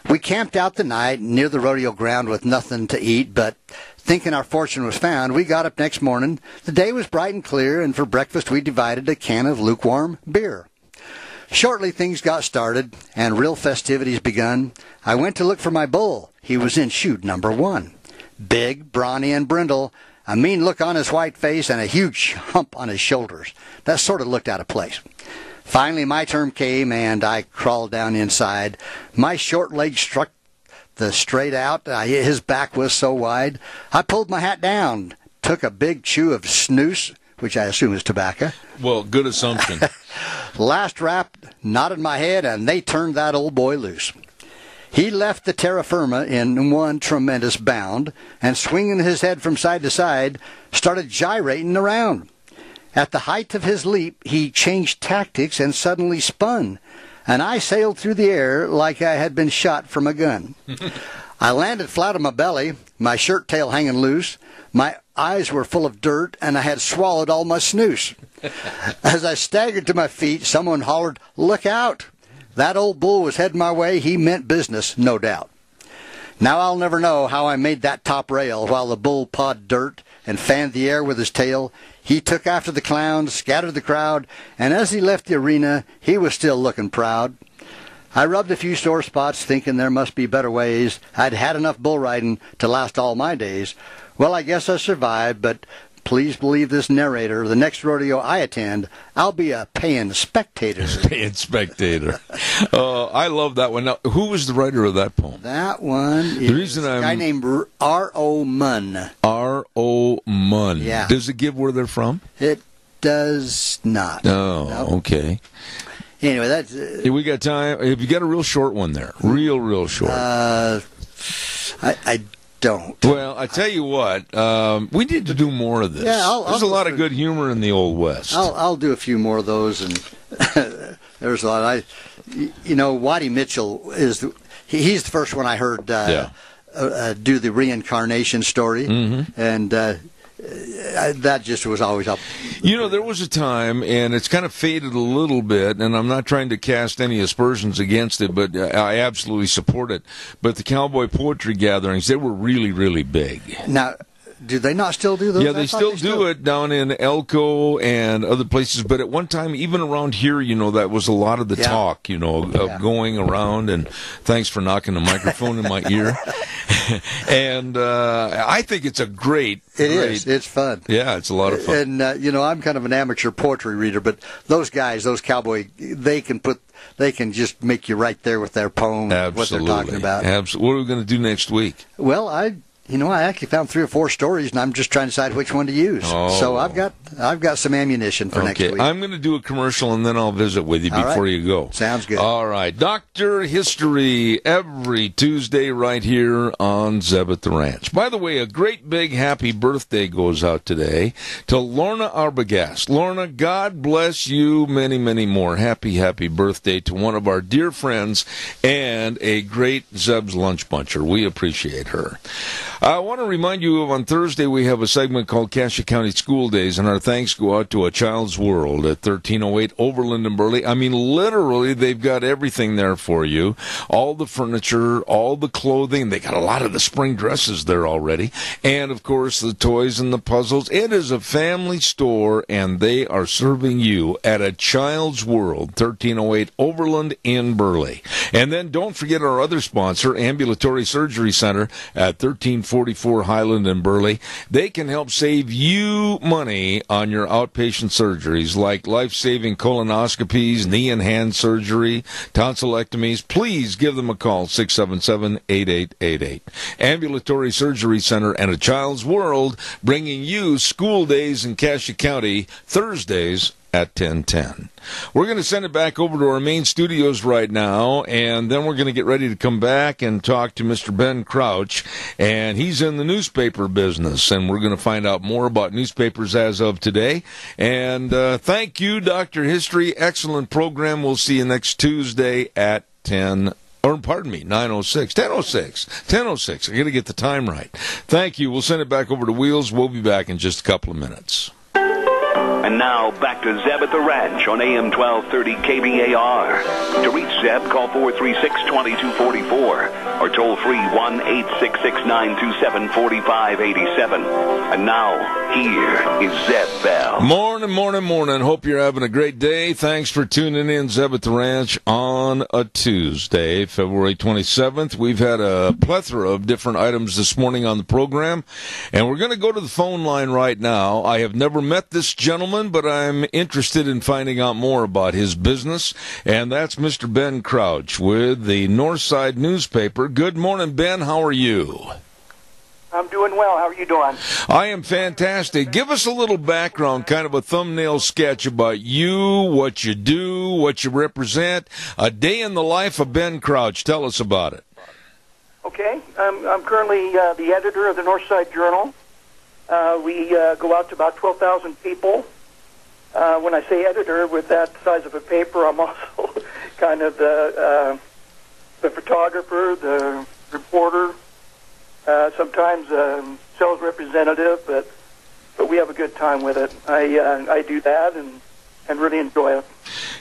We camped out the night near the rodeo ground with nothing to eat, but thinking our fortune was found, we got up next morning. The day was bright and clear, and for breakfast we divided a can of lukewarm beer. Shortly things got started, and real festivities begun. I went to look for my bull. He was in chute number 1. Big, brawny, and brindle, a mean look on his white face, and a huge hump on his shoulders. That sort of looked out of place. Finally, my turn came, and I crawled down inside. My short legs struck the straight out. His back was so wide. I pulled my hat down, took a big chew of snooze, which I assume is tobacco. Well, good assumption. Last rap, nodded my head, and they turned that old boy loose. He left the terra firma in one tremendous bound, and swinging his head from side to side, started gyrating around. At the height of his leap, he changed tactics and suddenly spun, and I sailed through the air like I had been shot from a gun. I landed flat on my belly, my shirt tail hanging loose. My eyes were full of dirt, and I had swallowed all my snooze. As I staggered to my feet, someone hollered, "Look out!" That old bull was heading my way. He meant business, no doubt. Now I'll never know how I made that top rail while the bull pawed dirt and fanned the air with his tail. He took after the clowns, scattered the crowd, and as he left the arena, he was still looking proud. I rubbed a few sore spots, thinking there must be better ways. I'd had enough bull riding to last all my days. Well, I guess I survived, but please believe this narrator. The next rodeo I attend, I'll be a paying spectator. Paying spectator. I love that one. Now, who was the writer of that poem? That one is a guy named R.O. Munn. R.O. Munn. Yeah. Does it give where they're from? It does not. Oh, Nope. Okay. Anyway, that's... Hey, we got time. Have you got a real short one there? Real short. I don't. Well, I tell you what, we need to do more of this. Yeah, There's a lot of good humor in the Old West. I'll do a few more of those, and there's a lot. Waddy Mitchell he's the first one I heard do the reincarnation story, and that just was always up. There was a time, and it's kind of faded a little bit, and I'm not trying to cast any aspersions against it, but I absolutely support it. But the cowboy poetry gatherings, they were really, really big. Now, Do they not still do those? Yeah, they still do it down in Elko and other places. But at one time, even around here, that was a lot of the talk, of going around. And thanks for knocking the microphone in my ear. And I think it's a great. It is. It's fun. Yeah, it's a lot of fun. And I'm kind of an amateur poetry reader, but those guys, those cowboy, they can just make you right there with their poem, what they're talking about. Absolutely. What are we going to do next week? Well, I actually found 3 or 4 stories, and I'm just trying to decide which one to use. Oh. So I've got some ammunition for next week. I'm going to do a commercial, and then I'll visit with you before you go. Sounds good. All right. Dr. History every Tuesday right here on Zeb at the Ranch. By the way, a great big happy birthday goes out today to Lorna Arbogast. Lorna, God bless you many, many more. Happy, happy birthday to one of our dear friends and a great Zeb's Lunch Buncher. We appreciate her. I want to remind you of on Thursday we have a segment called Cassia County School Days, and our thanks go out to A Child's World at 1308 Overland and Burley. I mean, literally, they've got everything there for you. All the furniture, all the clothing. They got a lot of the spring dresses there already. And, of course, the toys and the puzzles. It is a family store, and they are serving you at A Child's World, 1308 Overland in Burley. And then don't forget our other sponsor, Ambulatory Surgery Center at 1344 Highland and Burley. They can help save you money on your outpatient surgeries like life-saving colonoscopies, knee and hand surgery, tonsillectomies. Please give them a call, 677-8888. Ambulatory Surgery Center and A Child's World, bringing you School Days in Cassia County, Thursdays at 10:10. We're going to send it back over to our main studios right now, and then we're going to get ready to come back and talk to Mr. Ben Crouch, and he's in the newspaper business, and we're going to find out more about newspapers as of today. And thank you, Dr. History. Excellent program. We'll see you next Tuesday at 10. Or, pardon me, 9:06. 10:06. I got to get the time right. Thank you. We'll send it back over to Wheels. We'll be back in just a couple of minutes. And now, back to Zeb at the Ranch on AM 1230 KBAR. To reach Zeb, call 436-2244 or toll free 1-866-927-4587. And now, here is Zeb Bell. Morning. Hope you're having a great day. Thanks for tuning in, Zeb at the Ranch, on a Tuesday, February 27th. We've had a plethora of different items this morning on the program, and we're going to go to the phone line right now. I have never met this gentleman, but I'm interested in finding out more about his business, and that's Mr. Ben Crouch with the Northside newspaper. Good morning, Ben. How are you? I'm doing well. How are you doing? I am fantastic. Give us a little background, kind of a thumbnail sketch about you, what you do, what you represent. A day in the life of Ben Crouch. Tell us about it. Okay. I'm currently the editor of the Northside Journal. We go out to about 12,000 people. When I say editor, with that size of a paper, I'm also kind of the photographer, the reporter, sometimes sales representative, but we have a good time with it. I do that and really enjoy it.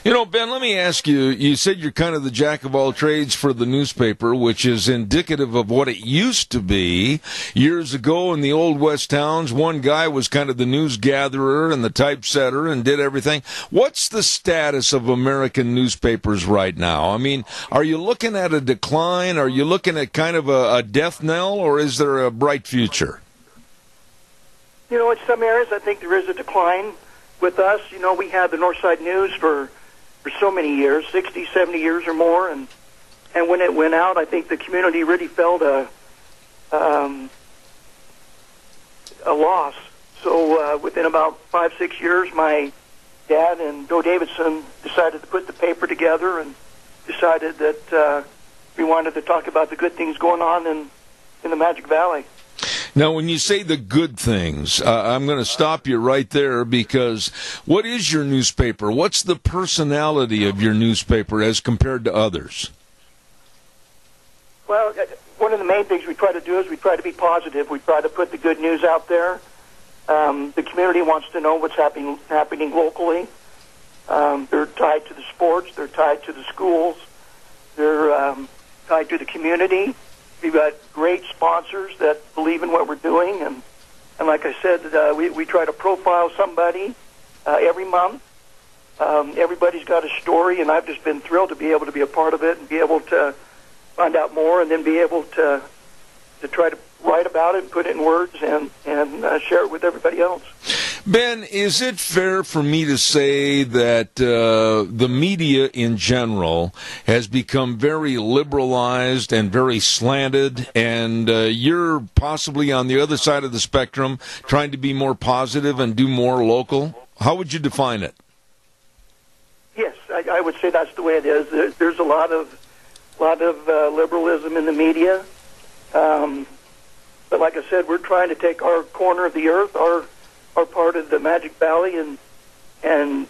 You know, Ben, let me ask you, you said you're kind of the jack of all trades for the newspaper, which is indicative of what it used to be. Years ago in the old West towns, one guy was kind of the news gatherer and the typesetter and did everything. What's the status of American newspapers right now? I mean, are you looking at a decline? Are you looking at kind of a death knell, or is there a bright future? You know, in some areas I think there is a decline. With us, you know, we had the Northside News for so many years, 60, 70 years or more, and when it went out, I think the community really felt a loss. So within about 5, 6 years, my dad and Joe Davidson decided to put the paper together and decided that we wanted to talk about the good things going on in the Magic Valley. Now, when you say the good things, I'm going to stop you right there, because what is your newspaper? What's the personality of your newspaper as compared to others? Well, one of the main things we try to do is we try to be positive. We try to put the good news out there. The community wants to know what's happening locally. They're tied to the sports. They're tied to the schools. They're tied to the community. We've got great sponsors that believe in what we're doing, and And like I said, we try to profile somebody every month. Everybody's got a story, and I've just been thrilled to be able to be a part of it and be able to find out more, and then be able to try to write about it and put it in words and share it with everybody else. Ben, is it fair for me to say that the media in general has become very liberalized and very slanted, and you're possibly on the other side of the spectrum trying to be more positive and do more local? How would you define it? Yes, I would say that's the way it is. There's a lot of liberalism in the media. But like I said, we're trying to take our corner of the earth, our part of the Magic Valley, and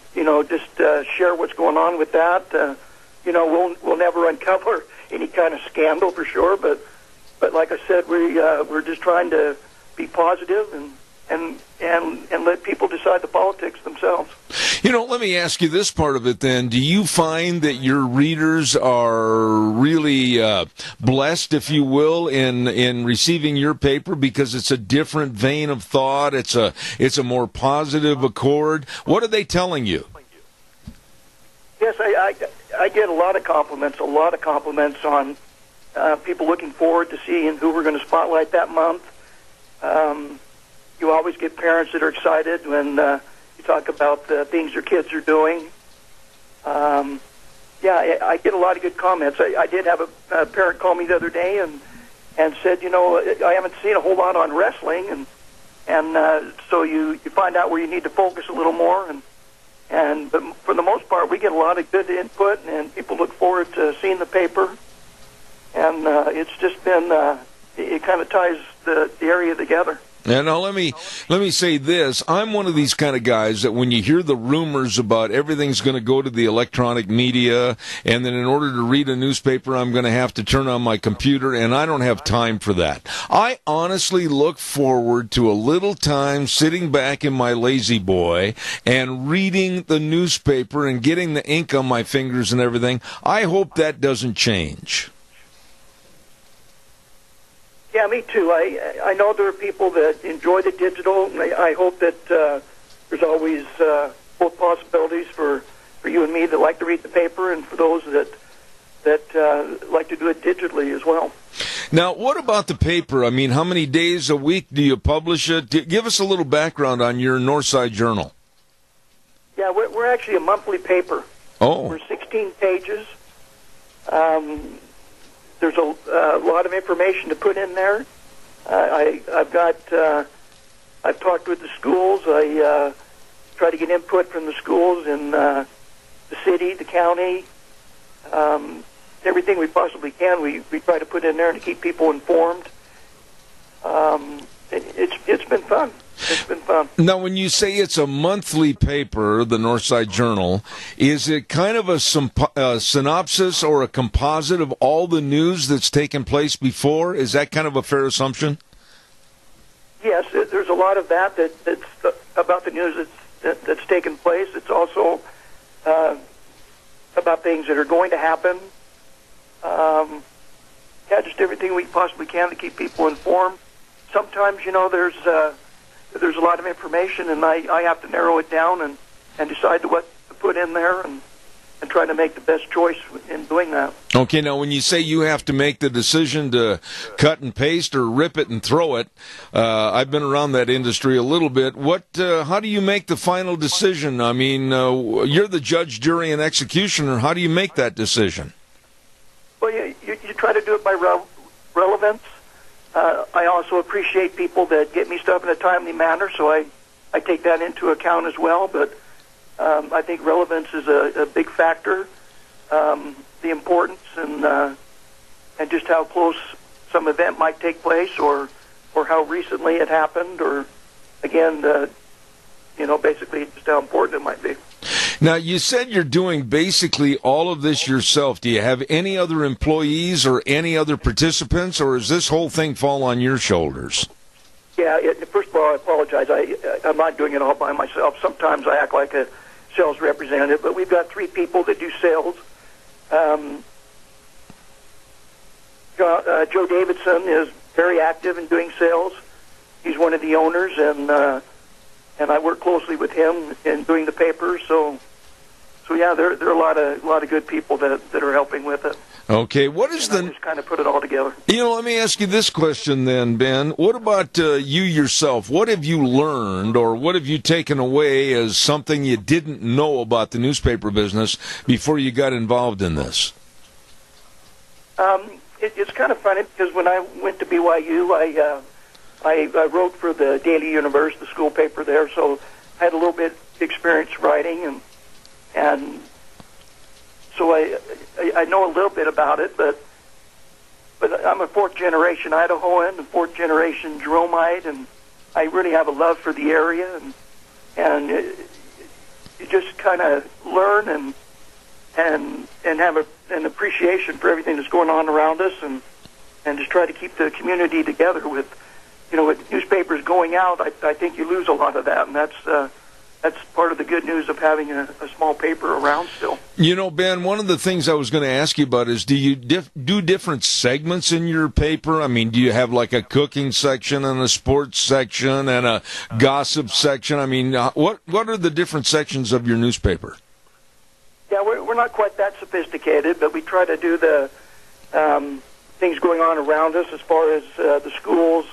just share what's going on with that. We'll never uncover any kind of scandal for sure, but like I said, we're just trying to be positive and let people decide the politics themselves. Let me ask you this part of it then. Do you find that your readers are really blessed, if you will, in receiving your paper because it's a different vein of thought, it's a more positive accord? What are they telling you? Yes, I get a lot of compliments on people looking forward to seeing who we're going to spotlight that month. You always get parents that are excited when you talk about the things your kids are doing. I get a lot of good comments. I did have a parent call me the other day and said, I haven't seen a whole lot on wrestling, and so you find out where you need to focus a little more. But for the most part, we get a lot of good input, and people look forward to seeing the paper. And it's just been it kind of ties the area together. And now let me say this. I'm one of these kind of guys that when you hear the rumors about everything's going to go to the electronic media, and then in order to read a newspaper, I'm going to have to turn on my computer, and I don't have time for that. I honestly look forward to a little time sitting back in my lazy boy and reading the newspaper and getting the ink on my fingers and everything. I hope that doesn't change. Yeah, me too. I know there are people that enjoy the digital, and I hope that there's always both possibilities for you and me that like to read the paper, and for those that like to do it digitally as well. Now, what about the paper? I mean, how many days a week do you publish it? Give us a little background on your Northside Journal. Yeah, we're actually a monthly paper. Oh. We're 16 pages. There's a lot of information to put in there. I've talked with the schools. I try to get input from the schools in the city, the county, everything we possibly can. We try to put in there to keep people informed. It's been fun. It's been fun. Now, when you say it's a monthly paper, the Northside Journal, is it kind of a synopsis or a composite of all the news that's taken place before? Is that kind of a fair assumption? Yes, there's a lot of that's about the news that's taken place. It's also about things that are going to happen. Just everything we possibly can to keep people informed. Sometimes, there's a lot of information, and I have to narrow it down and decide what to put in there and try to make the best choice in doing that. Okay, now when you say you have to make the decision to cut and paste or rip it and throw it, I've been around that industry a little bit. How do you make the final decision? I mean, you're the judge, jury, and executioner. How do you make that decision? Well, you try to do it by relevance. I also appreciate people that get me stuff in a timely manner, so I take that into account as well. But I think relevance is a big factor. The importance and just how close some event might take place, or how recently it happened, or again, basically just how important it might be. Now, you said you're doing basically all of this yourself. Do you have any other employees or any other participants, or does this whole thing fall on your shoulders? Yeah, first of all, I apologize. I'm not doing it all by myself. Sometimes I act like a sales representative, but we've got 3 people that do sales. Joe Davidson is very active in doing sales. he's one of the owners, and I work closely with him in doing the paper. So yeah, there are a lot of good people that are helping with it. Okay, what is I just kind of put it all together. Let me ask you this question then, Ben. What about you yourself? What have you learned, or what have you taken away as something you didn't know about the newspaper business before you got involved in this? It's kind of funny because when I went to BYU, I wrote for the Daily Universe, the school paper there, so I had a little bit experience writing, and so I know a little bit about it, but I'm a fourth-generation Idahoan, a fourth-generation Jeromite, and I really have a love for the area, and you just kind of learn and have an appreciation for everything that's going on around us, and just try to keep the community together. With newspapers going out, I think you lose a lot of that, and that's part of the good news of having a small paper around still. Ben, one of the things I was going to ask you about is, do you do different segments in your paper? I mean, do you have like a cooking section and a sports section and a gossip section? I mean, what are the different sections of your newspaper? Yeah, we're not quite that sophisticated, but we try to do the things going on around us as far as the schools,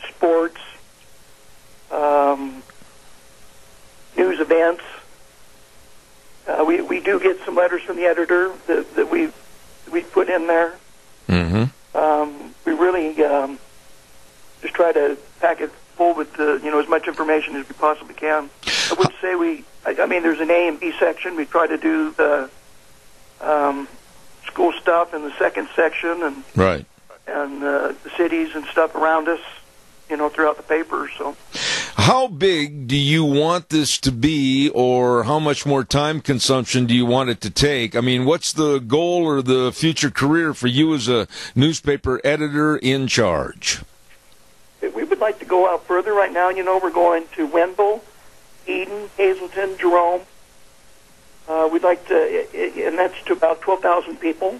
sports, news events. We do get some letters from the editor that we put in there. Mm-hmm. We really just try to pack it full with as much information as we possibly can. I would say I mean, there's an A and B section. We try to do the school stuff in the second section, and right, and the cities and stuff around us, throughout the paper. So, how big do you want this to be, or how much more time consumption do you want it to take? I mean, what's the goal or the future career for you as a newspaper editor in charge? We would like to go out further. Right now, we're going to Wenville, Eden, Hazleton, Jerome. We'd like to, and that's to about 12,000 people.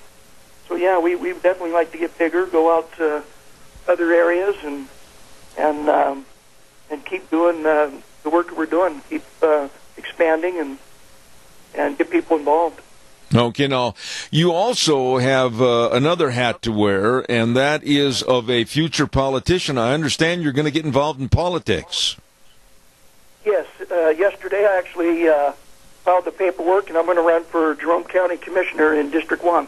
So yeah, we definitely like to get bigger, go out to other areas, and keep doing the work that we're doing, keep expanding and get people involved. Okay, now, you also have another hat to wear, and that is of a future politician. I understand you're going to get involved in politics. Yes, yesterday I actually filed the paperwork, and I'm going to run for Jerome County Commissioner in District 1.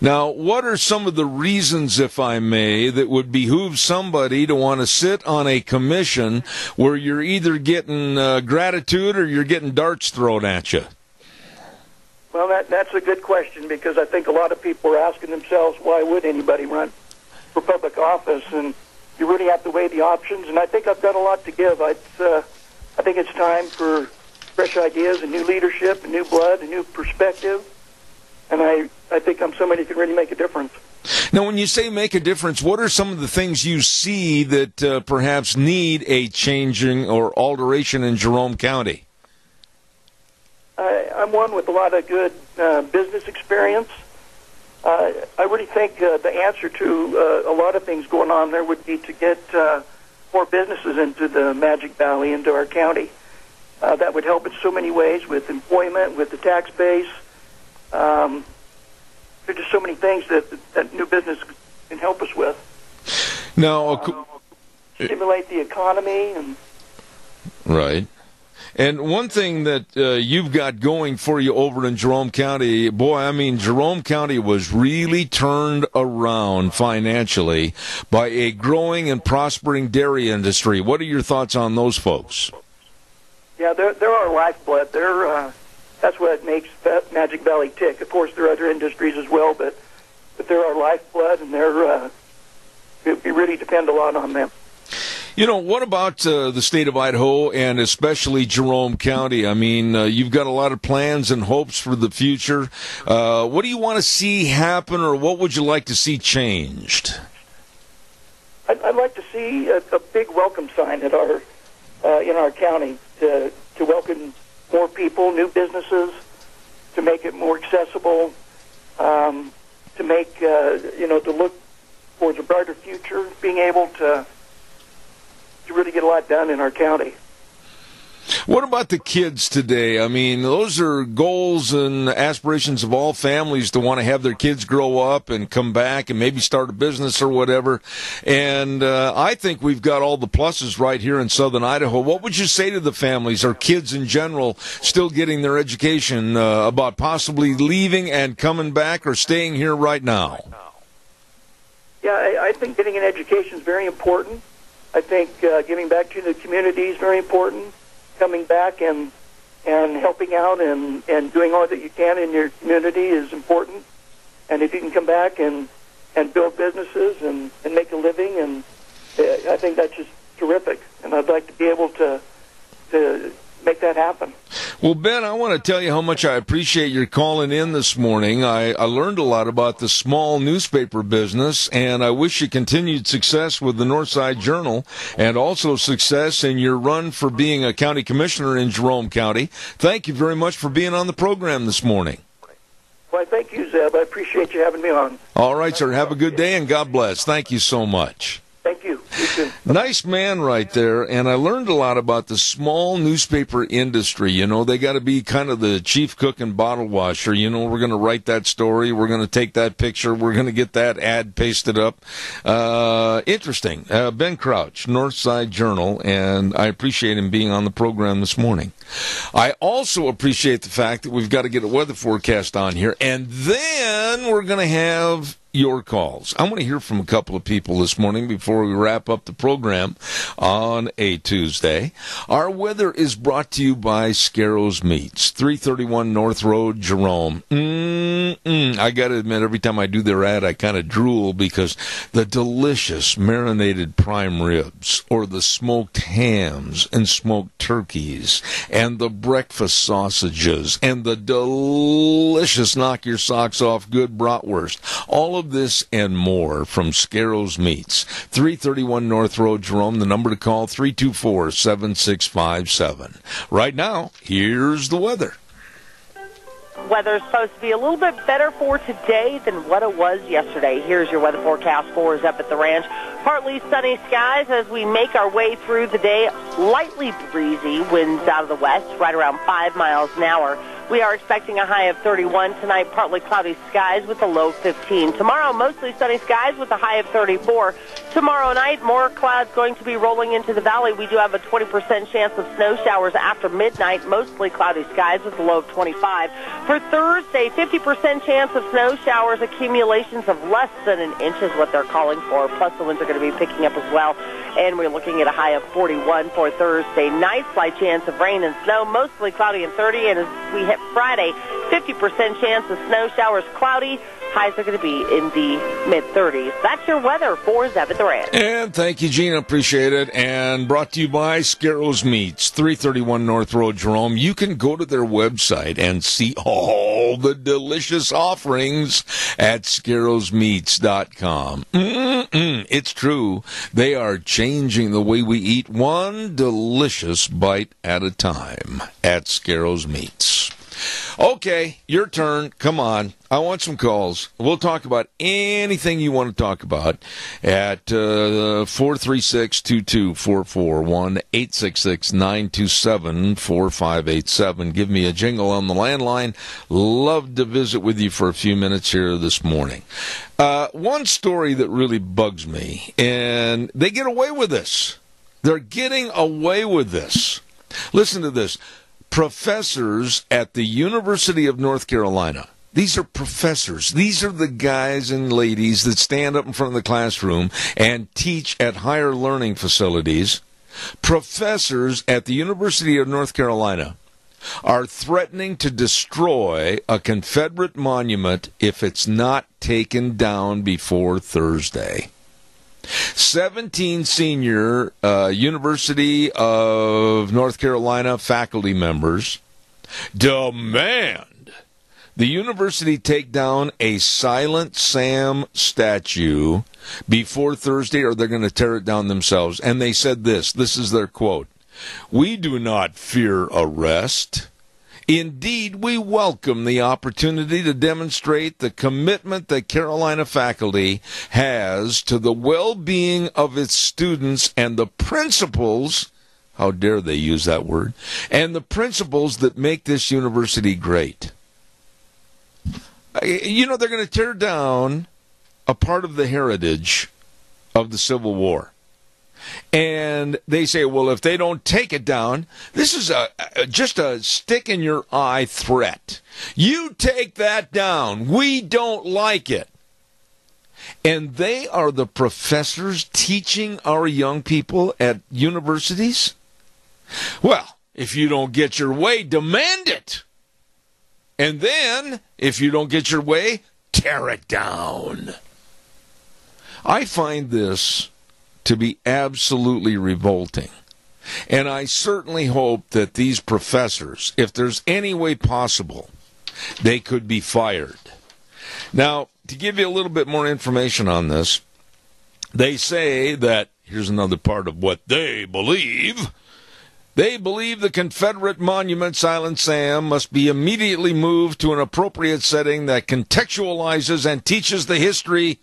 Now, what are some of the reasons, if I may, that would behoove somebody to want to sit on a commission where you're either getting gratitude or you're getting darts thrown at you? Well, that's a good question, because I think a lot of people are asking themselves, why would anybody run for public office? And you really have to weigh the options, and I think I've got a lot to give. I think it's time for fresh ideas and new leadership and new blood and new perspective, and I think I'm somebody who can really make a difference. Now, when you say make a difference, what are some of the things you see that perhaps need a changing or alteration in Jerome County? I'm one with a lot of good business experience. I really think the answer to a lot of things going on there would be to get more businesses into the Magic Valley, into our county. That would help in so many ways, with employment, with the tax base. There's just so many things that new business can help us with. Now, stimulate the economy. Right. And one thing that you've got going for you over in Jerome County, boy, I mean, Jerome County was really turned around financially by a growing and prospering dairy industry. What are your thoughts on those folks? Yeah, they're our lifeblood. That's what makes Magic Valley tick. Of course, there are other industries as well, but they're our lifeblood, and we really depend a lot on them. What about the state of Idaho and especially Jerome County? I mean, you've got a lot of plans and hopes for the future. What do you want to see happen, or what would you like to see changed? I'd like to see a big welcome sign at in our county to welcome more people, new businesses, to make it more accessible, to make to look towards a bright brighter future, being able to really get a lot done in our county. What about the kids today? I mean, those are goals and aspirations of all families to want to have their kids grow up and come back and maybe start a business or whatever. And I think we've got all the pluses right here in southern Idaho. What would you say to the families or kids in general still getting their education about possibly leaving and coming back or staying here right now? Yeah, I think getting an education is very important. I think giving back to the community is very important. Coming back and helping out and doing all that you can in your community is important. And if you can come back and build businesses and make a living, and I think that's just terrific. And I'd like to be able to make that happen. Well, Ben, I want to tell you how much I appreciate your calling in this morning. I learned a lot about the small newspaper business, and I wish you continued success with the Northside Journal and also success in your run for being a county commissioner in Jerome County. Thank you very much for being on the program this morning. Well, thank you, Zeb. I appreciate you having me on. All right, sir. Have a good day, and God bless. Thank you so much. Thank you. You too. Nice man right there, and I learned a lot about the small newspaper industry. You know, they got to be kind of the chief cook and bottle washer. You know, we're going to write that story, we're going to take that picture, we're going to get that ad pasted up. Interesting. Ben Crouch, Northside Journal, and I appreciate him being on the program this morning. I also appreciate the fact that we've got to get a weather forecast on here, and then we're going to have your calls. I want to hear from a couple of people this morning before we wrap up the program on a Tuesday. Our weather is brought to you by Scarro's Meats, 331 North Road, Jerome. I got to admit, every time I do their ad, I kind of drool because the delicious marinated prime ribs or the smoked hams and smoked turkeys and the breakfast sausages and the delicious knock your socks off good bratwurst, all of this and more from Scarro's Meats, 331 North Road, Jerome. The number to call, 324-7657. Right now, here's the weather. Weather's supposed to be a little bit better for today than what it was yesterday. Here's your weather forecast for us up at the ranch. Partly sunny skies as we make our way through the day. Lightly breezy, winds out of the west, right around 5 miles an hour. We are expecting a high of 31 tonight, partly cloudy skies with a low 15. Tomorrow, mostly sunny skies with a high of 34. Tomorrow night, more clouds going to be rolling into the valley. We do have a 20% chance of snow showers after midnight, mostly cloudy skies with a low of 25. For Thursday, 50% chance of snow showers, accumulations of less than an inch is what they're calling for, plus the winds are going to be picking up as well. And we're looking at a high of 41 for Thursday night. Slight chance of rain and snow, mostly cloudy and 30. And as we hit Friday, 50% chance of snow showers, cloudy. Highs are going to be in the mid-30s. That's your weather for Zeb at the Ranch. And thank you, Gina. Appreciate it. And brought to you by Scarro's Meats, 331 North Road, Jerome. You can go to their website and see all the delicious offerings at scarrowsmeats.com. It's true. They are changing the way we eat, one delicious bite at a time at Scarro's Meats. Okay, your turn. Come on. I want some calls. We'll talk about anything you want to talk about at 436-2244, 1-866-927-4587. Give me a jingle on the landline. Love to visit with you for a few minutes here this morning. One story that really bugs me, and they get away with this. They're getting away with this. Listen to this. Professors at the University of North Carolina. These are professors. These are the guys and ladies that stand up in front of the classroom and teach at higher learning facilities. Professors at the University of North Carolina are threatening to destroy a Confederate monument if it's not taken down before Thursday. 17 senior University of North Carolina faculty members demand the university take down a Silent Sam statue before Thursday, or they're going to tear it down themselves. And they said this is their quote: "We do not fear arrest. Indeed, we welcome the opportunity to demonstrate the commitment that Carolina faculty has to the well-being of its students and the principles, how dare they use that word, and the principles that make this university great. You know, they're going to tear down a part of the heritage of the Civil War. And they say, well, if they don't take it down, this is just a stick-in-your-eye threat. You take that down. We don't like it. And they are the professors teaching our young people at universities? Well, if you don't get your way, demand it. And then, if you don't get your way, tear it down. I find this to be absolutely revolting. And I certainly hope that these professors, if there's any way possible, they could be fired. Now, to give you a little bit more information on this, they say that, here's another part of what they believe. They believe the Confederate monument, Silent Sam, must be immediately moved to an appropriate setting that contextualizes and teaches the history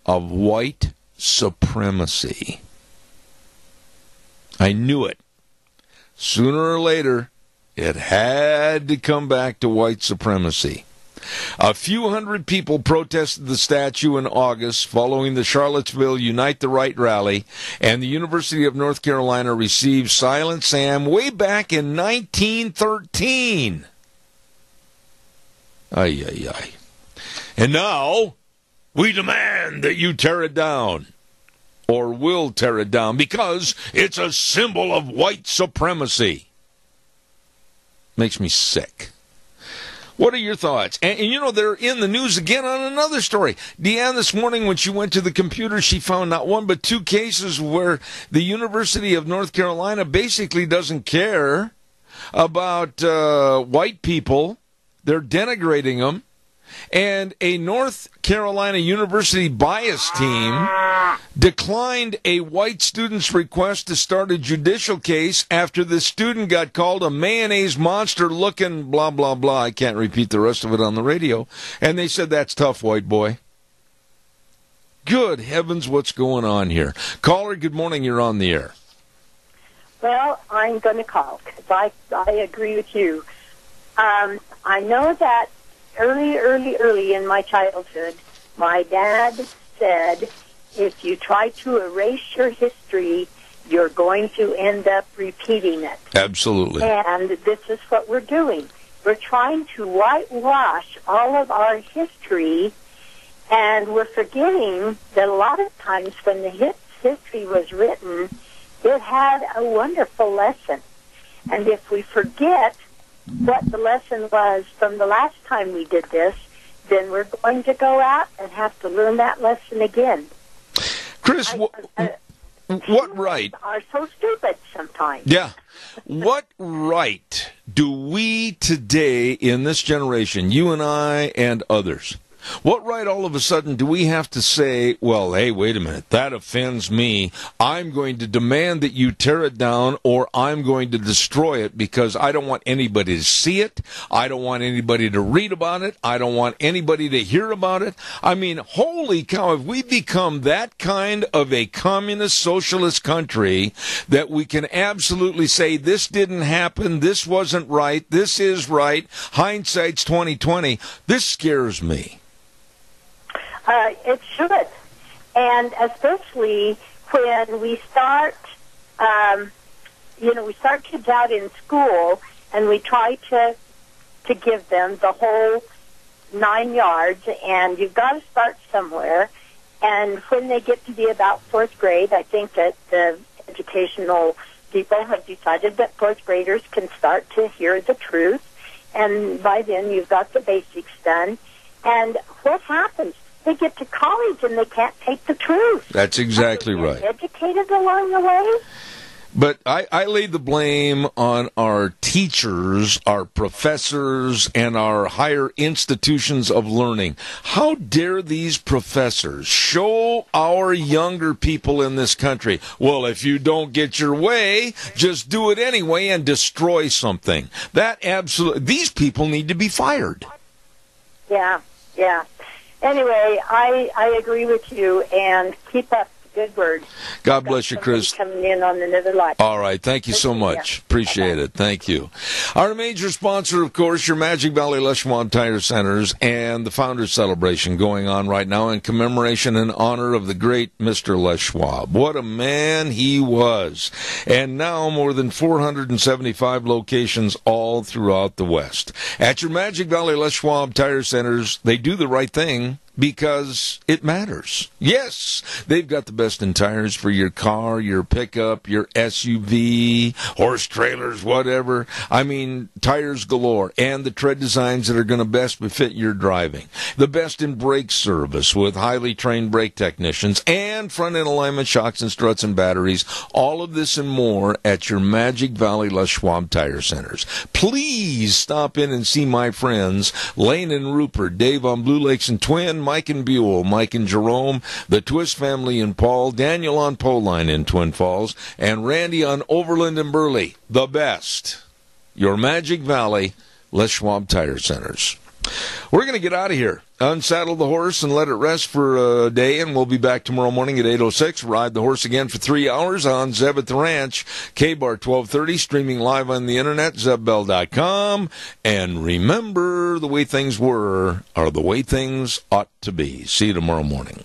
of white supremacy. I knew it. Sooner or later, it had to come back to white supremacy. A few hundred people protested the statue in August following the Charlottesville Unite the Right rally, and the University of North Carolina received Silent Sam way back in 1913. Ay, ay, ay. And now, we demand that you tear it down, or will tear it down, because it's a symbol of white supremacy. Makes me sick. What are your thoughts? And you know, they're in the news again on another story. Deanne, this morning when she went to the computer, she found not one but two cases where the University of North Carolina basically doesn't care about white people. They're denigrating them. And a North Carolina University bias team declined a white student's request to start a judicial case after the student got called a mayonnaise monster looking blah, blah, blah. I can't repeat the rest of it on the radio. And they said, that's tough, white boy. Good heavens, what's going on here? Caller, good morning. You're on the air. Well, I'm going to call because I agree with you. I know that early in my childhood, my dad said, if you try to erase your history, you're going to end up repeating it. Absolutely. And this is what we're doing. We're trying to whitewash all of our history, and we're forgetting that a lot of times when the history was written, it had a wonderful lesson. And if we forget what the lesson was from the last time we did this, then we're going to go out and have to learn that lesson again. Chris, what right are so stupid sometimes. Yeah. What right do we today in this generation, you and I and others, what right all of a sudden do we have to say, well, hey, wait a minute, that offends me. I'm going to demand that you tear it down, or I'm going to destroy it because I don't want anybody to see it. I don't want anybody to read about it. I don't want anybody to hear about it. I mean, holy cow, have we become that kind of a communist socialist country that we can absolutely say this didn't happen, this wasn't right, this is right, hindsight's 20/20. This scares me. It should, and especially when we start, we start kids out in school, and we try to give them the whole 9 yards, and you've got to start somewhere. And when they get to be about fourth grade, I think that the educational people have decided that fourth graders can start to hear the truth, and by then you've got the basics done. And what happens? They get to college and they can't take the truth. That's exactly right. Educated along the way. But I lay the blame on our teachers, our professors, and our higher institutions of learning. How dare these professors show our younger people in this country, well, if you don't get your way, just do it anyway and destroy something. These people need to be fired. Yeah. Anyway, I agree with you, and keep up the good word. God bless you, Chris. Coming in on another life. All right. Thank you so much. Appreciate it. Thank you. Our major sponsor, of course, your Magic Valley Les Schwab Tire Centers and the Founders Celebration going on right now in commemoration and honor of the great Mr. Les Schwab. What a man he was. And now more than 475 locations all throughout the West. At your Magic Valley Les Schwab Tire Centers, they do the right thing, because it matters. Yes, they've got the best in tires for your car, your pickup, your SUV, horse trailers, whatever. I mean, tires galore, and the tread designs that are going to best befit your driving. The best in brake service with highly trained brake technicians, and front-end alignment shocks and struts and batteries. All of this and more at your Magic Valley Les Schwab Tire Centers. Please stop in and see my friends, Lane and Rupert, Dave on Blue Lakes and Twin, Mike and Buell, Mike and Jerome, the Twist family in Paul, Daniel on Poline in Twin Falls, and Randy on Overland and Burley. The best. Your Magic Valley Les Schwab Tire Centers. We're going to get out of here. Unsaddle the horse and let it rest for a day, and we'll be back tomorrow morning at 8:06. Ride the horse again for 3 hours on Zeb at the Ranch, K-Bar 1230, streaming live on the internet, zebbell.com. And remember, the way things were are the way things ought to be. See you tomorrow morning.